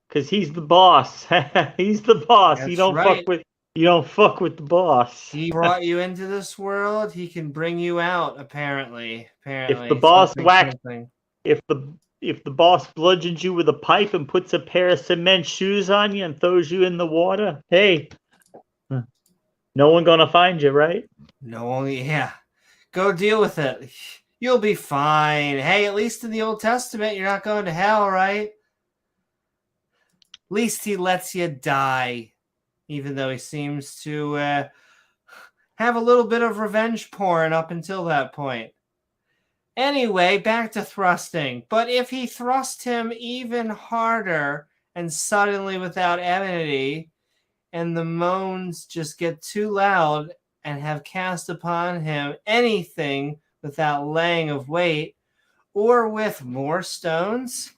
because he's the boss. He's the boss. That's You don't fuck with the boss. He brought you into this world. He can bring you out, apparently. If the boss if the boss bludgeons you with a pipe and puts a pair of cement shoes on you and throws you in the water, hey, no one gonna find you, right? No, yeah. Go deal with it. You'll be fine. Hey, at least in the Old Testament, you're not going to hell, right? At least he lets you die, even though he seems to have a little bit of revenge porn up until that point. Anyway, back to thrusting. But if he thrust him even harder and suddenly without enmity, and the moans just get too loud and have cast upon him anything without laying of weight, or with more stones,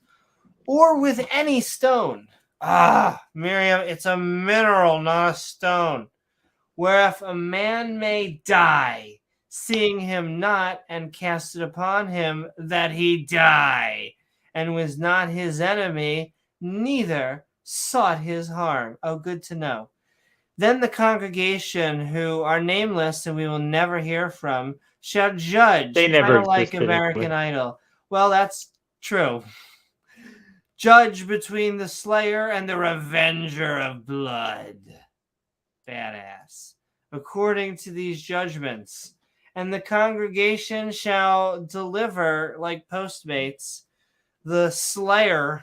or with any stone. Miriam, it's a mineral, not a stone. Whereof a man may die, seeing him not, and cast it upon him that he die, and was not his enemy, neither sought his harm. Oh, good to know. Then the congregation, who are nameless and we will never hear from, shall judge. They never like American Idol. Well, that's true. Judge between the slayer and the revenger of blood. Badass. According to these judgments. And the congregation shall deliver, like Postmates, the slayer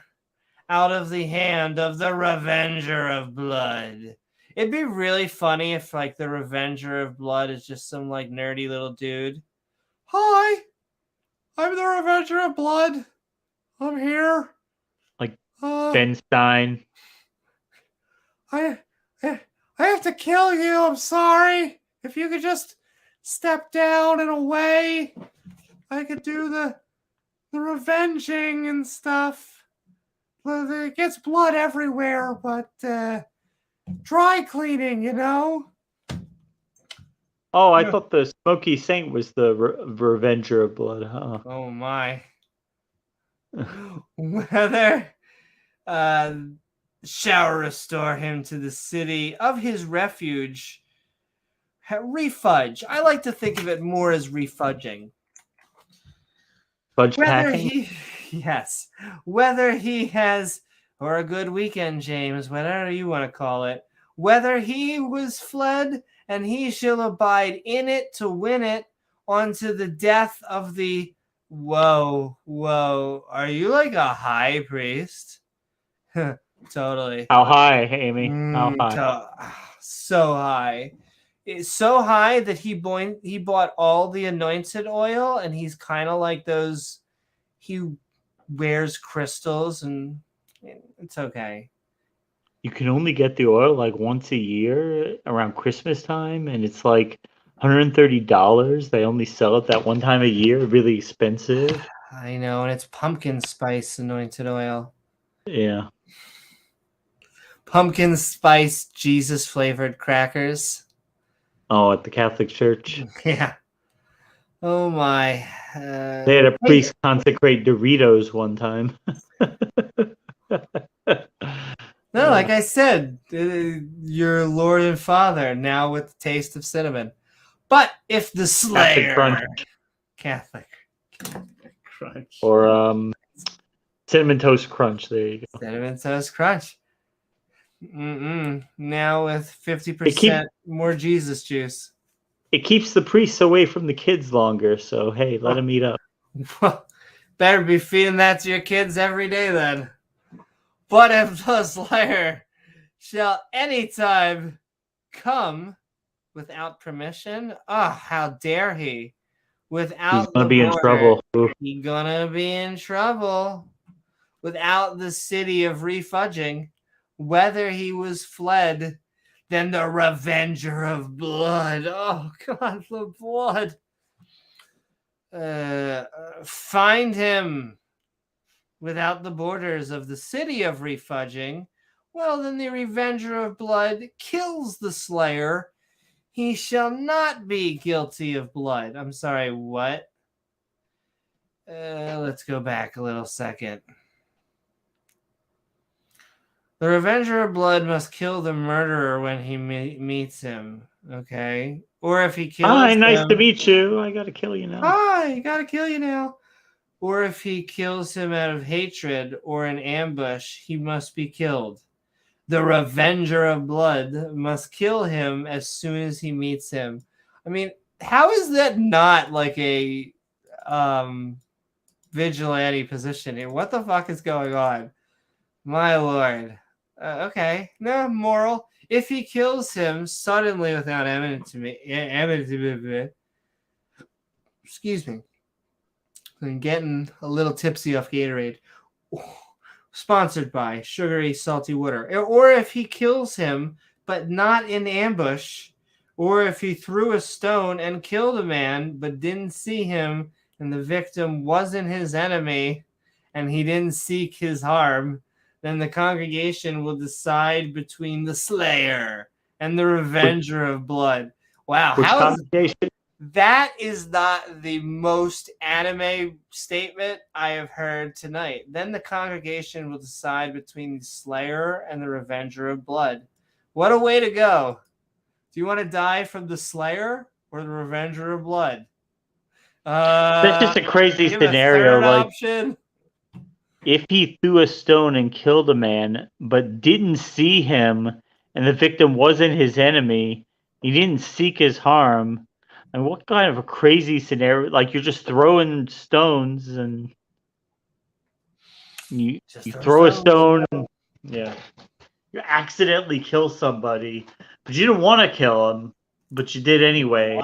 out of the hand of the revenger of blood. It'd be really funny if, like, the Revenger of Blood is just some, like, nerdy little dude. Hi, I'm the Revenger of Blood. I'm here. Like Ben Stein. I have to kill you. I'm sorry. If you could just step down and away, I could do the revenging and stuff. It gets blood everywhere, but dry cleaning, you know? Oh, I thought the Smoky Saint was the Revenger of Blood, huh? Oh, my. Whether shall restore him to the city of his refuge. Refudge. I like to think of it more as refudging. Fudge packing? Yes. Whether he has... or a good weekend, James, whatever you want to call it. Whether he was fled and he shall abide in it to win it unto the death of the... Whoa. Are you like a high priest? Totally. How high, Amy? How high? So high. It's so high that he bought all the anointed oil, and he's kind of like those... He wears crystals, and it's okay. You can only get the oil like once a year around Christmas time, and it's like $130. They only sell it that one time a year. Really expensive. I know, and it's pumpkin spice anointed oil. Yeah. Pumpkin spice Jesus flavored crackers. Oh, at the Catholic Church. Yeah. Oh my. They had a priest consecrate Doritos one time. No, like I said, your Lord and Father, now with the taste of cinnamon. But if the Slayer... Catholic Crunch. Or Cinnamon Toast Crunch. There you go. Cinnamon Toast Crunch. Now with 50% more Jesus juice. It keeps the priests away from the kids longer, so hey, let them eat up. Well, better be feeding that to your kids every day then. But if the Slayer shall anytime come without permission, how dare he? Without He's gonna be in trouble. He's gonna be in trouble. Without the city of refudging, whether he was fled, then the revenger of blood. Oh God, the blood. Find him without the borders of the city of refudging, well, then the revenger of blood kills the slayer. He shall not be guilty of blood. I'm sorry, what? Let's go back a little second. The revenger of blood must kill the murderer when he meets him, okay? Or if he kills Hi, him... nice to meet you. I gotta kill you now. Hi, gotta kill you now. Or if he kills him out of hatred or an ambush, he must be killed. The revenger of blood must kill him as soon as he meets him. I mean, how is that not like a vigilante position here? What the fuck is going on? My lord. Okay. No, moral. If he kills him suddenly without enmity, excuse me. I'm getting a little tipsy off Gatorade. Sponsored by sugary, salty water. Or if he kills him, but not in ambush, or if he threw a stone and killed a man, but didn't see him, and the victim wasn't his enemy, and he didn't seek his harm, then the congregation will decide between the slayer and the revenger of blood. Wow, that is not the most anime statement I have heard tonight. Then the congregation will decide between the slayer and the revenger of blood. What a way to go. Do you want to die from the slayer or the revenger of blood? That's just a crazy scenario. Like, option. If he threw a stone and killed a man, but didn't see him, and the victim wasn't his enemy, he didn't seek his harm. And what kind of a crazy scenario? Like, you're just throwing stones, and you throw a stone. Yeah, you accidentally kill somebody, but you didn't want to kill him, but you did anyway.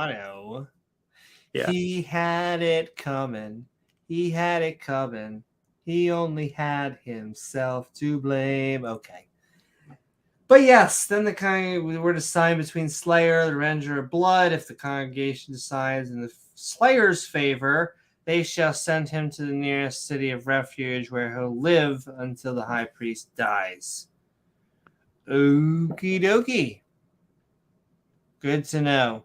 Yeah. He had it coming. He had it coming. He only had himself to blame. Okay. But yes, then we were to decide between Slayer, the Revenger of Blood. If the congregation decides in the Slayer's favor, they shall send him to the nearest city of refuge where he'll live until the high priest dies. Okie dokie. Good to know.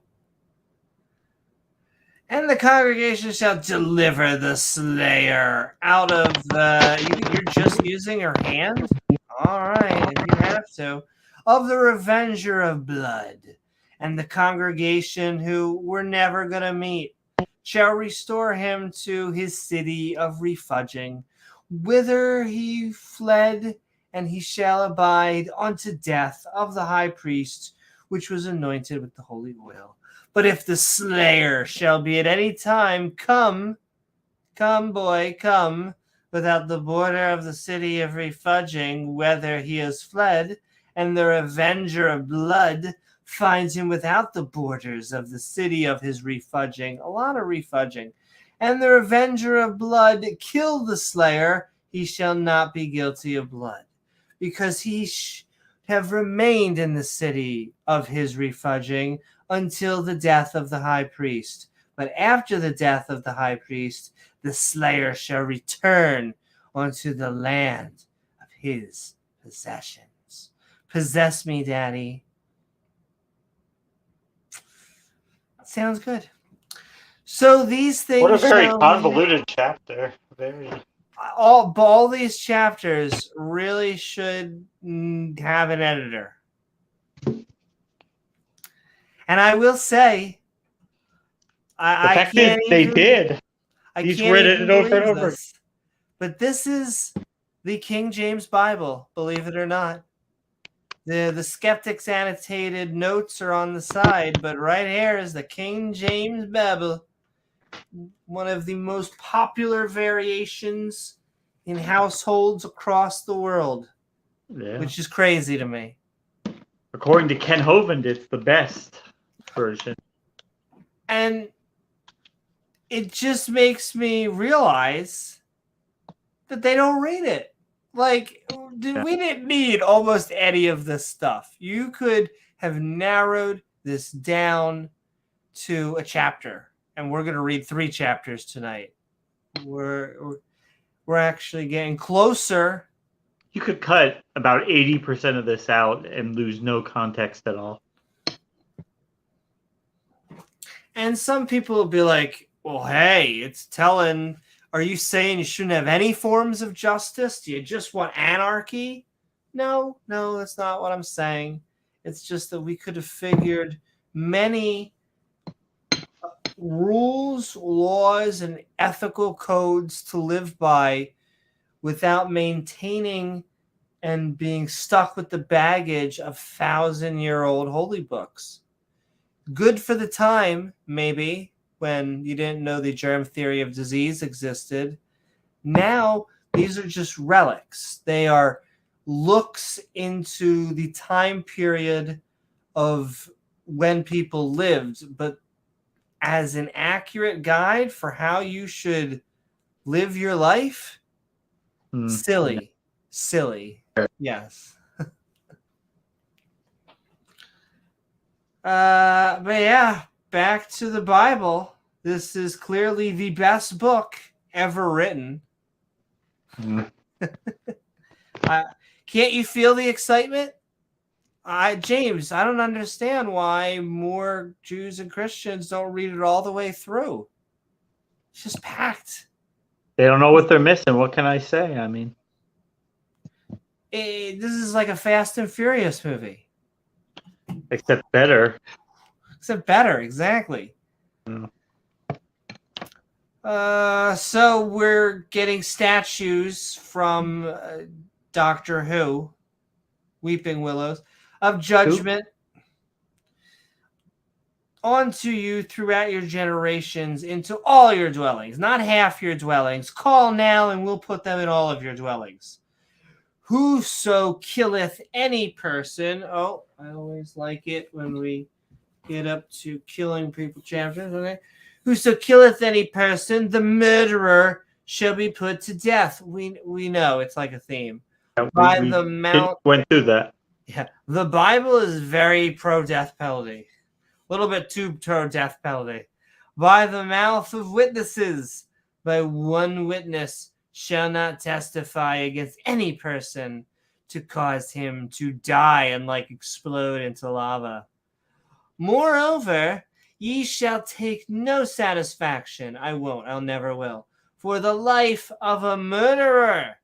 And the congregation shall deliver the slayer out of the... You're just using your hand? All right, if you have to. Of the revenger of blood. And the congregation who we're never going to meet shall restore him to his city of refudging, whither he fled, and he shall abide unto death of the high priest, which was anointed with the holy oil. But if the slayer shall be at any time come, boy, come, without the border of the city of refuging, whither he has fled, and the revenger of blood finds him without the borders of the city of his refuging, a lot of refuging, and the revenger of blood kill the slayer, he shall not be guilty of blood, because he have remained in the city of his refuging until the death of the high priest. But after the death of the high priest, the slayer shall return unto the land of his possessions. Possess me, Daddy. Sounds good. So these things. What a very convoluted chapter. Very. All these chapters really should have an editor. And I will say, I can't they did. He's read it over and over. But this is the King James Bible, believe it or not. The Skeptic's annotated notes are on the side, but right here is the King James Bible, one of the most popular variations in households across the world, which is crazy to me. According to Ken Hovind, it's the best version. And it just makes me realize that they don't read it. Like, we didn't need almost any of this stuff. You could have narrowed this down to a chapter, and we're going to read 3 chapters tonight. We're actually getting closer. You could cut about 80% of this out and lose no context at all. And some people will be like, well, hey, it's telling... Are you saying you shouldn't have any forms of justice? Do you just want anarchy? No, that's not what I'm saying. It's just that we could have figured many rules, laws, and ethical codes to live by without maintaining and being stuck with the baggage of 1,000-year-old holy books. Good for the time, maybe, when you didn't know the germ theory of disease existed. Now, these are just relics. They are looks into the time period of when people lived, but as an accurate guide for how you should live your life, silly. Yes. But yeah, back to the Bible. This is clearly the best book ever written. Can't you feel the excitement? James, I don't understand why more Jews and Christians don't read it all the way through. It's just packed. They don't know what they're missing. What can I say? I mean, this is like a Fast and Furious movie. Except better. Exactly. So we're getting statues from Doctor Who, Weeping Willows, of judgment onto you throughout your generations into all your dwellings, not half your dwellings. Call now and we'll put them in all of your dwellings. Whoso killeth any person, I always like it when we get up to killing people chapters, okay? Whoso killeth any person, the murderer shall be put to death. We know it's like a theme. Yeah, we went through that. Yeah, the Bible is very pro-death penalty. A little bit too pro-death penalty. By the mouth of witnesses, by one witness shall not testify against any person to cause him to die and explode into lava. Moreover, ye shall take no satisfaction. I'll never will. For the life of a murderer,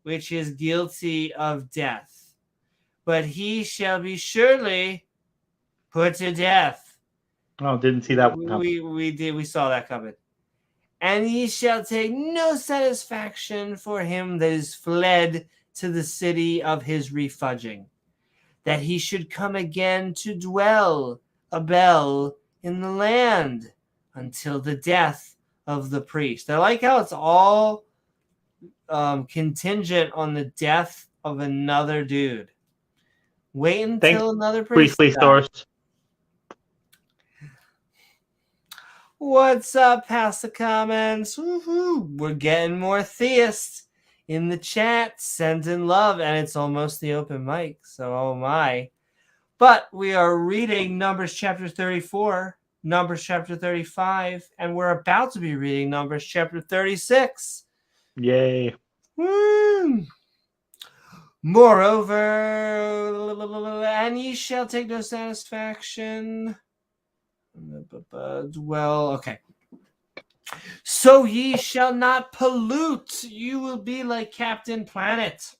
which is guilty of death. But he shall be surely put to death. Oh, didn't see that one coming. We saw that coming. And ye shall take no satisfaction for him that is fled to the city of his refuging. that he should come again to dwell Abel in the land until the death of the priest. I like how it's all contingent on the death of another dude. Wait until another priest Priestly source. What's up, past the comments? Woohoo! We're getting more theists in the chat, sending love, and it's almost the open mic, so oh my. But we are reading Numbers chapter 34, Numbers chapter 35, and we're about to be reading Numbers chapter 36. Yay. Woo! Moreover, and ye shall take no satisfaction. Well, okay. So ye shall not pollute. You will be like Captain Planet.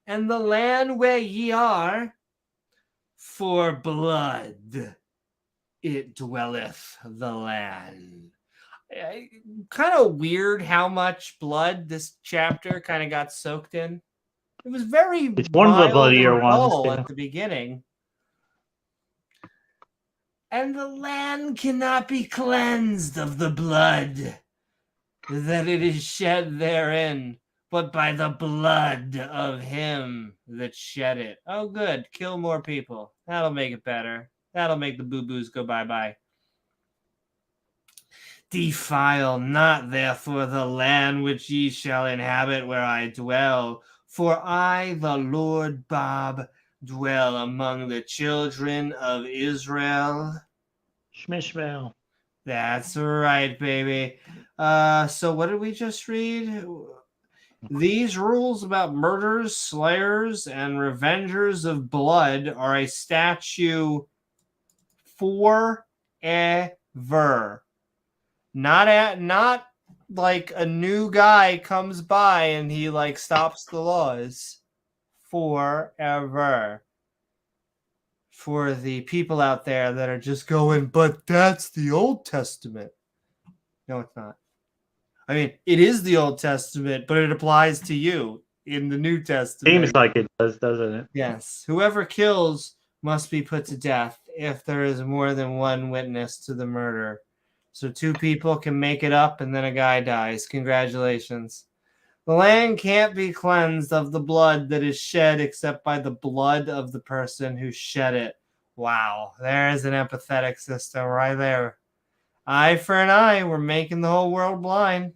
And the land where ye are, for blood it dwelleth the land. Kind of weird how much blood this chapter kind of got soaked in. It was very It's one of the bloodier ones at the beginning. And the land cannot be cleansed of the blood that it is shed therein, but by the blood of him that shed it. Oh, good. Kill more people. That'll make it better. That'll make the boo-boos go bye-bye. Defile not therefore the land which ye shall inhabit where I dwell, for I, the Lord Bob, dwell among the children of Israel. Shmishmail. That's right, baby. So what did we just read? These rules about murders, slayers, and revengers of blood are a statute forever. Not like a new guy comes by and he like stops the laws. Forever. For the people out there that are just going, but that's the Old Testament. No, it's not. I mean, it is the Old Testament, but it applies to you in the New Testament. Seems like it does, doesn't it? Yes. Whoever kills must be put to death if there is more than one witness to the murder. So 2 people can make it up and then a guy dies. Congratulations. The land can't be cleansed of the blood that is shed except by the blood of the person who shed it. Wow, there's an empathetic system right there. Eye for an eye, we're making the whole world blind.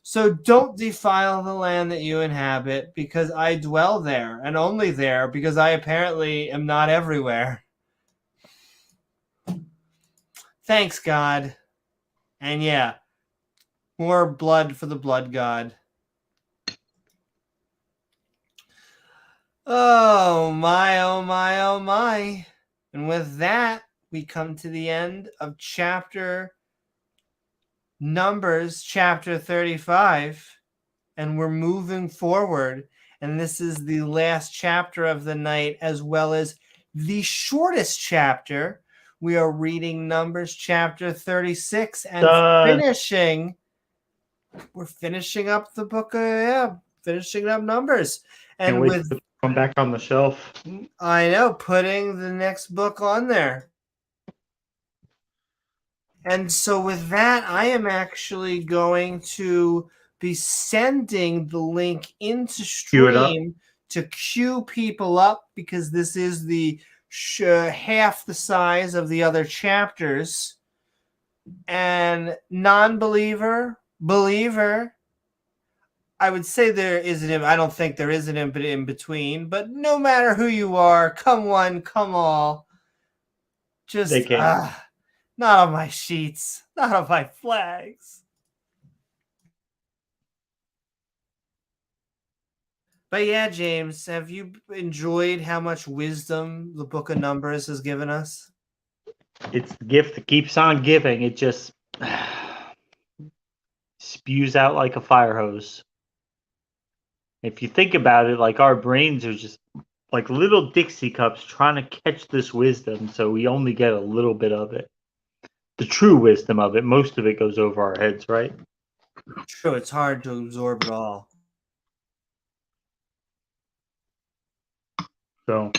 So don't defile the land that you inhabit, because I dwell there, and only there, because I apparently am not everywhere. Thanks, God. And yeah, more blood for the blood god. Oh my, oh my, oh my. And with that, we come to the end of Numbers chapter 35. And we're moving forward. And this is the last chapter of the night, as well as the shortest chapter. We are reading Numbers chapter 36 and we're finishing up the book of, finishing up Numbers. And with come back on the shelf. I know, putting the next book on there. And so with that, I am actually going to be sending the link into stream to queue people up, because this is the half the size of the other chapters. And non-believer, believer, I would say there is I don't think there is an in between, but no matter who you are, come one, come all. Just not on my sheets, not on my flags. But yeah, James, have you enjoyed how much wisdom the Book of Numbers has given us? It's the gift that keeps on giving. It just spews out like a fire hose. If you think about it, like our brains are just like little Dixie cups trying to catch this wisdom, so we only get a little bit of it. The true wisdom of it, most of it goes over our heads, right? True, it's hard to absorb it all. So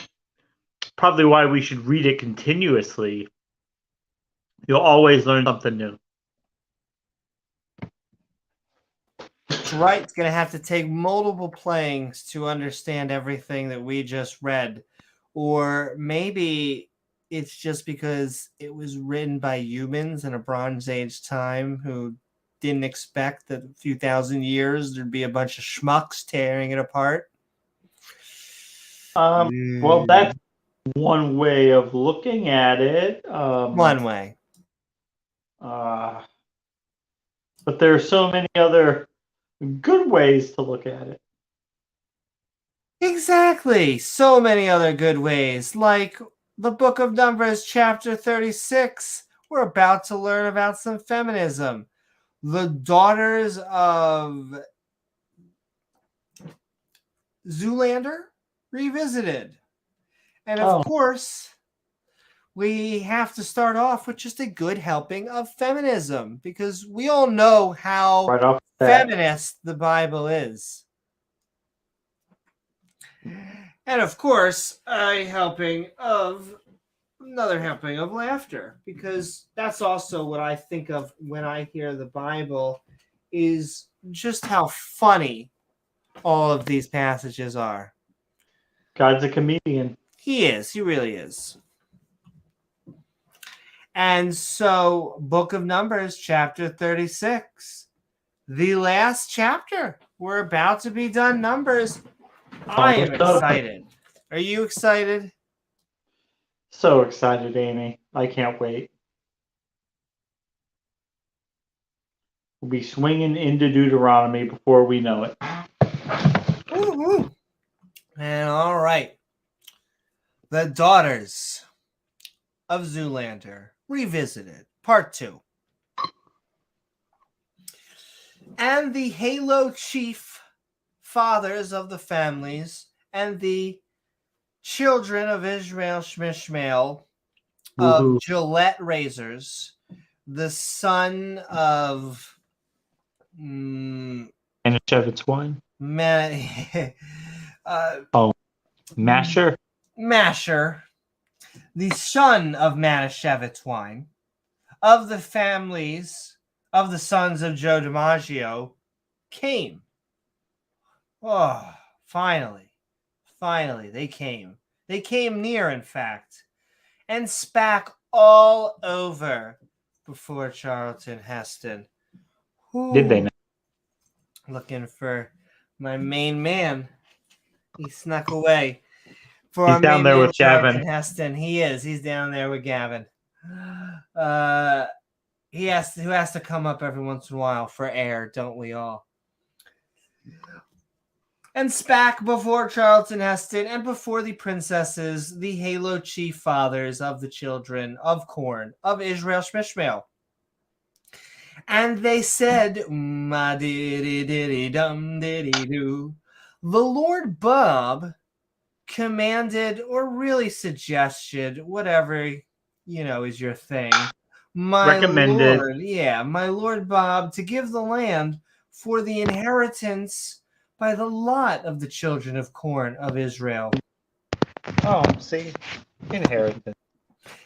probably why we should read it continuously. You'll always learn something new. That's right. It's going to have to take multiple playings to understand everything that we just read. Or maybe it's just because it was written by humans in a Bronze Age time who didn't expect that a few thousand years there'd be a bunch of schmucks tearing it apart. Well, that's one way of looking at it. One way. But there are so many other good ways to look at it. Exactly. So many other good ways, like the book of Numbers, chapter 36. We're about to learn about some feminism. The daughters of Zoolander revisited. And of course, we have to start off with just a good helping of feminism, because we all know how feminist the Bible is. And of course, another helping of laughter, because that's also what I think of when I hear the Bible, is just how funny all of these passages are. God's a comedian. He is. He really is. And so, Book of Numbers, chapter 36, the last chapter. We're about to be done Numbers. I am excited. Are you excited? So excited, Amy. I can't wait. We'll be swinging into Deuteronomy before we know it. Woo-hoo. And all right. The Daughters of Zoolander Revisited, Part 2. And the Halo chief fathers of the families and the children of Israel Shmishmael of Gillette razors, the son of Manischewitz wine. Masher. Masher, the son of Manischewitz wine, of the families of the sons of Joe DiMaggio, came. Oh, finally, they came. They came near, in fact, and spak all over before Charlton Heston. Ooh. Did they know? Looking for my main man. He snuck away. He's down there with Gavin. Heston. He is. He's down there with Gavin. Who has to come up every once in a while for air, don't we all? And spak before Charlton Heston and before the princesses, the Halo chief fathers of the children of corn of Israel Shmishmael. And they said, ma-diddy-diddy-dum-diddy-doo. The Lord Bob commanded, or really suggested, whatever, is your thing. Recommended. My Lord Bob, to give the land for the inheritance by the lot of the children of corn of Israel. Oh, see? Inheritance.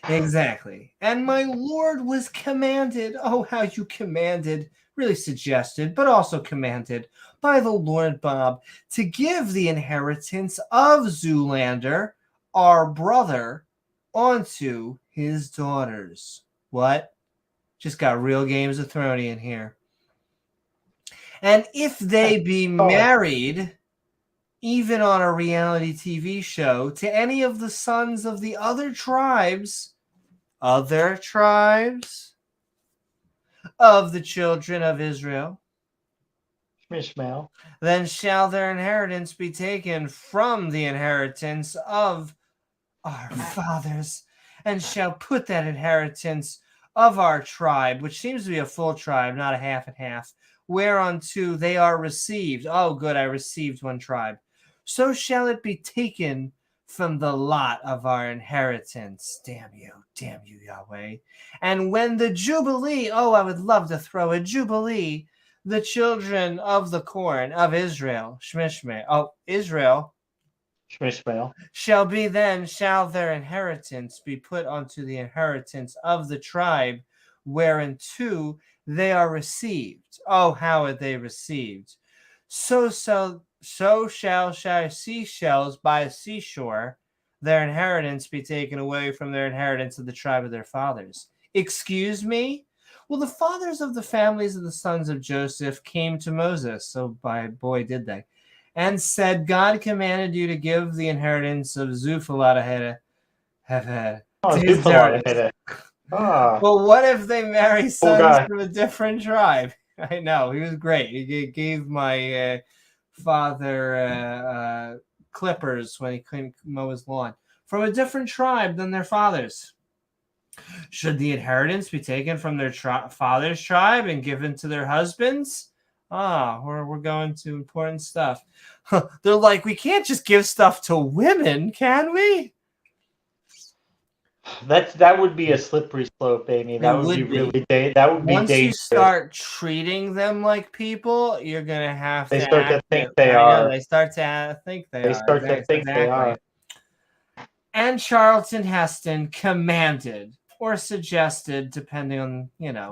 Exactly. And my Lord was commanded, oh, how you commanded, really suggested, but also commanded by the Lord Bob to give the inheritance of Zoolander, our brother, onto his daughters. What? Just got real Games of Thrones in here. And if they be married, even on a reality TV show, to any of the sons of the other tribes of the children of Israel, Shmishmael, then shall their inheritance be taken from the inheritance of our fathers, and shall put that inheritance of our tribe, which seems to be a full tribe, not a half and half, whereunto they are received. Oh, good, I received one tribe. So shall it be taken from the lot of our inheritance. Damn you, Yahweh. And when the Jubilee, I would love to throw a Jubilee, the children of the corn of Israel, Shmishmael, Israel, Ishmael. Shall their inheritance be put unto the inheritance of the tribe whereinto they are received. Oh, how are they received? So shall seashells by a seashore, their inheritance be taken away from their inheritance of the tribe of their fathers. Excuse me? Well, the fathers of the families of the sons of Joseph came to Moses, so by boy did they, and said, God commanded you to give the inheritance of Zuphaladaheda to his daughters. Well, what if they marry sons from a different tribe? I know, he was great. He gave my father clippers when he couldn't mow his lawn. From a different tribe than their fathers. Should the inheritance be taken from their father's tribe and given to their husbands? We're going to important stuff. They're like, we can't just give stuff to women, can we? That would be a slippery slope, Amy. That would be really that would be dangerous. Once you start treating them like people, you're gonna have to. They start to think they are. They start to think they are. They start to think they are. And Charlton Heston commanded or suggested, depending on,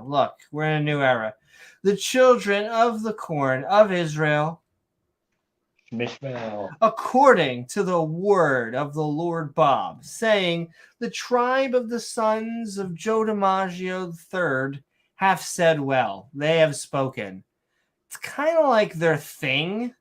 look, we're in a new era. The children of the corn of Israel, according to the word of the Lord Bob, saying, the tribe of the sons of Jodamaggio III have said well. They have spoken. It's kind of like their thing,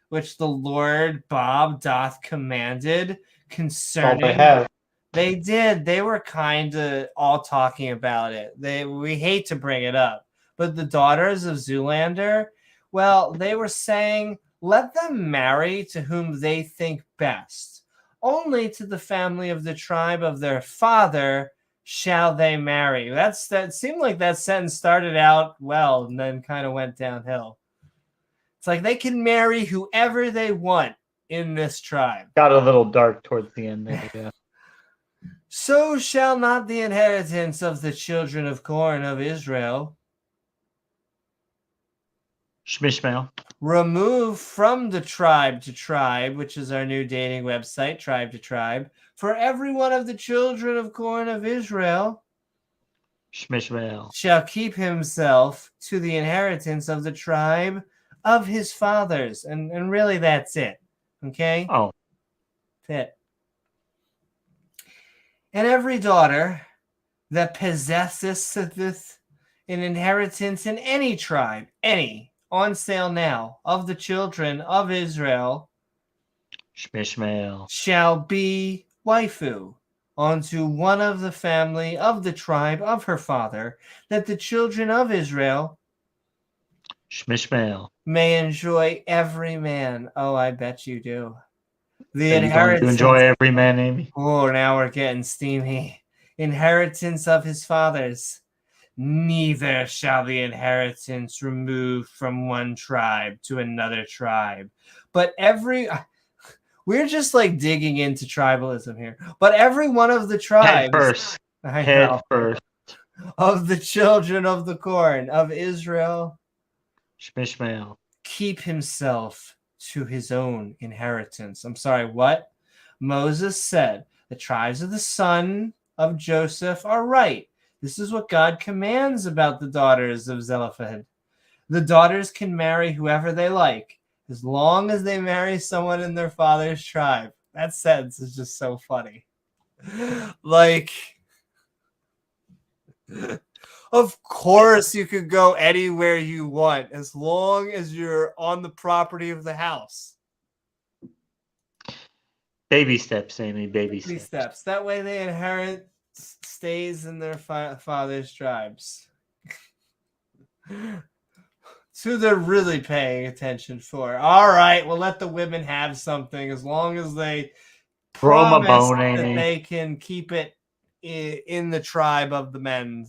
which the Lord Bob doth commanded concerning. They did. They were kind of all talking about it. We hate to bring it up, but the daughters of Zoolander, well, they were saying, let them marry to whom they think best. Only to the family of the tribe of their father shall they marry. That seemed like that sentence started out well and then kind of went downhill. It's like they can marry whoever they want in this tribe. Got a little dark towards the end there, yeah. So shall not the inheritance of the children of corn of Israel Shmishmael remove from the tribe to tribe, which is our new dating website, tribe to tribe, for every one of the children of corn of Israel Shmishmael shall keep himself to the inheritance of the tribe of his fathers. And really that's it. Okay? Oh. That's it. And every daughter that possesseth an inheritance in any tribe, on sale now, of the children of Israel, Shmishmael shall be waifu unto one of the family of the tribe of her father, that the children of Israel Shmishmael may enjoy every man. Oh, I bet you do. The Are inheritance. You going to enjoy every man, Amy? Oh, now we're getting steamy. Inheritance of his fathers. Neither shall the inheritance remove from one tribe to another tribe. But we're just like digging into tribalism here. But every one of the tribes. Head first. Of the children of the corn of Israel. Shmishmael. Keep himself to his own inheritance. I'm sorry, what? Moses said, the tribes of the son of Joseph are right. This is what God commands about the daughters of Zelophehad. The daughters can marry whoever they like, as long as they marry someone in their father's tribe. That sentence is just so funny. Like, of course you could go anywhere you want, as long as you're on the property of the house. Baby steps, Amy, baby steps. That way they inherit stays in their father's tribes. So they're really paying attention for. All right, we'll let the women have something as long as they promise that they can keep it in the tribe of the men.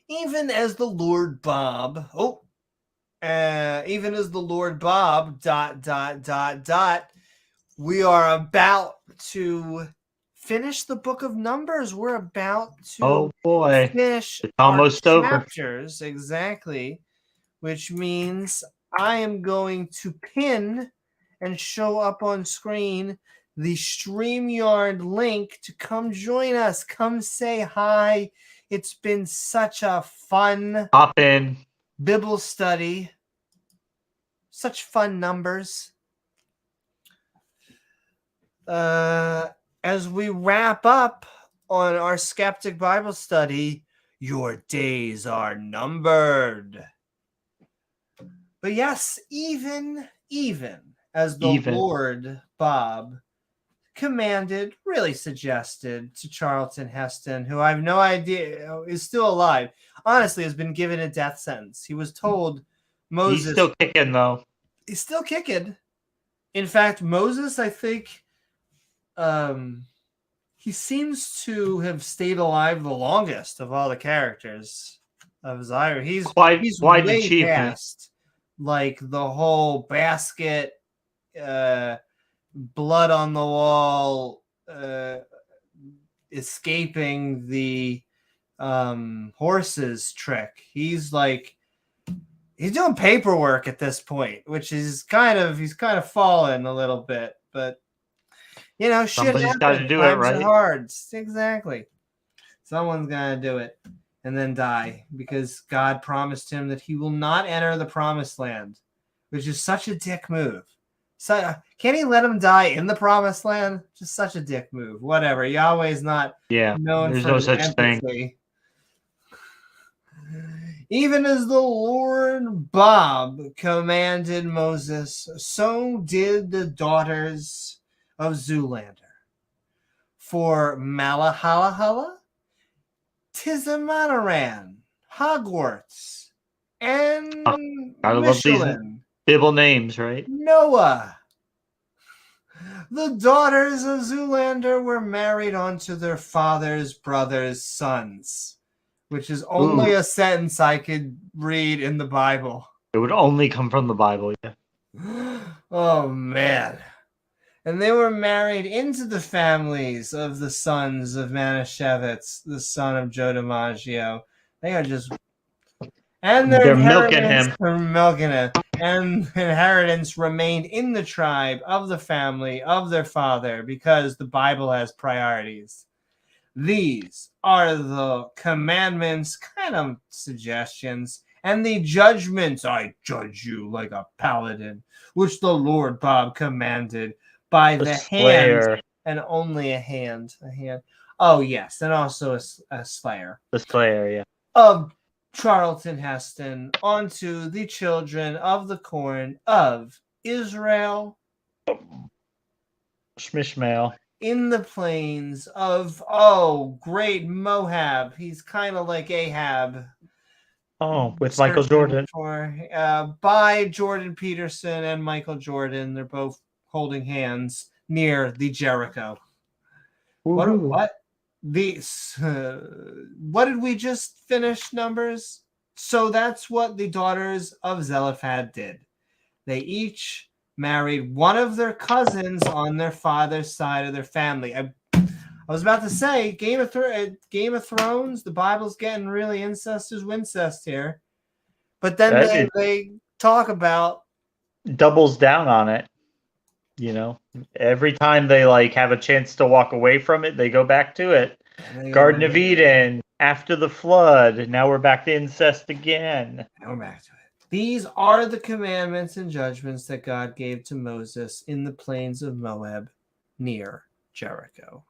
Even as the Lord Bob, even as the Lord Bob, ... we are about to finish the book of Numbers. We're about to finish it's almost over. Chapters, exactly, which means I am going to pin and show up on screen the StreamYard link to come join us. Come say hi. It's been such a fun Hop in. Bible study. Such fun numbers. As we wrap up on our Skeptic Bible Study, your days are numbered. But yes, even as the Lord Bob commanded, really suggested to Charlton Heston, who I have no idea is still alive, honestly has been given a death sentence. He was told Moses... He's still kicking, though. He's still kicking. In fact, Moses, I think, he seems to have stayed alive the longest of all the characters of Zyra. He's quite way achievement. past like the whole basket, blood on the wall, escaping the horses trick. He's doing paperwork at this point, which is he's kind of fallen a little bit, but you know, shit happens. Got to do Times it, right? are hard. Exactly. Someone's got to do it and then die, because God promised him that he will not enter the promised land, which is such a dick move. So can't he let him die in the promised land? Just such a dick move. Whatever. Yahweh's not known there's for no his such empathy. thing. Even as the Lord Bob commanded Moses, so did the daughters of Zoolander. For Malahalahala, Tizamanaran, Hogwarts, and I love these Bible names, right? Noah. The daughters of Zoolander were married onto their father's brother's sons, which is only a sentence I could read in the Bible. It would only come from the Bible, yeah. Oh, man. And they were married into the families of the sons of Manischewitz, the son of Joe DiMaggio. They are just... And they're milking him. And inheritance remained in the tribe of the family of their father, because the Bible has priorities. These are the commandments, kind of suggestions, and the judgments, I judge you like a paladin, which the Lord Bob commanded by the hand, and only a hand. Oh, yes, and also a slayer. The slayer, yeah. Of Charlton Heston onto the children of the corn of Israel. Shmishmael. In the plains of, great Moab. He's kind of like Ahab. Oh, with Michael Jordan. By Jordan Peterson and Michael Jordan. They're both holding hands near the Jericho. What did we just finish, Numbers? So that's what the daughters of Zelophehad did. They each married one of their cousins on their father's side of their family. I was about to say, Game of Thrones, the Bible's getting really incest is wincest here. But then they talk about... doubles down on it. You know, every time they have a chance to walk away from it, they go back to it. Garden of Eden, after the flood, now we're back to incest again. Now we're back to it. These are the commandments and judgments that God gave to Moses in the plains of Moab near Jericho.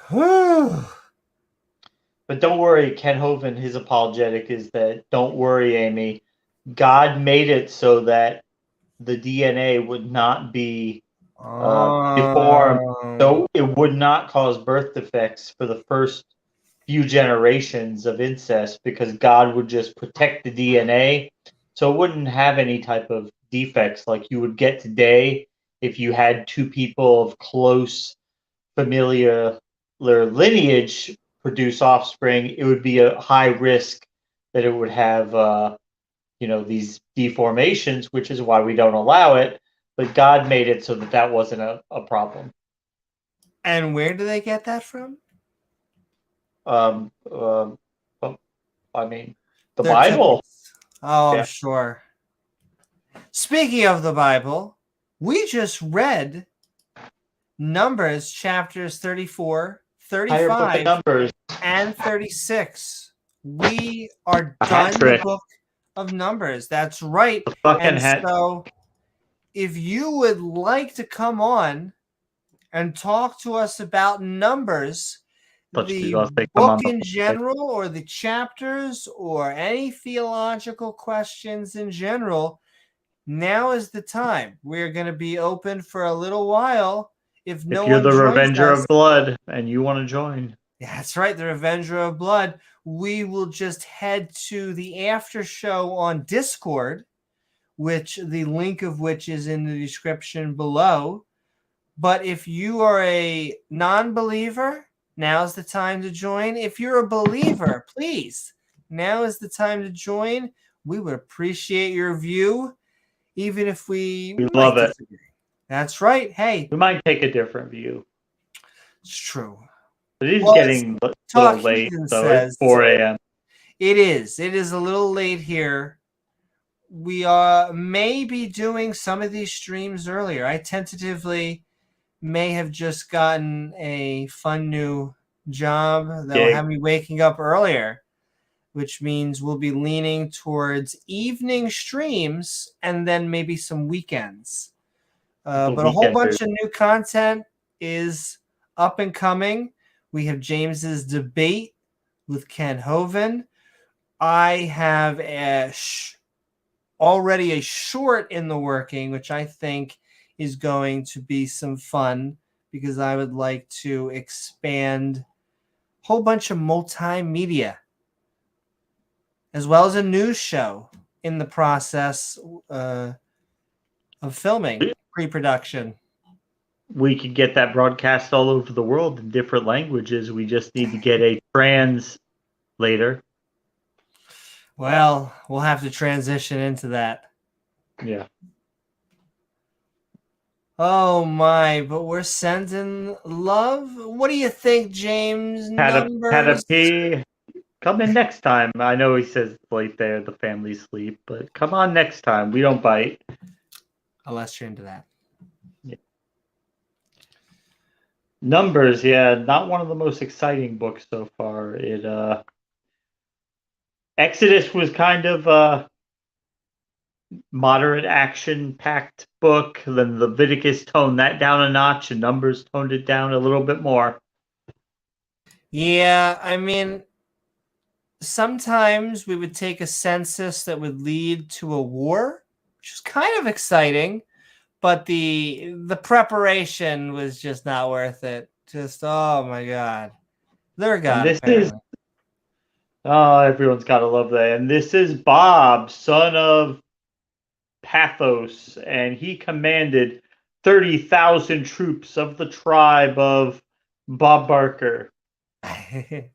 But don't worry, Ken Hovind, his apologetic is that, don't worry, Amy, God made it so that the DNA would not be deformed, so it would not cause birth defects for the first few generations of incest, because God would just protect the DNA, so it wouldn't have any type of defects like you would get today if you had two people of close familiar lineage produce offspring. It would be a high risk that it would have these deformations, which is why we don't allow it. But God made it so that wasn't a problem. And where do they get that from? I mean, the Bible. Oh, yeah. I'm sure. Speaking of the Bible, we just read Numbers chapters 34, Entire book of 35, Numbers. and 36. We are A hat done the trick. book of Numbers. That's right. The fucking And hat. so if you would like to come on and talk to us about Numbers, the book in general, or the chapters, or any theological questions in general, now is the time. We're going to be open for a little while. If you're the Revenger of Blood and you want to join. That's right, the Revenger of Blood. We will just head to the after show on Discord, which the link of which is in the description below. But if you are a non-believer, now's the time to join. If you're a believer, please, now is the time to join. We would appreciate your view, even if we love it. Disagree. That's right. Hey, we might take a different view. It's true. It is getting a little late, so it's 4 a.m. It is a little late here. We may be doing some of these streams earlier. I tentatively may have just gotten a fun new job that will have me waking up earlier, which means we'll be leaning towards evening streams and then maybe some weekends. But a whole bunch of new content is up and coming. We have James's debate with Ken Hovind. I have already a short in the working, which I think is going to be some fun, because I would like to expand a whole bunch of multimedia, as well as a news show in the process of filming, pre-production. We could get that broadcast all over the world in different languages. We just need to get a translator. Well, we'll have to transition into that. Yeah. Oh my, but we're sending love. What do you think, James? Had a pee. Come in next time. I know he says it's late there, the family sleep, but come on next time. We don't bite. Unless you're into that. Yeah. Numbers, yeah, not one of the most exciting books so far. Exodus was kind of a moderate action-packed book. Then Leviticus toned that down a notch, and Numbers toned it down a little bit more. Yeah, I mean, sometimes we would take a census that would lead to a war, which is kind of exciting, but the preparation was just not worth it. Just, oh my God. They're God, apparently. Everyone's got to love that. And this is Bob, son of Pathos, and he commanded 30,000 troops of the tribe of Bob Barker. And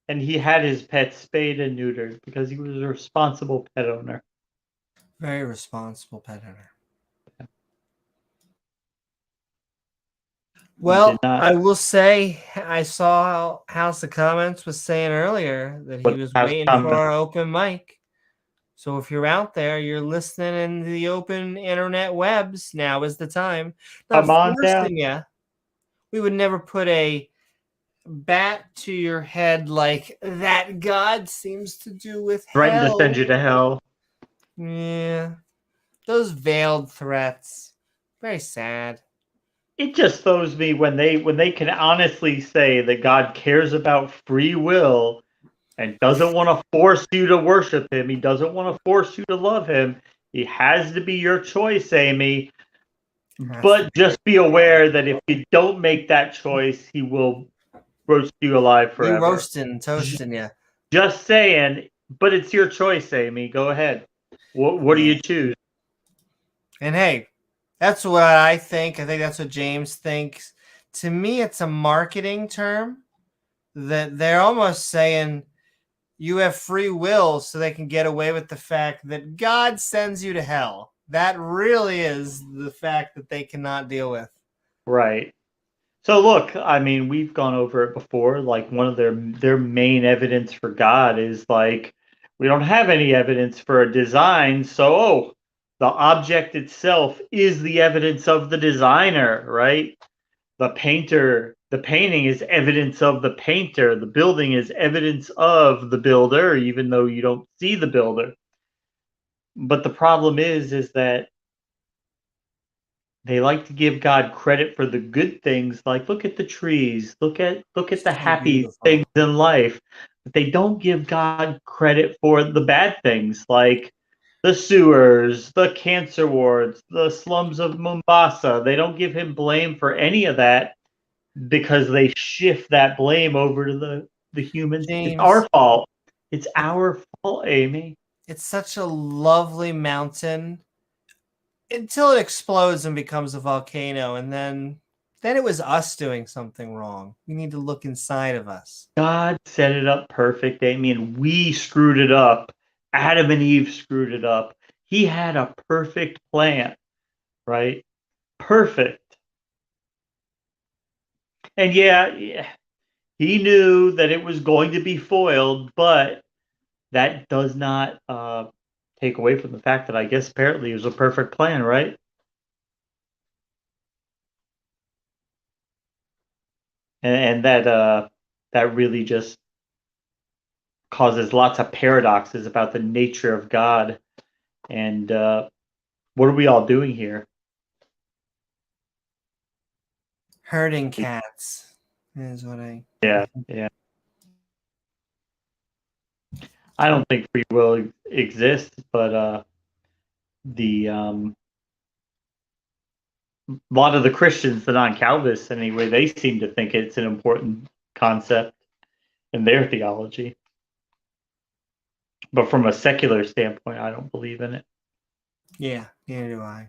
he had his pet spayed and neutered because he was a responsible pet owner. Very responsible pet owner. Well, I will say, I saw House of Comments was saying earlier that he was waiting for our open mic. So if you're out there, you're listening in the open internet webs, now is the time. Not forcing you. We would never put a bat to your head like that God seems to do with hell. Threaten to send you to hell. Yeah. Those veiled threats. Very sad. It just throws me when they can honestly say that God cares about free will and doesn't want to force you to worship him. He doesn't want to force you to love him. He has to be your choice, Amy. But just be aware that if you don't make that choice, he will roast you alive forever. You roasting, toasting you. Just saying, but it's your choice, Amy. Go ahead. What do you choose? And hey, that's what I think. I think that's what James thinks. To me, it's a marketing term that they're almost saying you have free will so they can get away with the fact that God sends you to hell. That really is the fact that they cannot deal with. Right. So look, I mean, we've gone over it before. Like one of their main evidence for God is like We don't have any evidence for a design, so the object itself is the evidence of the designer, right? The painting is evidence of the painter. The building is evidence of the builder, even though you don't see the builder. But the problem is that they like to give God credit for the good things, like look at the trees, look at the happy things in life. But they don't give God credit for the bad things, like the sewers, the cancer wards, the slums of Mombasa. They don't give him blame for any of that because they shift that blame over to the humans. James, it's our fault. It's our fault, Amy. It's such a lovely mountain until it explodes and becomes a volcano, and then it was us doing something wrong. We need to look inside of us. God set it up perfect, Amy, and we screwed it up. Adam and Eve screwed it up. He had a perfect plan, right? Perfect. And yeah, he knew that it was going to be foiled, but that does not take away from the fact that I guess apparently it was a perfect plan, right? And that really just causes lots of paradoxes about the nature of God. And what are we all doing here? Herding cats is what I... Yeah. I don't think free will exists, but a lot of the Christians, the non-Calvinists anyway, they seem to think it's an important concept in their theology. But from a secular standpoint, I don't believe in it. Yeah, neither do I.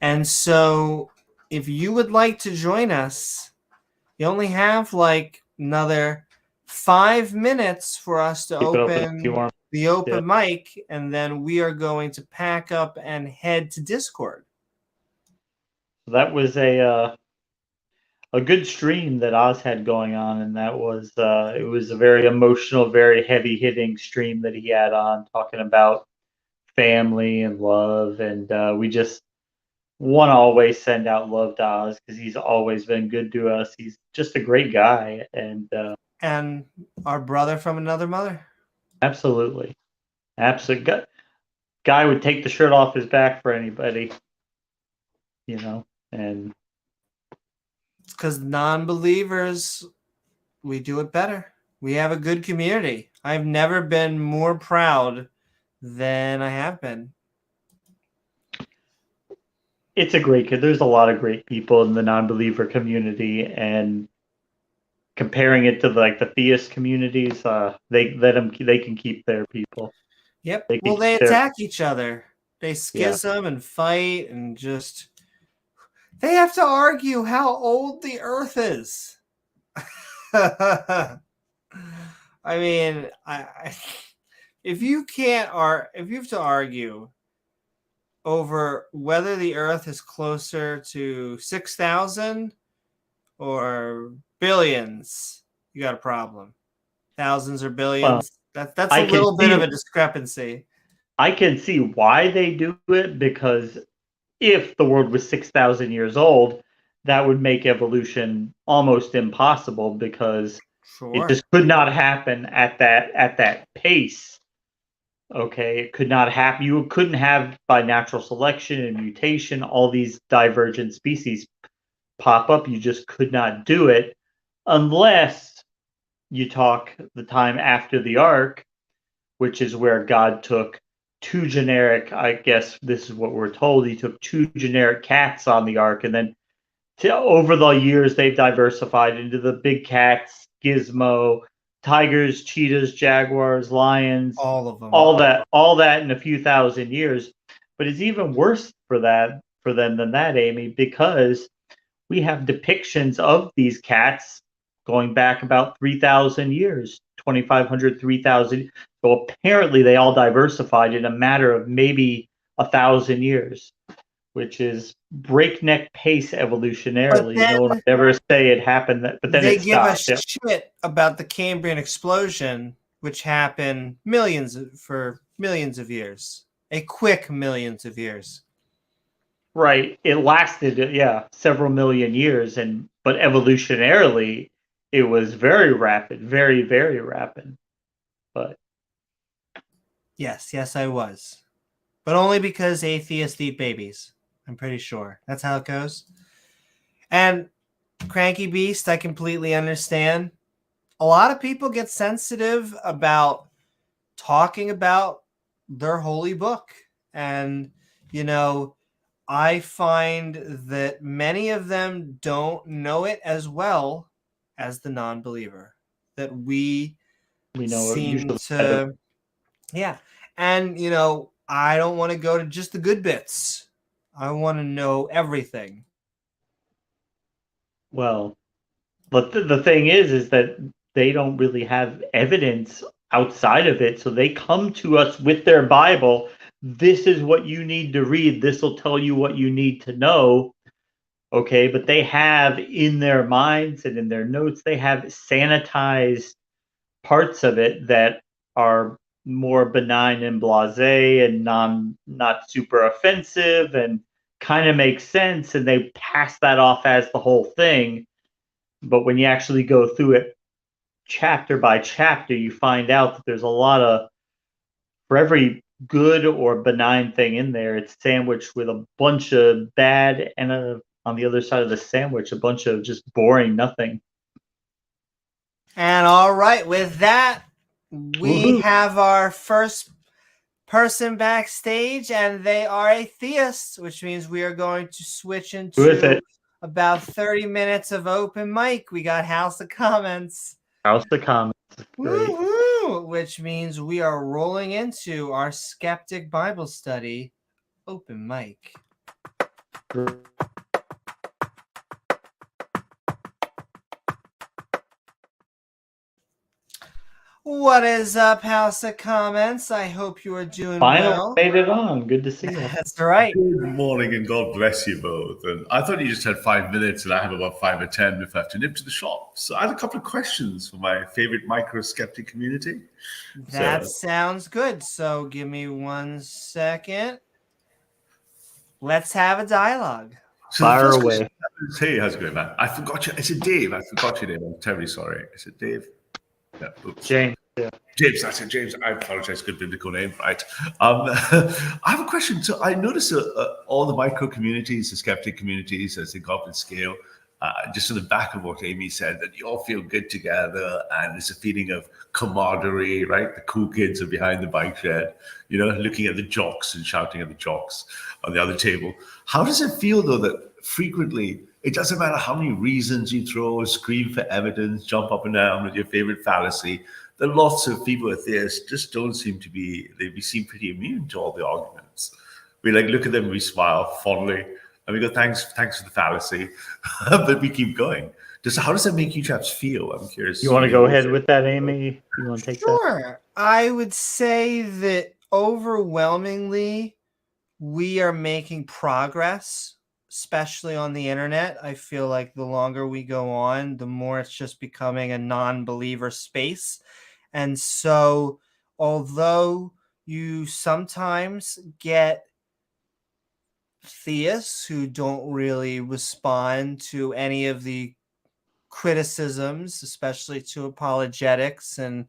And so if you would like to join us, you only have like another 5 minutes for us to open the open mic, and then we are going to pack up and head to Discord. That was a good stream that Oz had going on, and that was it was a very emotional, very heavy hitting stream that he had on, talking about family and love, and we just want to always send out love to Oz because he's always been good to us. He's just a great guy, and our brother from another mother. Absolutely. Guy would take the shirt off his back for anybody, and it's because non-believers, we do it better. We have a good community. I've never been more proud than I have been. It's a great kid. There's a lot of great people in the non-believer community, and comparing it to the theist communities, they can keep their people. Yep. They attack each other. They schism and fight, and just they have to argue how old the Earth is. I mean, if you have to argue over whether the Earth is closer to 6,000 or billions, you got a problem. Thousands or billions. Well, that's a little bit of a discrepancy. I can see why they do it, because if the world was 6,000 years old, that would make evolution almost impossible, because it just could not happen at that pace. Okay, it could not happen. You couldn't have, by natural selection and mutation, all these divergent species pop up. You just could not do it unless you talk the time after the ark, which is where God took two generic, I guess this is what we're told, he took two generic cats on the ark, and then over the years they've diversified into the big cats, Gizmo, tigers, cheetahs, jaguars, lions, all of them, all that in a few thousand years. But it's even worse for them than that, Amy, because we have depictions of these cats going back about 3,000 years, 2,500, 3,000. So apparently they all diversified in a matter of maybe 1,000 years. which is breakneck pace evolutionarily. But No one would ever say it happened, but then they it give stopped. us shit about the Cambrian explosion, which happened millions of years, a quick millions of years. Right. It lasted, several million years, but evolutionarily, it was very rapid, very, very rapid. But yes, I was, but only because atheists eat babies. I'm pretty sure that's how it goes. And Cranky Beast, I completely understand. A lot of people get sensitive about talking about their holy book, and I find that many of them don't know it as well as the non-believer. That we know seem to, yeah. And I don't want to go to just the good bits. I want to know everything. Well, but the thing is that they don't really have evidence outside of it, so they come to us with their Bible. This is what you need to read. This will tell you what you need to know. Okay, but they have in their minds and in their notes, they have sanitized parts of it that are more benign and blasé and not super offensive and kind of make sense, and they pass that off as the whole thing. But when you actually go through it chapter by chapter, you find out that there's a lot of, for every good or benign thing in there, it's sandwiched with a bunch of bad, and on the other side of the sandwich, a bunch of just boring nothing. And all right, with that, we have our first person backstage, and they are atheists, which means we are going to switch into about 30 minutes of open mic. We got House of Comments. House of Comments. Woo-hoo! Which means we are rolling into our Skeptic Bible Study open mic. What is up, House of Comments? I hope you are doing well. Made it on. Good to see you. That's right. Good morning, and God bless you both. And I thought you just had 5 minutes, and I have about 5 or 10 if I have to nip to the shop. So I had a couple of questions for my favorite micro-skeptic community. That sounds good. So give me 1 second. Let's have a dialogue. So fire away. Hey, how's it going, man? I forgot you. I said Dave. I forgot your name. I'm terribly sorry. I said Dave. Yeah, oops. James. Yeah. James, I said James. I apologize. Good biblical name, right? I have a question. So I noticed all the micro communities, the skeptic communities, as they go up in scale, just on the back of what Amy said, that you all feel good together, and there's a feeling of camaraderie, right? The cool kids are behind the bike shed, looking at the jocks and shouting at the jocks on the other table. How does it feel, though, that frequently it doesn't matter how many reasons you throw, scream for evidence, jump up and down with your favorite fallacy, that lots of people with this just don't seem to be, they seem pretty immune to all the arguments. We look at them, we smile fondly, and we go, thanks for the fallacy, but we keep going. How does that make you chaps feel? I'm curious. You want to go ahead with that, Amy? You want to take that? Sure. I would say that overwhelmingly we are making progress, especially on the internet. I feel like the longer we go on, the more it's just becoming a non-believer space. And so, although you sometimes get theists who don't really respond to any of the criticisms, especially to apologetics, and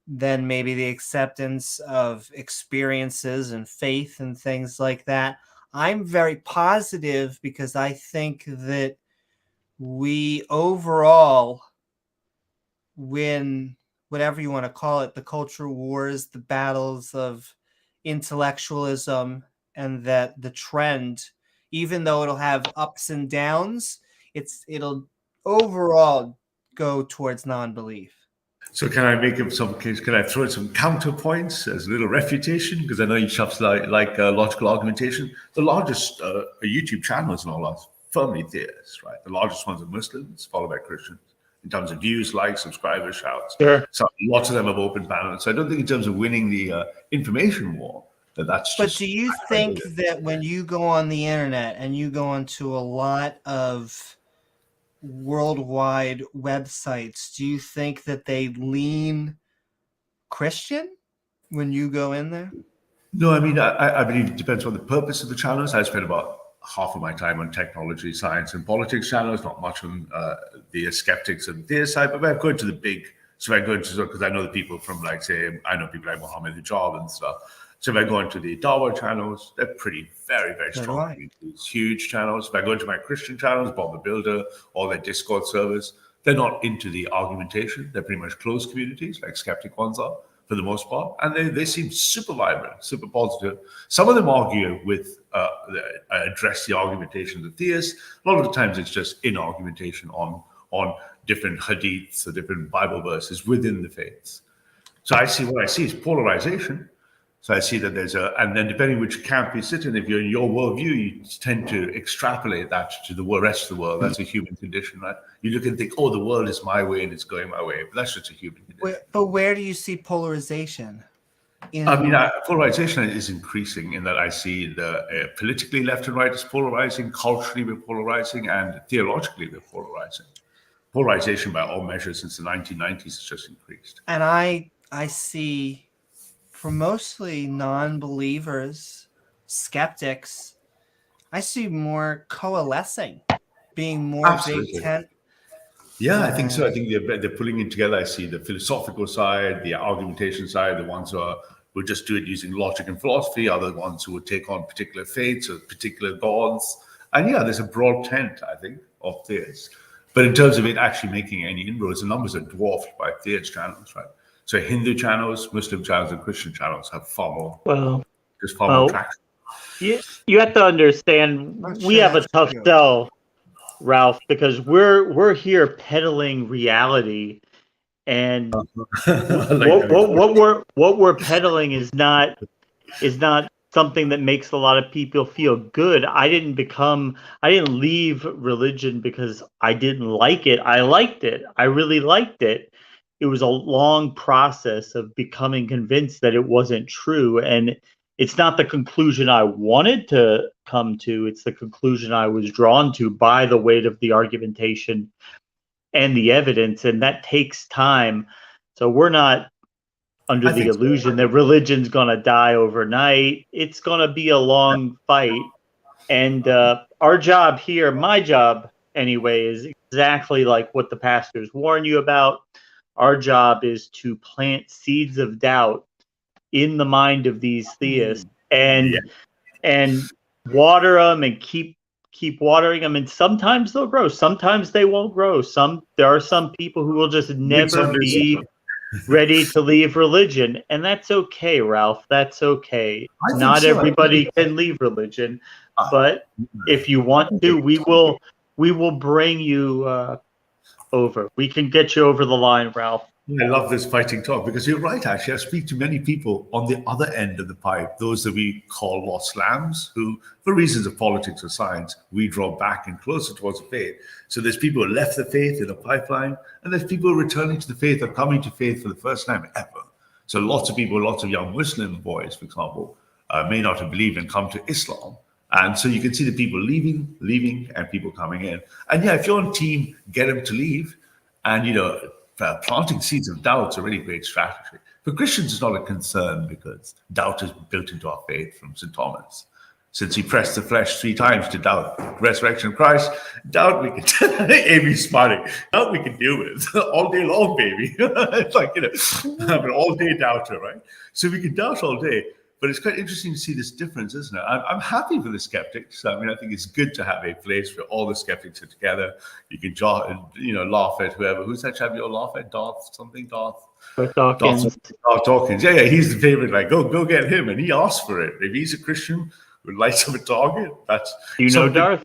then maybe the acceptance of experiences and faith and things like that, I'm very positive because I think that we overall win, whatever you want to call it, the culture wars, the battles of intellectualism, and that the trend, even though it'll have ups and downs, it'll overall go towards non-belief. So can I make up some case? Can I throw in some counterpoints as a little refutation? Because I know you chaps like logical argumentation. The largest YouTube channels and all are firmly theists, right? The largest ones are Muslims, followed by Christians. In terms of views, likes, subscribers, shouts. Sure. So lots of them have open panels. So I don't think in terms of winning the information war, that's But just. do you think that when you go on the internet and you go onto a lot of worldwide websites, do you think that they lean Christian when you go in there? No, I mean, I believe it depends on the purpose of the channels. I spend about half of my time on technology, science, and politics channels, not much on the skeptics and theist side, but I go into the big, so I go into, because I know the people from, like, say, I know people like Mohammed Hijab and stuff. So if I go into the Dawa channels, they're very, very So do strong I. communities, huge channels. If I go into my Christian channels, Bob the Builder, all their Discord servers, they're not into the argumentation. They're pretty much closed communities, like skeptic ones are, for the most part. And they seem super vibrant, super positive. Some of them argue with, address the argumentation of the theists. A lot of the times it's just in argumentation on different hadiths or different Bible verses within the faiths. So what I see is polarization. So I see that and then depending which camp you sit in, if you're in your worldview, you tend to extrapolate that to the rest of the world. That's a human condition, right? You look and think, oh, the world is my way and it's going my way. But that's just a human condition. But where do you see polarization? Polarization is increasing in that I see the politically left and right is polarizing, culturally we're polarizing, and theologically we're polarizing. Polarization by all measures since the 1990s has just increased. And I see, for mostly non-believers, skeptics, I see more coalescing, being more Absolutely. big tent. Yeah, I think so. I think they're pulling it together. I see the philosophical side, the argumentation side, the ones who will just do it using logic and philosophy, other ones who would take on particular faiths or particular gods. And yeah, there's a broad tent, I think, of theists. But in terms of it actually making any inroads, the numbers are dwarfed by theist channels, right? So Hindu channels, Muslim channels, and Christian channels have far more traction. You have to understand, we have a tough sell, Ralph, because we're here peddling reality, and what we're peddling is not something that makes a lot of people feel good. I didn't leave religion because I didn't like it. I liked it. I really liked it. It was a long process of becoming convinced that it wasn't true. And it's not the conclusion I wanted to come to. It's the conclusion I was drawn to by the weight of the argumentation and the evidence. And that takes time. So we're not under the illusion that religion's going to die overnight. It's going to be a long fight. And our job here, my job anyway, is exactly like what the pastors warn you about. Our job is to plant seeds of doubt in the mind of these theists and water them and keep watering them. And sometimes they'll grow. Sometimes they won't grow. There are some people who will just never be ready to leave religion, and that's okay, Ralph. That's okay. Not everybody can leave religion, but if you want to, we will bring you over. We can get you over the line, Ralph. I love this fighting talk because you're right, actually. I speak to many people on the other end of the pipe, those that we call lost lambs, who, for reasons of politics or science, we draw back and closer towards the faith. So there's people who left the faith in a pipeline, and there's people returning to the faith or coming to faith for the first time ever. So lots of people, lots of young Muslim boys, for example, may not have believed and come to Islam. And so you can see the people leaving, and people coming in. And yeah, if you're on team, get them to leave, and, planting seeds of doubt is a really great strategy. For Christians, it's not a concern because doubt is built into our faith from St. Thomas. Since he pressed the flesh 3 times to doubt the resurrection of Christ, doubt we can, Amy's smiling, doubt we can deal with all day long, baby. It's like, I'm an all-day doubter, right? So we can doubt all day. But it's quite interesting to see this difference, isn't it? I'm happy for the skeptics. I mean, I think it's good to have a place where all the skeptics are together. You can, laugh at whoever. Who's that chap you'll laugh at? Darth Dawkins. Yeah, he's the favorite. Like, go get him. And he asked for it. If he's a Christian who lights up a target, that's... Darth?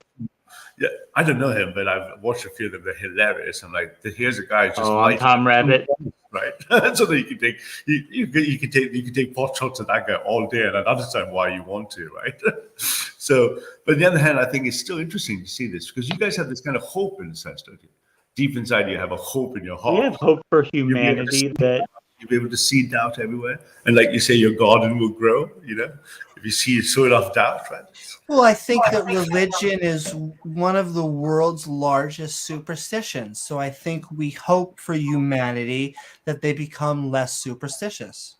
Yeah, I don't know him, but I've watched a few of them. They're hilarious. I'm like, here's a guy who's just I'm Tom Rabbit, right? So that you can take pot shots at that guy all day, and I understand why you want to, right? So, but on the other hand, I think it's still interesting to see this because you guys have this kind of hope in a sense, don't you? Deep inside, you have a hope in your heart. We have hope for humanity that You'll be able to see doubt everywhere. And like you say, your garden will grow, if you sow enough doubt, right? Well, I think that religion is one of the world's largest superstitions. So I think we hope for humanity that they become less superstitious.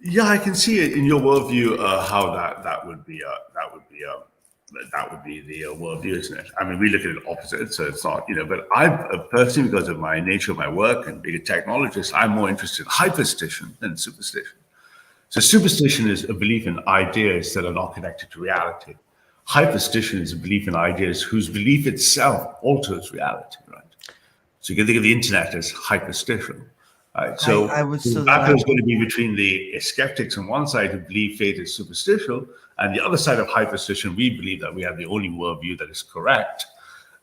Yeah, I can see it in your worldview how that would be the worldview, isn't it? I mean, we look at it opposite, so it's not, But I personally, because of my nature of my work and being a technologist, I'm more interested in hyperstition than superstition. So superstition is a belief in ideas that are not connected to reality. Hyperstition is a belief in ideas whose belief itself alters reality, right? So you can think of the internet as hyperstition. Right. So the battle is going to be between the skeptics on one side who believe fate is superstitional, and the other side of hyperstition, we believe that we have the only worldview that is correct.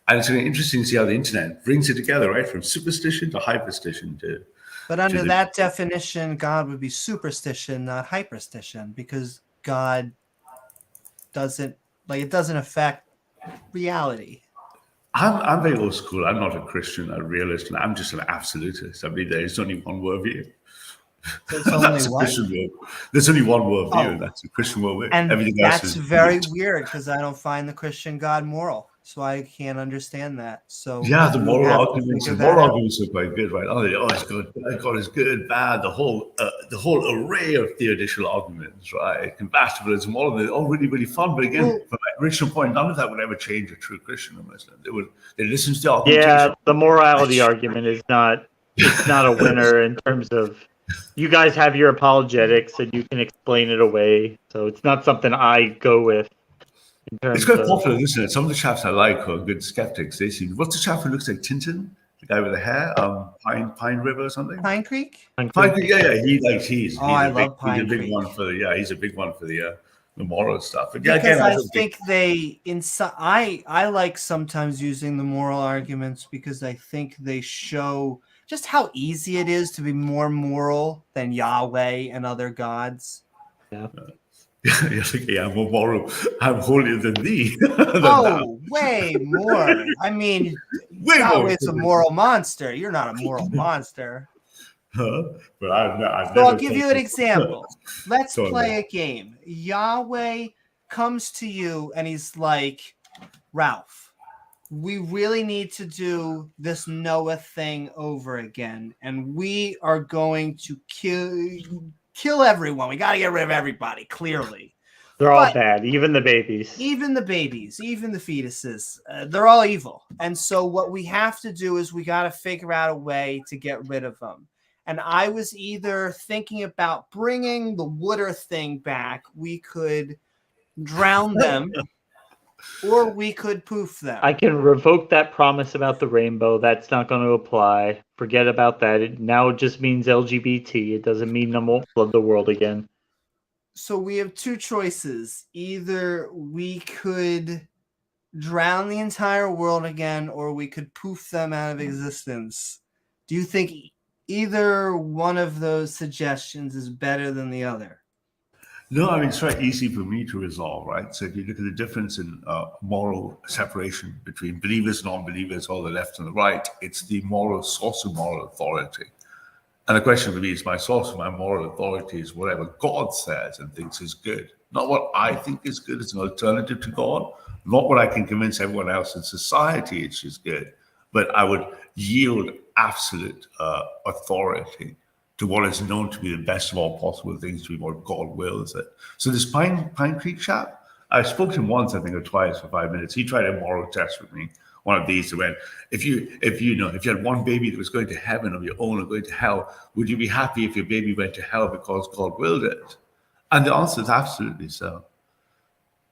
And it's really interesting to see how the internet brings it together, right? From superstition to hyperstition to. But under that definition, God would be superstition, not hyperstition, because God doesn't affect reality. I'm very old school. I'm not a Christian, a realist, and I'm just an absolutist. I mean, there's only one worldview. There's only one. There's only one worldview, and that's a Christian worldview. And everything that's else is very weird because I don't find the Christian God moral, so I can't understand that. So yeah, the moral arguments are quite good, right? Oh, it's good. God is good, bad. The whole array of theological arguments, right? Compatibilism, all of it, all really, really fun. But again, from my original point, none of that would ever change a true Christian or Muslim. They listen to the argumentation. Yeah, the morality argument is not. It's not a winner in terms of. You guys have your apologetics and you can explain it away, so it's not something I go with. It's quite popular, isn't it? Some of the chaps I like who are good skeptics, they seem. What's the chap who looks like Tintin? The guy with the hair, Pine River or something. Pine Creek. Pine Creek, yeah. I love Pine Creek. He's a big one for he's a big one for the moral stuff. But yeah, because I think I like sometimes using the moral arguments because I think they show just how easy it is to be more moral than Yahweh and other gods. Yeah. Yeah, I'm more moral. I'm holier than thee. Way more. I mean, Yahweh's a moral monster. You're not a moral monster. But I'll give you an example. Let's play a game. Yahweh comes to you and he's like, Ralph, we really need to do this Noah thing over again, and we are going to kill everyone. We got to get rid of everybody, clearly. They're all bad, even the babies. Even the fetuses. They're all evil. And so what we have to do is we got to figure out a way to get rid of them. And I was either thinking about bringing the water thing back. We could drown them. Or we could poof them. I can revoke that promise about the rainbow. That's not going to apply. Forget about that. It just means LGBT. It doesn't mean no more flood the world again. So we have two choices. Either we could drown the entire world again, or we could poof them out of existence. Do you think either one of those suggestions is better than the other? No, I mean, it's very easy for me to resolve, right? So if you look at the difference in moral separation between believers, non-believers, or the left and the right, it's the moral source of moral authority. And the question for me is, my source of my moral authority is whatever God says and thinks is good. Not what I think is good as an alternative to God, not what I can convince everyone else in society is good, but I would yield absolute authority to what is known to be the best of all possible things, to be what God wills it. So this Pine Creek chap, I spoke to him once, I think, or twice for 5 minutes. He tried a moral test with me. One of these that went, if you had one baby that was going to heaven of your own or going to hell, would you be happy if your baby went to hell because God willed it? And the answer is absolutely so.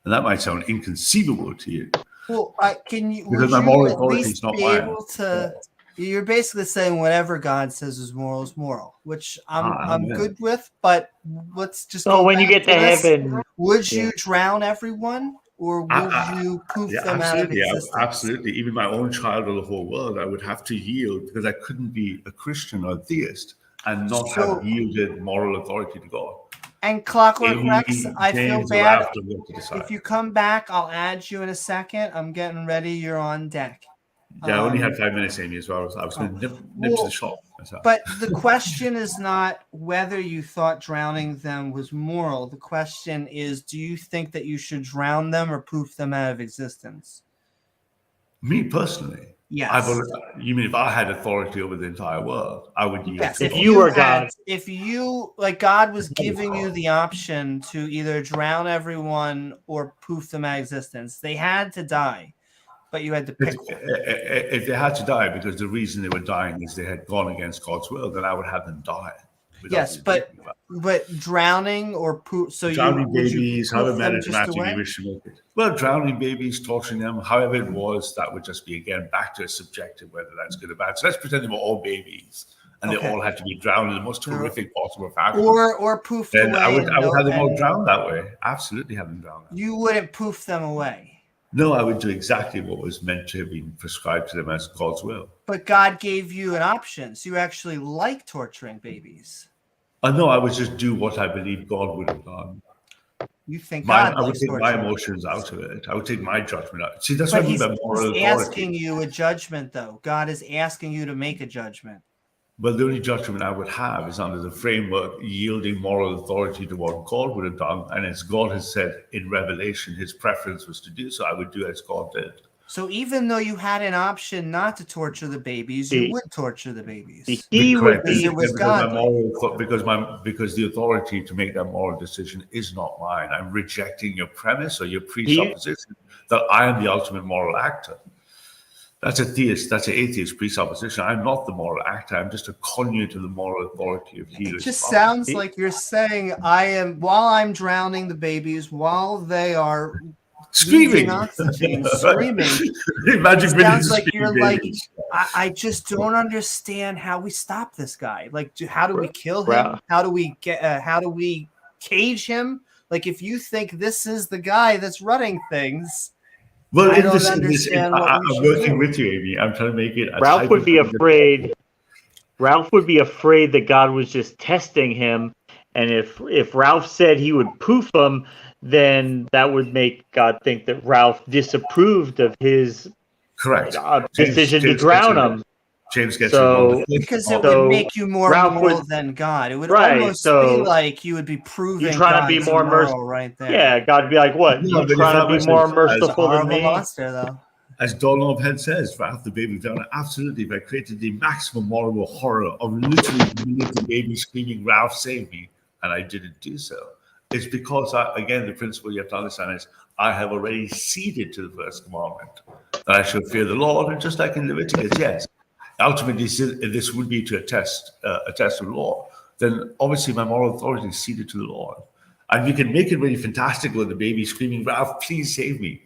And that might sound inconceivable to you. Well, because my moral authority is not mine. You're basically saying whatever God says is moral, which I'm good with. But let's just. So when you get to heaven, would you drown everyone, or would you poof them out of existence? Yeah, absolutely. Even my own child or the whole world, I would have to yield because I couldn't be a Christian or a theist and not have yielded moral authority to God. And ClockWorkRex, I feel bad. If you come back, I'll add you in a second. I'm getting ready. You're on deck. Yeah, I only had 5 minutes, Amy, as well. I was going to nip to the shop myself. But the question is not whether you thought drowning them was moral. The question is, do you think that you should drown them or poof them out of existence? Me personally? Yes. You mean if I had authority over the entire world, I would use Yes. If you were God. If you, like, God was giving you the option to either drown everyone or poof them out of existence, they had to die, but you had to pick one. If they had to die because the reason they were dying is they had gone against God's will, then I would have them die. Yes, but drowning or poof. So drowning babies, however them just melodramatic away? you wish to make it. Well, drowning babies, torturing them, however it was, that would just be, again, back to a subjective, whether that's good or bad. So let's pretend they were all babies and they all had to be drowned in the most horrific possible fashion. Or poofed then away. I would have them all drowned that way. Absolutely have them drowned. You wouldn't poof them away. No, I would do exactly what was meant to have been prescribed to them as God's will. But God gave you an option, so you actually like torturing babies. No, I would just do what I believe God would have done. You think I would take my emotions out of it. I would take my judgment out. See, that's what I mean by moral authority. He's asking you a judgment, though. God is asking you to make a judgment. But the only judgment I would have is under the framework yielding moral authority to what God would have done. And as God has said in Revelation, his preference was to do so, I would do as God did. So even though you had an option not to torture the babies, you would torture the babies. Because the authority to make that moral decision is not mine. I'm rejecting your premise or your presupposition that I am the ultimate moral actor. That's a theist, that's an atheist presupposition. I'm not the moral actor. I'm just a conduit of the moral authority of he. It just sounds like you're saying while I'm drowning the babies, while they are screaming, oxygen, screaming. Imagine it sounds like you're babies. Like, I just don't understand how we stop this guy. Like, how do we kill him? How do we cage him? Like, if you think this is the guy that's running things, well, I don't understand what I'm working with you, Amy. I'm trying to make it. Ralph would be afraid. Ralph would be afraid that God was just testing him, and if Ralph said he would poof him, then that would make God think that Ralph disapproved of his decision to drown him. James gets because it would make you more moral than God. It would almost be like you would be proving you're trying to be more merciful right there. Yeah, God would be like, what? You're trying to be more merciful than me? Monster, though. As Donald Head says, Ralph the baby drowner, absolutely, if I created the maximum moral horror of literally the baby screaming, Ralph, save me, and I didn't do so. It's because, again, the principle you have to understand is I have already ceded to the first commandment that I shall fear the Lord, and just like in Leviticus, yes, ultimately this would be to attest to law. Then obviously my moral authority is ceded to the Lord, and you can make it really fantastic with the baby screaming, Ralph, please save me.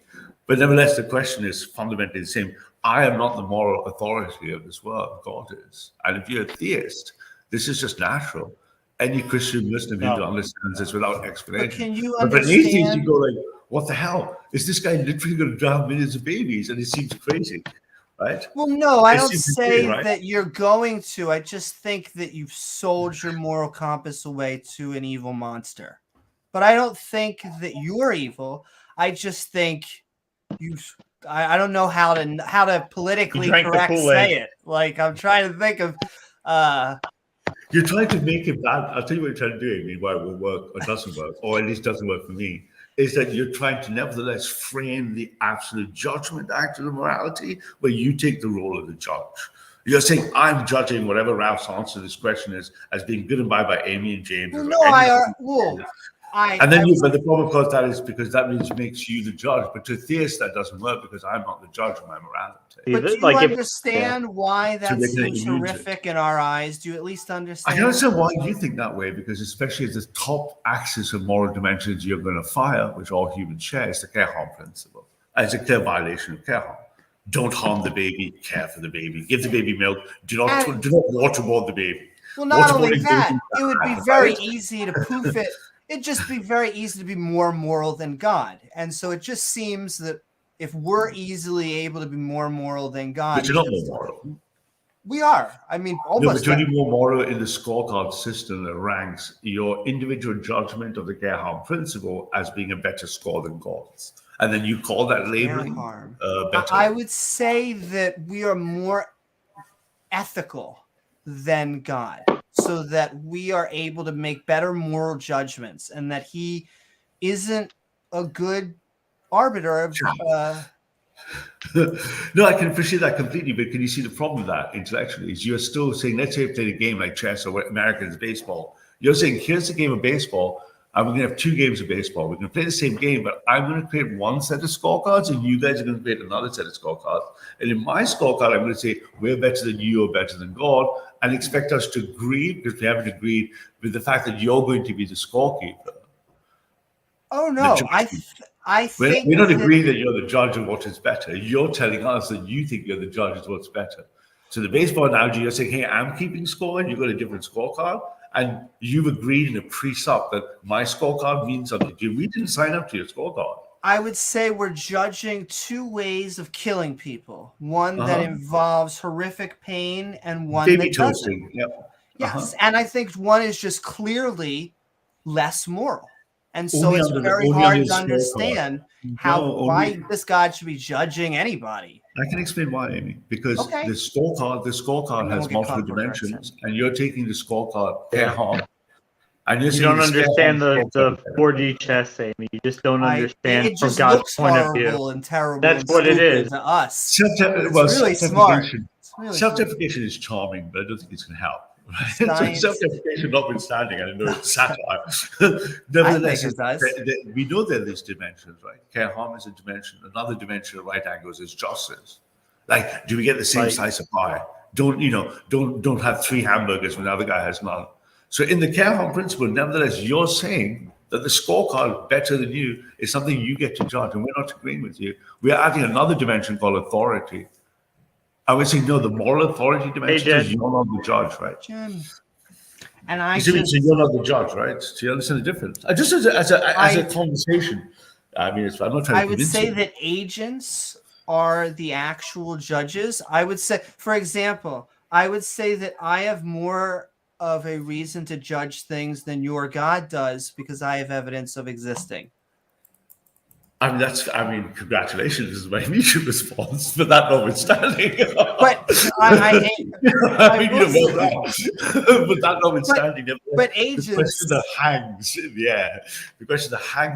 But nevertheless, the question is fundamentally the same. I am not the moral authority of this world. God is, and if you're a theist, this is just natural. Any Christian Muslim Hindu understands this without explanation. But can you understand? But for atheists, you go like, what the hell? Is this guy literally going to drown millions of babies? And it seems crazy, right? Well, no, I don't say that you're going to. I just think that you've sold your moral compass away to an evil monster. But I don't think that you're evil. I just think I don't know how to politically correct say it. Like, I'm trying to think of you're trying to make it bad. I'll tell you what you're trying to do, Amy, why it will work or doesn't work, or at least doesn't work for me, is that you're trying to nevertheless frame the absolute judgment act of the morality where you take the role of the judge. You're saying, I'm judging whatever Ralph's answer to this question is as being good and bad by Amy and James. Well, and then but the problem, of course, that is because that makes you the judge. But to theists, that doesn't work because I'm not the judge of my morality. But do you understand why that seems horrific in our eyes? Do you at least understand? I can understand why you think that way, because especially as the top axis of moral dimensions you're going to fire, which all humans share, is the care harm principle. And it's a clear violation of care harm. Don't harm the baby, care for the baby, give the baby milk, do not waterboard the baby. Well, not only that, it would be very easy to poof it. It'd just be very easy to be more moral than God. And so it just seems that if we're easily able to be more moral than God, but you're not more moral. We are. I mean, almost. No, but you're more moral in the scorecard system that ranks your individual judgment of the care harm principle as being a better score than God's. and then you call that labeling harm. better? I would say that we are more ethical than God, so that we are able to make better moral judgments, and that he isn't a good arbiter of No, I can appreciate that completely, but can you see the problem with that intellectually? Is you're still saying, let's say I played a game like chess or what Americans baseball. You're saying, here's the game of baseball, and we're going to have 2 games of baseball. We're going to play the same game, but I'm going to create one set of scorecards, and you guys are going to create another set of scorecards. And in my scorecard, I'm going to say, we're better than you or better than God, and expect us to agree, because we haven't agreed with the fact that you're going to be the scorekeeper. Oh, no. I think we're not agreeing that you're the judge of what is better. You're telling us that you think you're the judge of what's better. So the baseball analogy, you're saying, hey, I'm keeping score, and you've got a different scorecard, and you've agreed in a pre-sup that my scorecard means something to you. We didn't sign up to your scorecard. I would say we're judging 2 ways of killing people. One that involves horrific pain, and one Baby that toasting. doesn't. Yep. Yes, and I think one is just clearly less moral. And so Only it's under very only hard under to the understand scorecard. why this God should be judging anybody. I can explain why, Amy. Because Okay. the scorecard has multiple dimensions, and you're taking the scorecard care harm. And You don't understand the 4D chess, Amy. You just don't understand It from just God's looks point of view. horrible and terrible. That's and what it stupid is. to us. Well, It's really smart. Self-deprecation is charming, but I don't think it's going to help. Right? So Science. self-deprecation notwithstanding, I know it's satire. Nevertheless, I think it does. We know there are these dimensions, right? Care harm is a dimension. Another dimension of right angles is justice. Like, do we get the same slice of pie? Don't have 3 hamburgers when the other guy has none. So in the care harm principle, nevertheless, you're saying that the scorecard better than you is something you get to judge, and we're not agreeing with you. We're adding another dimension called authority. I would say, no, the moral authority dimension is you're not the judge, right? Jim. And so you're not the judge, right? So you understand the difference? Just as a conversation, I mean, I'm not trying to I would say that agents are the actual judges. I would say, for example, I would say that I have more of a reason to judge things than your God does, because I have evidence of existing. Congratulations is my immediate response, but that notwithstanding. But but that notwithstanding, but agents, the question that hangs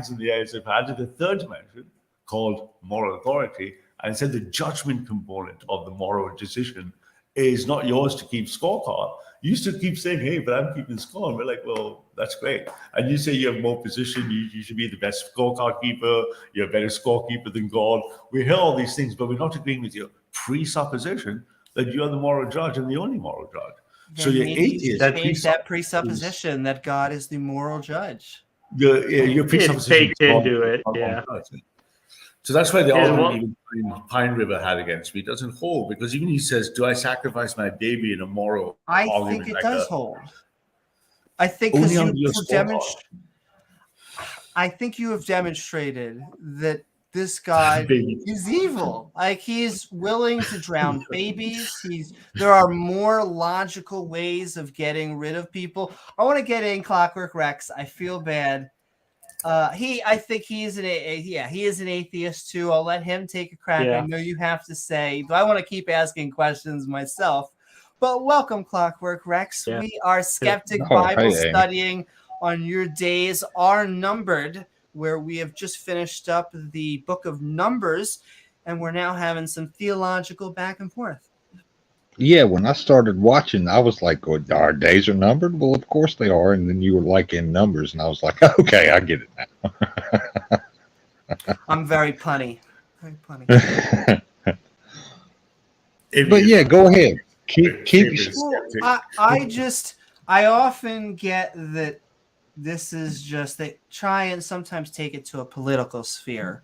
in the air, is if I added a third dimension called moral authority, and said the judgment component of the moral decision is not yours to keep scorecard. You used to keep saying, hey, but I'm keeping score. And we're like, well, that's great. And you say you have more position, you should be the best scorecard keeper, you're a better scorekeeper than God. We hear all these things, but we're not agreeing with your presupposition that you're the moral judge and the only moral judge. Then so you're atheist. That presupposition that God is the moral judge. Your presupposition it's baked into it, yeah. So that's why the argument even Pine River had against me doesn't hold, because even he says, do I sacrifice my baby in a moral argument? I think it does hold. I think because you have demonstrated that this guy is evil. Like, he's willing to drown babies. There are more logical ways of getting rid of people. I want to get in ClockWorkRex. I feel bad. I think he is an atheist too. I'll let him take a crack. I know you have to say, but I want to keep asking questions myself. But welcome, ClockWorkRex. Yeah. We are Skeptic Bible Studying on Your Days Are Numbered, where we have just finished up the book of Numbers, and we're now having some theological back and forth. Yeah, when I started watching, I was like, well, our days are numbered? Well, of course they are. And then you were like in Numbers, and I was like, okay, I get it now. I'm very punny. Very punny. But yeah, go ahead. I often get that this is just, they try and sometimes take it to a political sphere.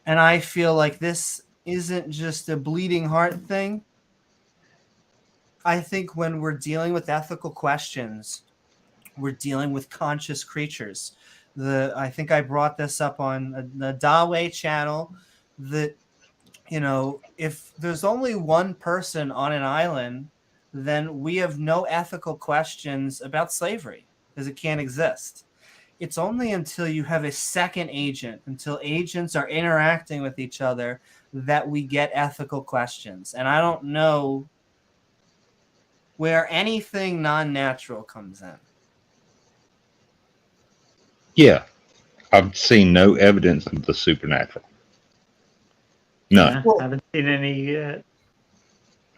And I feel like this isn't just a bleeding heart thing. I think when we're dealing with ethical questions, we're dealing with conscious creatures. I think I brought this up on the Dawei channel, that, if there's only one person on an island, then we have no ethical questions about slavery, because it can't exist. it's only until you have a second agent, until agents are interacting with each other, that we get ethical questions. And I don't know where anything non-natural comes in. Yeah, I've seen no evidence of the supernatural. None. Yeah, haven't seen any yet.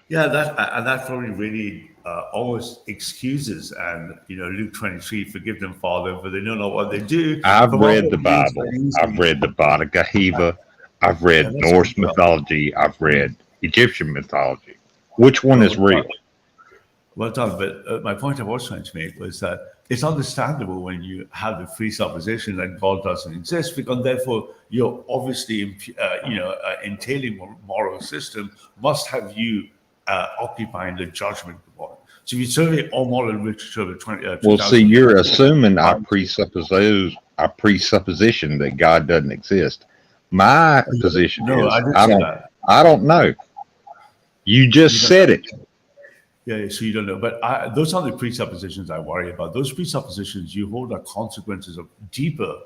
Yeah, that probably really almost excuses, and Luke 23, forgive them, Father, for they know not what they do. I've read the Bible. I've read the Baba Gahiva. I've read Norse mythology. I've read Egyptian mythology. Which one is real? Well done. But my point I was trying to make was that it's understandable when you have the presupposition that God doesn't exist, because therefore you're obviously, entailing a moral system must have you occupying the judgment of God. So if you survey all moral literature of the 20. Well, see, you're assuming our presupposition that God doesn't exist. My position is I don't know. You just said it. Yeah, so you don't know. But those are the presuppositions I worry about. Those presuppositions you hold are consequences of deeper,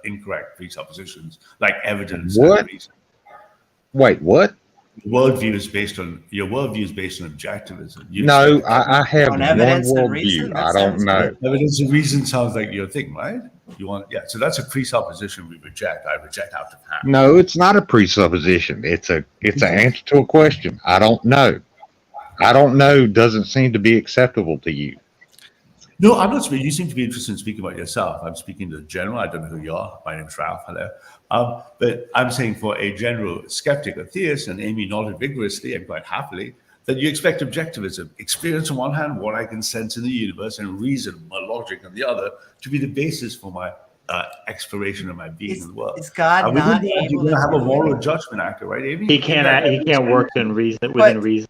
incorrect presuppositions, like evidence. What? Wait, what? Your worldview is based on objectivism. No, I have one worldview. I don't know. Evidence and reason sounds like your thing, right? So that's a presupposition we reject. I reject out of hand. No, it's not a presupposition. It's an answer to a question. I don't know. I don't know doesn't seem to be acceptable to you. No, I'm not speaking. You seem to be interested in speaking about yourself. I'm speaking to the general. I don't know who you are. My name's Ralph. Hello. But I'm saying for a general skeptic or theist, and Amy nodded vigorously and quite happily, that you expect objectivism, experience on one hand, what I can sense in the universe, and reason, my logic on the other, to be the basis for my exploration of my being in the world. Is God not able to have a moral judgment actor, right, Amy? He can't work within reason.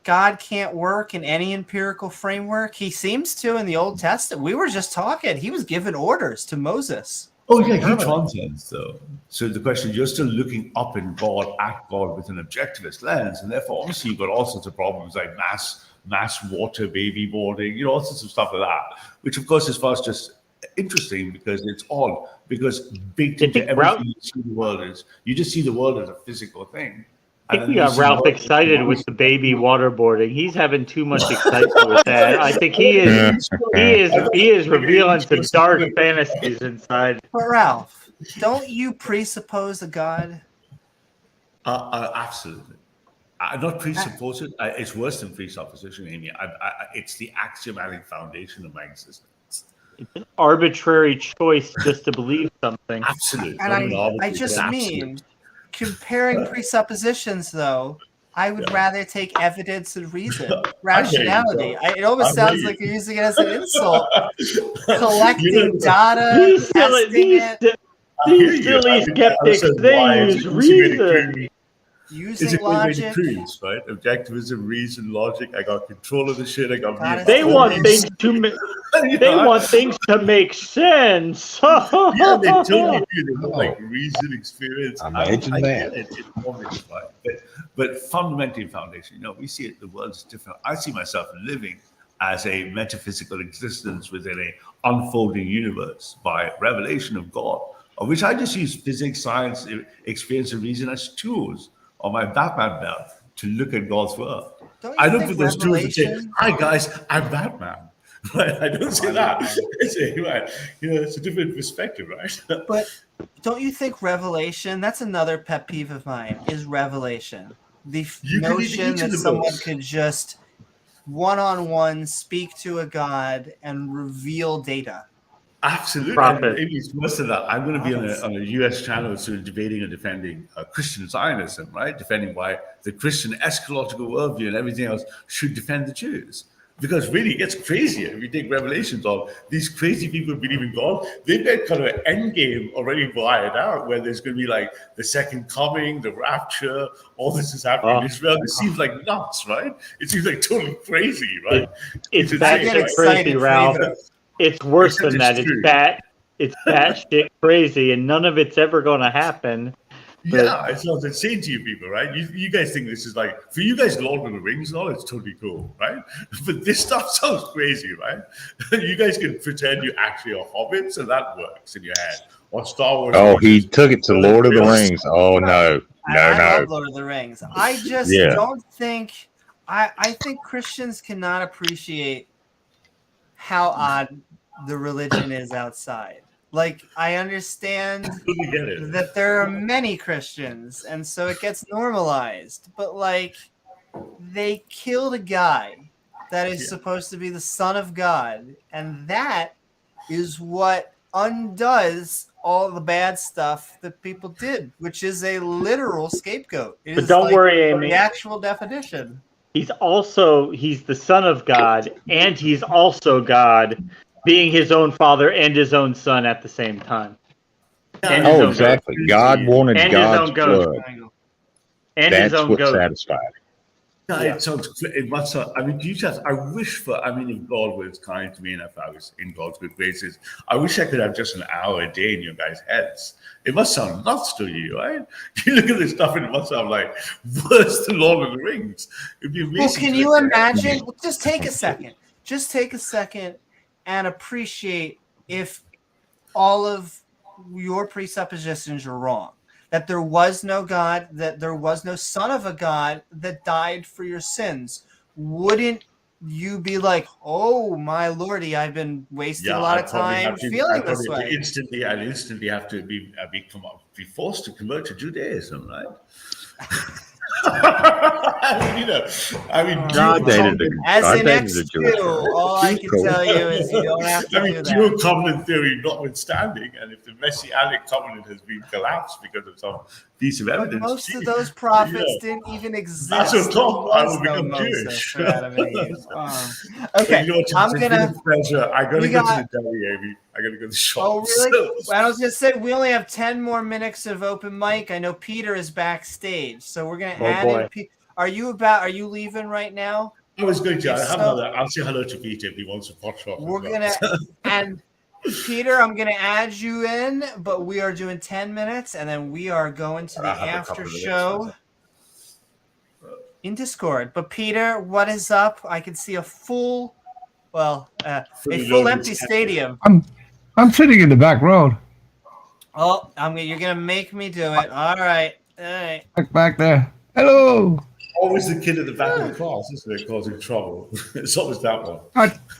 God can't work in any empirical framework. He seems to in the Old Testament. We were just talking. He was giving orders to Moses. Oh, yeah, he transcends, though. So the question is, you're still looking up in God, at God with an objectivist lens, and therefore, obviously, you've got all sorts of problems like mass water baby boarding, all sorts of stuff like that, which, of course, is for us just interesting because it's all, because baked into everything you see the world is, you just see the world as a physical thing. I think we got Ralph excited with the baby waterboarding. He's having too much excitement with that. I think he is revealing some dark fantasies inside. But Ralph, don't you presuppose a God? Absolutely. I not presuppose it. It's worse than presupposition, Amy. It's the axiomatic foundation of my existence. It's an arbitrary choice just to believe something. Absolutely. And I just mean, comparing presuppositions, though, I would rather take evidence and reason, rationality. It almost sounds like you're using it as an insult. Collecting data, testing it. These silly skeptics, they use reason. Using logic, proves, right? Objectivism, reason, logic. I got control of the shit. I got. They want things to make sense. Yeah, they totally do. They want like reason, experience. Imagine that. But fundamentally, foundation. We see it. The world is different. I see myself living as a metaphysical existence within a unfolding universe by revelation of God, of which I just use physics, science, experience, and reason as tools on my Batman belt to look at God's world. I don't put those tools and say, "Hi guys, I'm Batman." Right? I don't say that. It's a different perspective, right? But don't you think revelation? That's another pet peeve of mine. Is revelation the notion that someone could just one-on-one speak to a God and reveal data? Absolutely. Maybe it's worse than that. I'm going to be on a U.S. channel soon debating and defending Christian Zionism, right? Defending why the Christian eschatological worldview and everything else should defend the Jews. Because really, it gets crazier. If you take Revelations on these crazy people who believe in God, they've got kind of an end game already wired out where there's going to be like the second coming, the rapture, all this is happening in Israel. It seems like nuts, right? It seems like totally crazy, right? It's batshit crazy, Ralph. It's worse than that. It's batshit crazy, and none of it's ever going to happen. Yeah, it sounds insane to you people, right? You guys think this is like, for you guys, Lord of the Rings and all, it's totally cool, right? But this stuff sounds crazy, right? You guys can pretend you actually are hobbits and that works in your head. Or Star Wars. Oh, he took it to Lord of the Rings. Oh, no. I love Lord of the Rings. I just don't think, I think Christians cannot appreciate how odd the religion is outside. Like, I understand that there are many Christians, and so it gets normalized. But, like, they killed a guy that is supposed to be the son of God, and that is what undoes all the bad stuff that people did, which is a literal scapegoat. But don't worry, Amy. The actual definition. He's the son of God, and he's also God, being his own father and his own son at the same time. Oh, exactly. God wanted God's blood. And that's his own what goat. Satisfied. Yeah, it must. I mean, I wish if God was kind to me and if I was in God's good graces, I wish I could have just an hour a day in your guys' heads. It must sound nuts to you, right? You look at this stuff and it must sound like worse than Lord of the Rings. It'd be amazing. Well, can you imagine? Just take a second. Just take a second and appreciate if all of your presuppositions are wrong. That there was no God, that there was no son of a God that died for your sins. Wouldn't you be like, oh my lordy, I've been wasting a lot of time feeling this way? I'd instantly have to be forced to convert to Judaism, right? as an ex-Jew, all I can tell you is you don't have to do that. Dual covenant theory notwithstanding, and if the Messianic covenant has been collapsed because of some piece of evidence, most of those prophets didn't even exist. That's a top. I will become Jewish. Okay, I'm gonna. I gotta go to the deli, Amy. I gotta go to the shop. Oh, really? I was gonna say we only have 10 more minutes of open mic. I know Peter is backstage, so we're gonna add in. Are you leaving right now? I was going to. I'll say hello to Peter if he wants a pot shot. We're gonna and Peter, I'm gonna add you in, but we are doing 10 minutes, and then we are going to the after show in Discord. But Peter, what is up? I can see a full empty stadium. I'm sitting in the back row. Oh, you're gonna make me do it. All right. Back there. Hello. Always the kid at the back of the class, isn't it, causing trouble? It's always that one.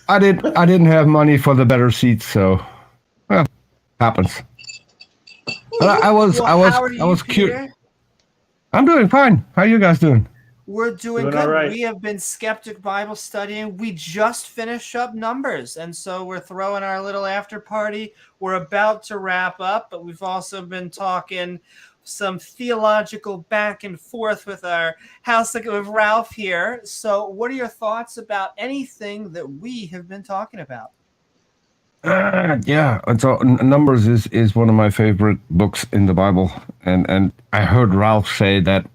I didn't have money for the better seats, so happens. But I was cute. I'm doing fine. How are you guys doing? We're doing good. Right. We have been Skeptic Bible studying. We just finished up Numbers, and so we're throwing our little after party. We're about to wrap up, but we've also been talking some theological back and forth with our with Ralph here. So what are your thoughts about anything that we have been talking about? So Numbers is one of my favorite books in the Bible, and I heard Ralph say that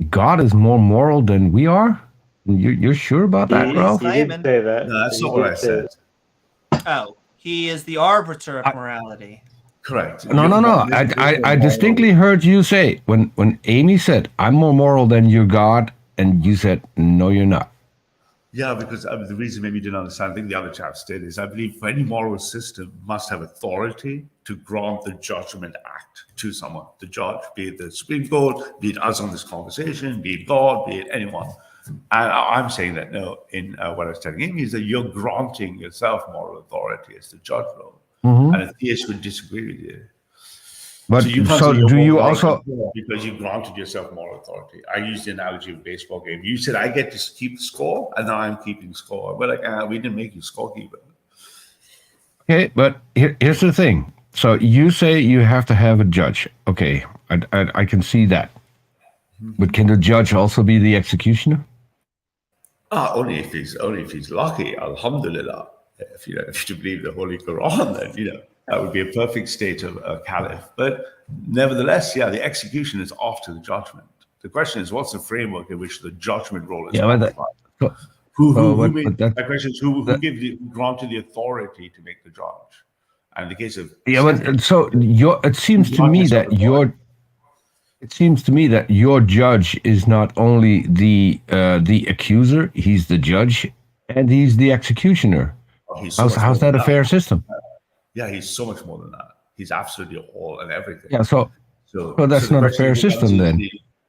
God is more moral than we are. You're sure about that, Ralph? He didn't say that. No, that's not what I said. Oh, he is the arbiter of morality. Correct. No. I distinctly heard you say when Amy said, "I'm more moral than your God," and you said, "No, you're not." Yeah, because the reason maybe you didn't understand, I think the other chaps did, is I believe for any moral system must have authority to grant the judgment act to someone. The judge, be it the Supreme Court, be it us on this conversation, be it God, be it anyone. And I'm saying that no, in what I was telling him is that you're granting yourself moral authority as the judge role. Mm-hmm. And a theist would disagree with you. But so do you also, because you granted yourself moral authority? I used the analogy of a baseball game. You said I get to keep score, and now I'm keeping score. We're like, we didn't make you scorekeeper. Okay, but here's the thing. So you say you have to have a judge. Okay, I can see that. Mm-hmm. But can the judge also be the executioner? Only if he's lucky. Alhamdulillah. If you believe the Holy Quran, then that would be a perfect state of a caliph. But nevertheless, the execution is after the judgment. The question is, what's the framework in which the judgment role is occupied? My question is, who granted the authority to make the judge? And in the case of it seems to me that It seems to me that your judge is not only the accuser; he's the judge and he's the executioner. How's that a fair system? Yeah, he's so much more than that. He's absolutely all and everything. Yeah, so that's not a fair system then.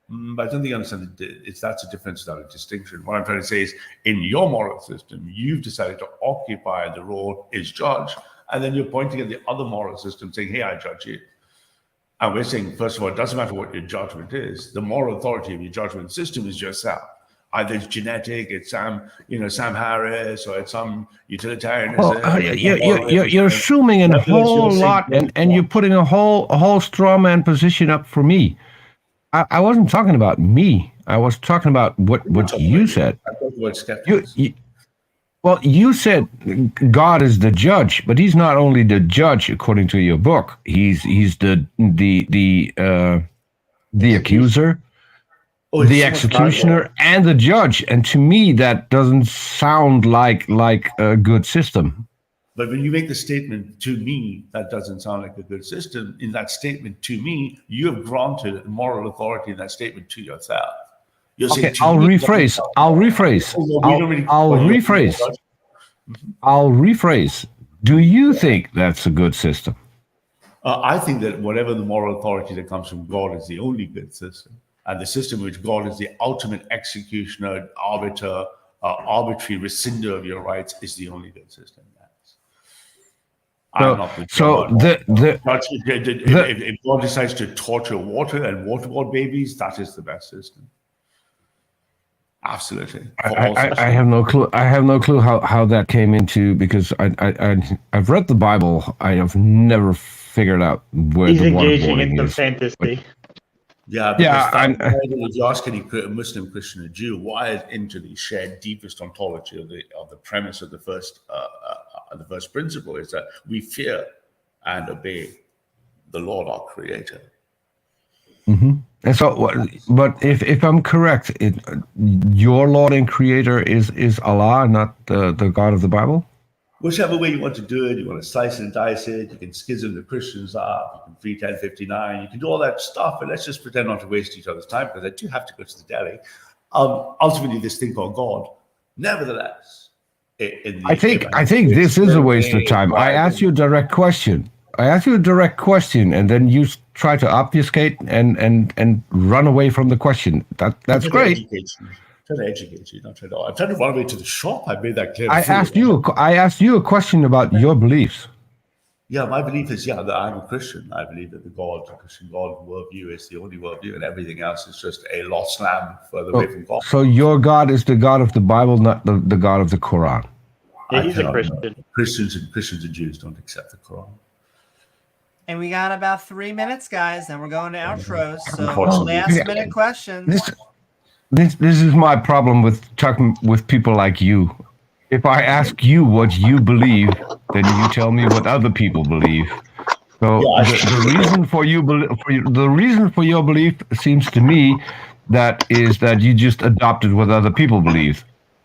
But I don't think you understand. That's a difference, not a distinction. What I'm trying to say is, in your moral system, you've decided to occupy the role as judge, and then you're pointing at the other moral system, saying, "Hey, I judge you." And we're saying, first of all, it doesn't matter what your judgment is. The moral authority of your judgment system is yourself. Either it's genetic, it's Sam Harris, or it's some utilitarianism. You're assuming a whole lot, and you're putting a whole straw man position up for me. I wasn't talking about me. I was talking about what you said. I talked about skeptics. You said God is the judge, but he's not only the judge according to your book. He's the accuser, the executioner, and the judge. And to me, that doesn't sound like a good system. But when you make the statement, to me, that doesn't sound like a good system. In that statement, to me, you have granted moral authority in that statement to yourself. Okay, I'll rephrase. Do you think that's a good system? I think that whatever the moral authority that comes from God is the only good system. And the system in which God is the ultimate executioner, arbiter, arbitrary rescinder of your rights is the only good system. If God decides to torture water and waterboard babies, that is the best system. Absolutely. I have no clue. I have no clue how that came into, because I've read the Bible. I have never figured out where he's the engaging waterboarding in is. fantasy. If you ask any Muslim, Christian, or Jew, wired into the shared deepest ontology of the premise of the first principle is that we fear and obey the Lord our Creator. Mm-hmm. And so, but if I'm correct, your Lord and Creator is Allah, not the God of the Bible? Whichever way you want to do it, you want to slice and dice it, you can schism the Christians up, you can free 1059, you can do all that stuff, but let's just pretend not to waste each other's time, because I do have to go to the deli. Ultimately, this thing called God, nevertheless, I think this is a waste of time. I asked you a direct question. And then you try to obfuscate and run away from the question. That's great. Trying to educate you, not trying to. I'm trying to run away to the shop. I made that clear. I asked you a question about your beliefs. Yeah, my belief is that I'm a Christian. I believe that the Christian God worldview is the only worldview, and everything else is just a lost lamb further away from God. So your God is the God of the Bible, not the God of the Quran. Yeah, he's a Christian. Christians and Jews don't accept the Quran. And we got about 3 minutes, guys. Then we're going to outros. So last minute questions. This is my problem with talking with people like you. If I ask you what you believe, then you tell me what other people believe. So the reason for your belief seems to me that you just adopted what other people believe.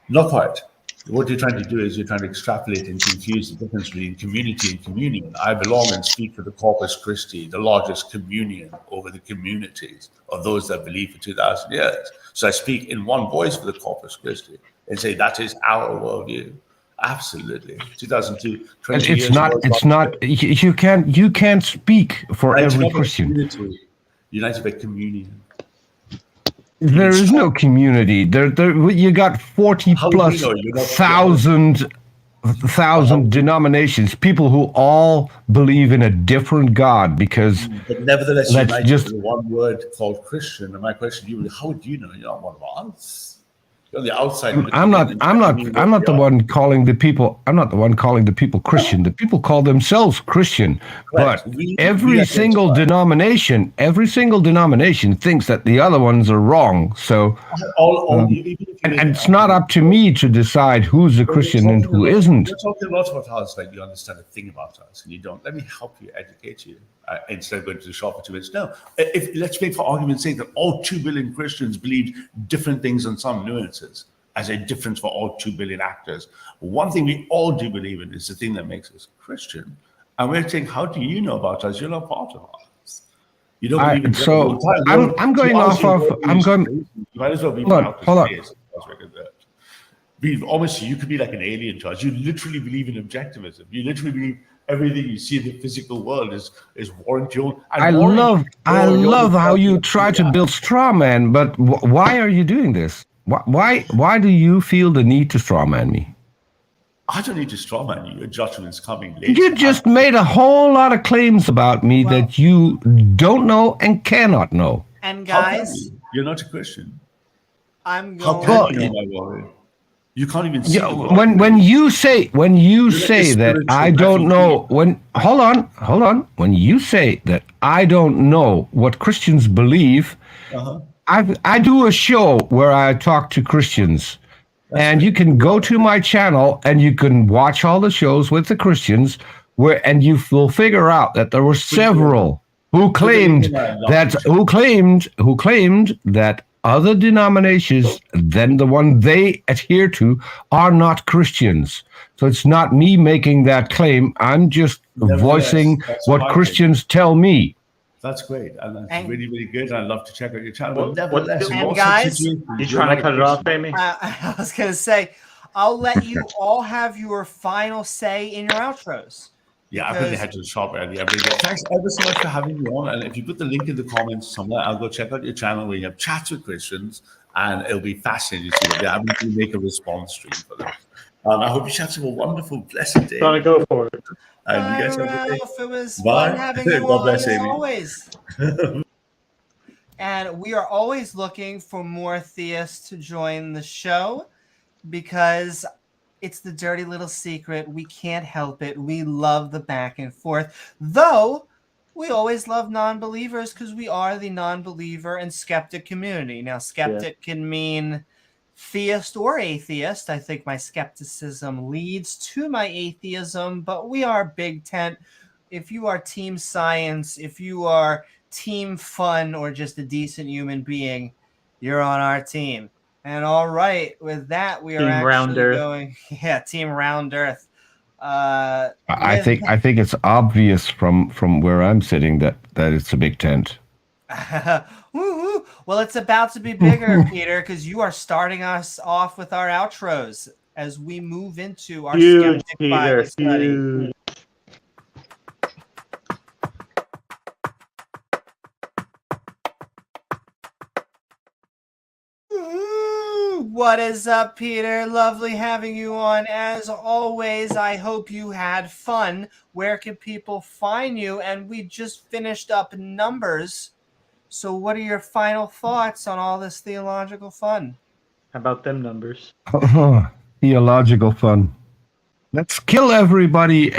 Not quite. What you're trying to do is you're trying to extrapolate and confuse the difference between community and communion. I belong and speak for the Corpus Christi, the largest communion over the communities of those that believe for 2,000 years. So I speak in one voice for the Corpus Christi and say that is our worldview. Absolutely. 2002, 20 years ago. It's not. You can't speak for every Christian. United by communion. There is no community. There. You got 40 plus thousand denominations, people who all believe in a different God, because. But nevertheless, united just one word called Christian. And my question to you is, how do you know you're not one of us? You're on the outside. I'm not the one calling the people. I'm not the one calling the people Christian. The people call themselves Christian. Correct. But every single denomination thinks that the other ones are wrong. So, and it's not up to me to decide who's a Christian and who isn't. You're talking a lot about us, like you understand a thing about us, and you don't. Let me help you, educate you, instead of going to the shop for 2 minutes. No, let's make for argument's sake that all 2 billion Christians believe different things on some nuances, as a difference for all 2 billion actors. One thing we all do believe in is the thing that makes us Christian. And we're saying, how do you know about us? You're not part of us. You don't believe in so I'm going off of You might as well be hold on. Almost, you could be like an alien to us. You literally believe in objectivism. You literally believe everything you see in the physical world is warranted. I love how you try to build straw man, but why are you doing this? Why do you feel the need to straw man me? I don't need to straw man you. Your judgment's coming later. You just made a whole lot of claims about me that you don't know and cannot know. And guys, you're not a Christian. I'm going. How can you know my warrior? You can't even see. When you say that I don't know, hold on. When you say that I don't know what Christians believe, I do a show where I talk to Christians, and you can go to my channel and you can watch all the shows with the Christians and you will figure out that there were several who claimed that other denominations than the one they adhere to are not Christians. So it's not me making that claim. I'm just voicing what Christians tell me. That's great. And that's really, really good. I'd love to check out your channel. And guys, you trying to cut it off, Amy? I was going to say, I'll let you all have your final say in your outros. Yeah, I really had to shop earlier. Thanks ever so much for having me on. And if you put the link in the comments somewhere, I'll go check out your channel where you have chats with Christians, and it'll be fascinating to see what they're having to make a response stream for them. I hope you have a wonderful, blessed day. Trying to go for it. And you guys have a good day. It was Bye. fun having you God on, bless, as Amy. always. And we are always looking for more theists to join the show because it's the dirty little secret. We can't help it. We love the back and forth. Though, we always love non-believers because we are the non-believer and skeptic community. Now, skeptic can mean theist or atheist. I think my skepticism leads to my atheism, but we are big tent. If you are team science, if you are team fun, or just a decent human being, you're on our team. And all right, with that, we are actually going. Yeah, Team Round Earth. I think it's obvious from where I'm sitting that it's a big tent. Well, it's about to be bigger, Peter, because you are starting us off with our outros as we move into our Skeptic Bible Study. What is up, Peter? Lovely having you on. As always, I hope you had fun. Where can people find you? And we just finished up Numbers. So what are your final thoughts on all this theological fun? How about them numbers? Theological fun. Let's kill everybody,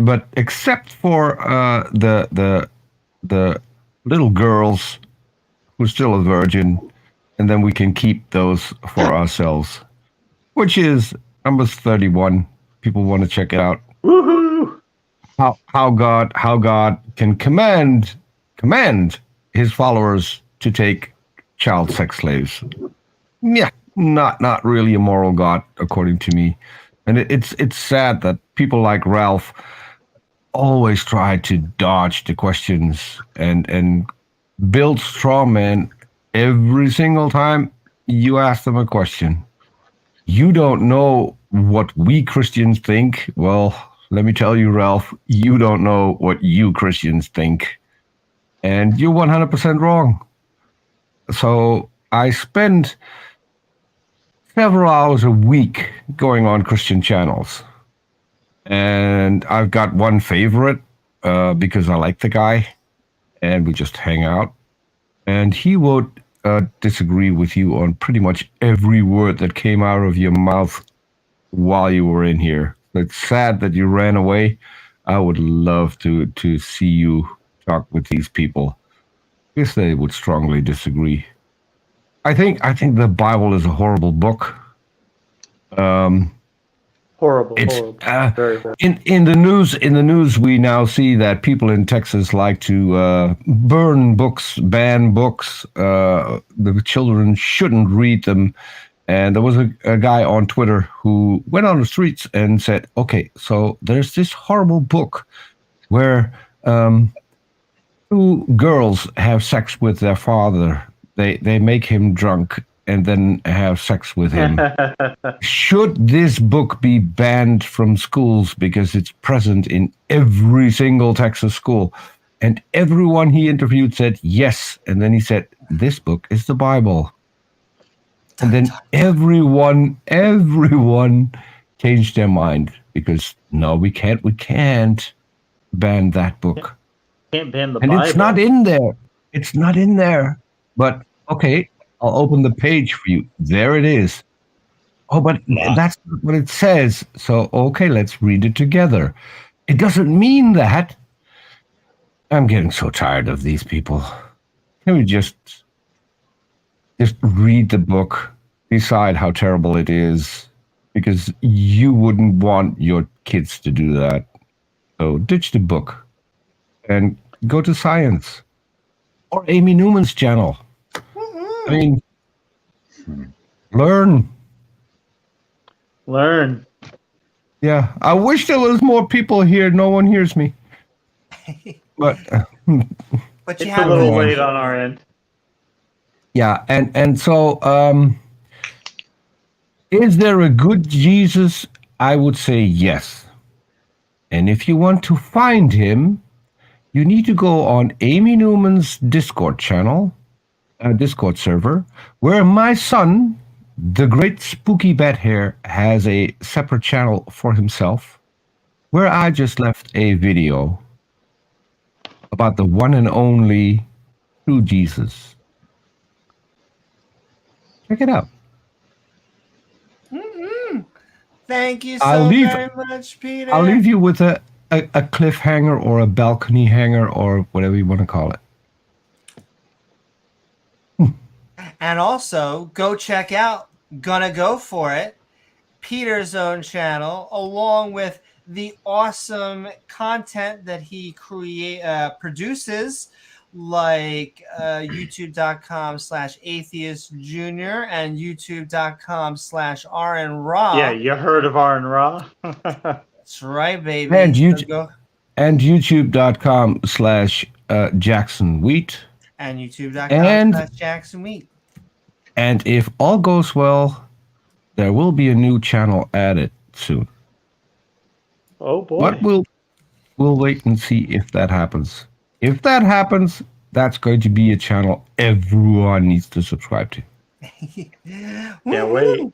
but except for the little girls who's still a virgin. And then we can keep those for ourselves, which is Numbers 31. People want to check it out. Woohoo! How God can command his followers to take child sex slaves. Yeah, not really a moral God, according to me. And it's sad that people like Ralph always try to dodge the questions and build straw men. Every single time you ask them a question, you don't know what we Christians think. Well, let me tell you, Ralph, you don't know what you Christians think. And you're 100% wrong. So I spend several hours a week going on Christian channels. And I've got one favorite because I like the guy. And we just hang out. And he would disagree with you on pretty much every word that came out of your mouth while you were in here. It's sad that you ran away. I would love to see you talk with these people. I guess they would strongly disagree. I think the Bible is a horrible book. Horrible. Very horrible. In the news, we now see that people in Texas like to burn books, ban books. The children shouldn't read them. And there was a guy on Twitter who went on the streets and said, "Okay, so there's this horrible book where two girls have sex with their father. They make him drunk and then have sex with him. Should this book be banned from schools because it's present in every single Texas school? And everyone he interviewed said yes. And then he said, this book is the Bible. And then everyone changed their mind because no, we can't ban that book. Can't ban the and Bible. It's not in there. It's not in there. But okay, I'll open the page for you. There it is. Oh, but that's not what it says. So okay, let's read it together. It doesn't mean that. I'm getting so tired of these people. Can we just read the book, decide how terrible it is, because you wouldn't want your kids to do that. So ditch the book and go to science or Amy Newman's channel. I mean, learn. Yeah, I wish there was more people here. No one hears me. But But it's a little late on our end. Yeah, and so is there a good Jesus? I would say yes. And if you want to find him, you need to go on Amy Newman's Discord channel, Discord server, where my son, the great Spooky Bat Hair, has a separate channel for himself, where I just left a video about the one and only true Jesus. Check it out. Thank you very much, Peter. I'll leave you with a cliffhanger or a balcony hanger or whatever you want to call it. And also, go check out Gonna Go For It, Peter's own channel, along with the awesome content that he produces, like youtube.com/atheistjunior and youtube.com/RNRaw. Yeah, you heard of RNRaw? That's right, baby. And youtube.com/JacksonWheat. And youtube.com/JacksonWheat. And if all goes well, there will be a new channel added soon. Oh boy. But we'll wait and see if that happens. If that happens, that's going to be a channel everyone needs to subscribe to. Yeah, wait.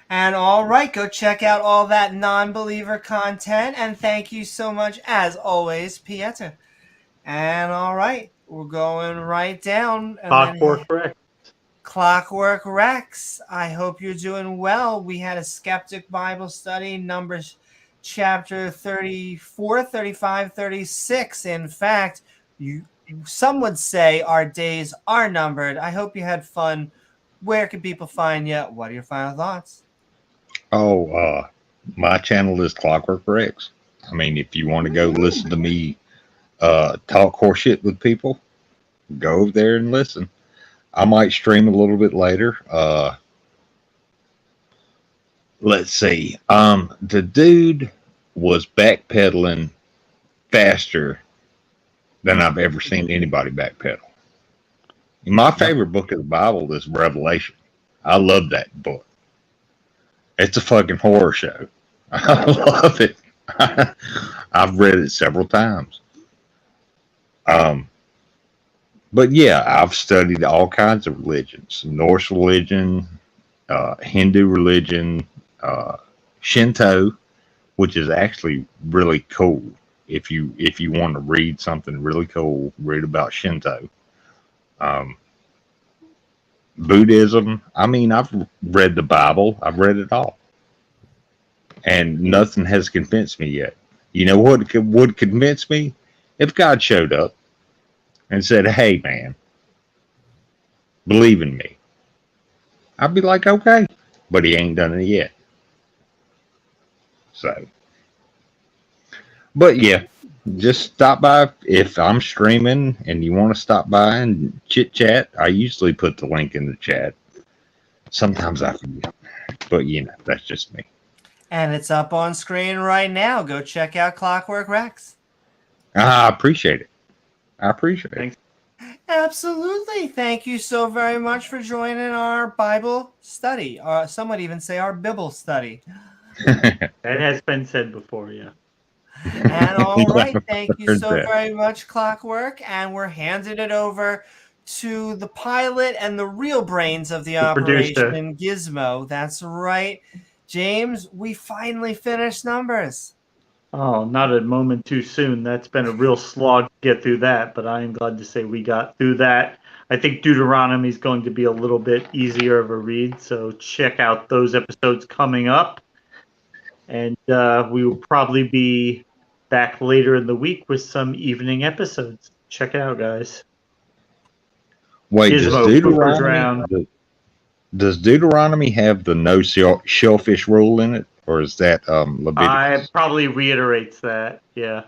And all right, go check out all that non-believer content. And thank you so much, as always, Pieter. And all right, we're going right down. ClockWorkRex. ClockWorkRex. I hope you're doing well. We had a Skeptic Bible Study, Numbers chapter 34, 35, 36. In fact, some would say our days are numbered. I hope you had fun. Where can people find you? What are your final thoughts? Oh, my channel is ClockWorkRex. I mean, if you want to go listen to me talk horseshit with people, go over there and listen. I might stream a little bit later. Let's see. The dude was backpedaling faster than I've ever seen anybody backpedal. My favorite book of the Bible is Revelation. I love that book. It's a fucking horror show. I love it. I've read it several times. But yeah, I've studied all kinds of religions: Norse religion, Hindu religion, Shinto, which is actually really cool. If you want to read something really cool, read about Shinto. Buddhism. I mean, I've read the Bible. I've read it all, and nothing has convinced me yet. You know what would convince me? If God showed up and said, "Hey, man, believe in me," I'd be like, "Okay," but He ain't done it yet. So, but yeah, just stop by if I'm streaming and you want to stop by and chit chat. I usually put the link in the chat. Sometimes I forget, but you know, that's just me. And it's up on screen right now. Go check out ClockWorkRex. I appreciate it. I appreciate Thanks. it. Absolutely. Thank you so very much for joining our Bible study. Some would even say our Bible study. That has been said before, yeah. And all right, thank you Heard so that. very much, Clockwork. And we're handing it over to the pilot and the real brains of the producer. operation, Gizmo. That's right. James, we finally finished numbers. Oh, not a moment too soon. That's been a real slog to get through that, but I am glad to say we got through that. I think Deuteronomy is going to be a little bit easier of a read, so check out those episodes coming up. And we will probably be back later in the week with some evening episodes. Check it out, guys. Wait, Gizmo, does Deuteronomy have the no shellfish rule in it, or is that Leviticus? Probably reiterates that, yeah.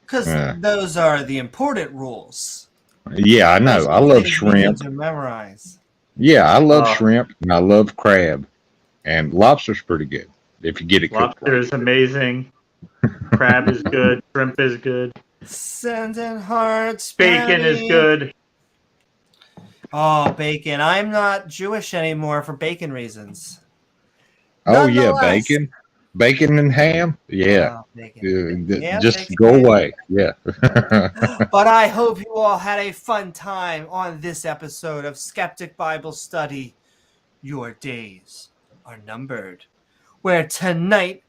Because those are the important rules. Yeah, I know. I love shrimp. We need to memorize. Yeah, I love shrimp and I love crab, and lobster's pretty good if you get it cooked. Lobster is amazing. Crab is good. Shrimp is good. Sending hearts. Bacon is good. Oh, bacon. I'm not Jewish anymore for bacon reasons. Oh, yeah, bacon. Bacon and ham? Yeah. Just go away. Yeah. But I hope you all had a fun time on this episode of Skeptic Bible Study. Your days are numbered. Where tonight,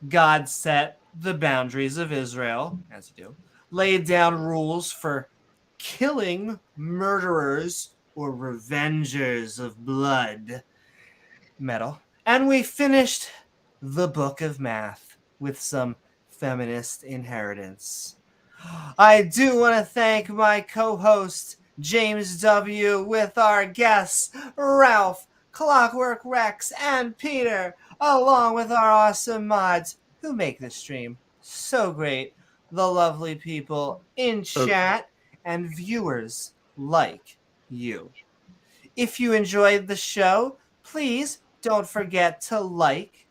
God set the boundaries of Israel, as you do, laid down rules for killing murderers or revengers of blood. Metal. And we finished the book of math with some feminist inheritance. I do want to thank my co-host, James W., with our guests, Ralph, Clockwork Rex, and Peter, along with our awesome mods who make this stream so great, the lovely people in chat and viewers like you. If you enjoyed the show, please don't forget to like,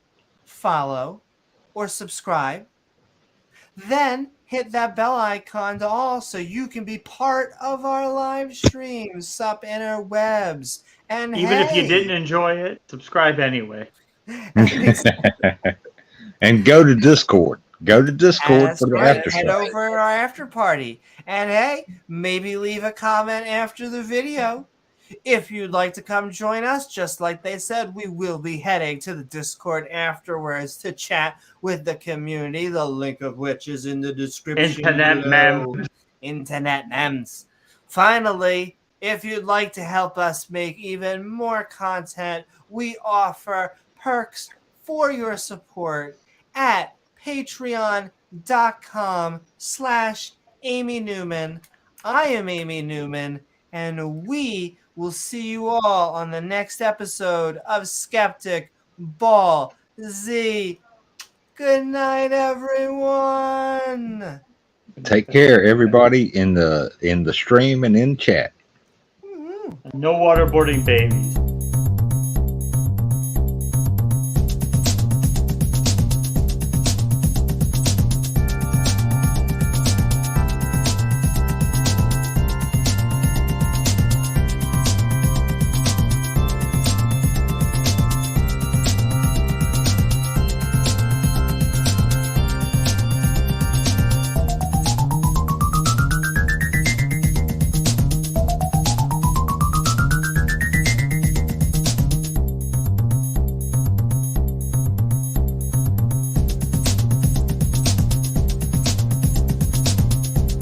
follow, or subscribe. Then hit that bell icon to all so you can be part of our live streams, sup interwebs. And even if you didn't enjoy it, subscribe anyway. And go to Discord. Go to Discord for the after show. Head over to our after party. And hey, maybe leave a comment after the video. If you'd like to come join us, just like they said, we will be heading to the Discord afterwards to chat with the community, the link of which is in the description. Internet memes. Finally, if you'd like to help us make even more content, we offer perks for your support at patreon.com/Amy Newman. I am Amy Newman, and we will see you all on the next episode of Skeptic Ball Z. Good night, everyone. Take care, everybody, in the stream and in chat. No waterboarding, babies.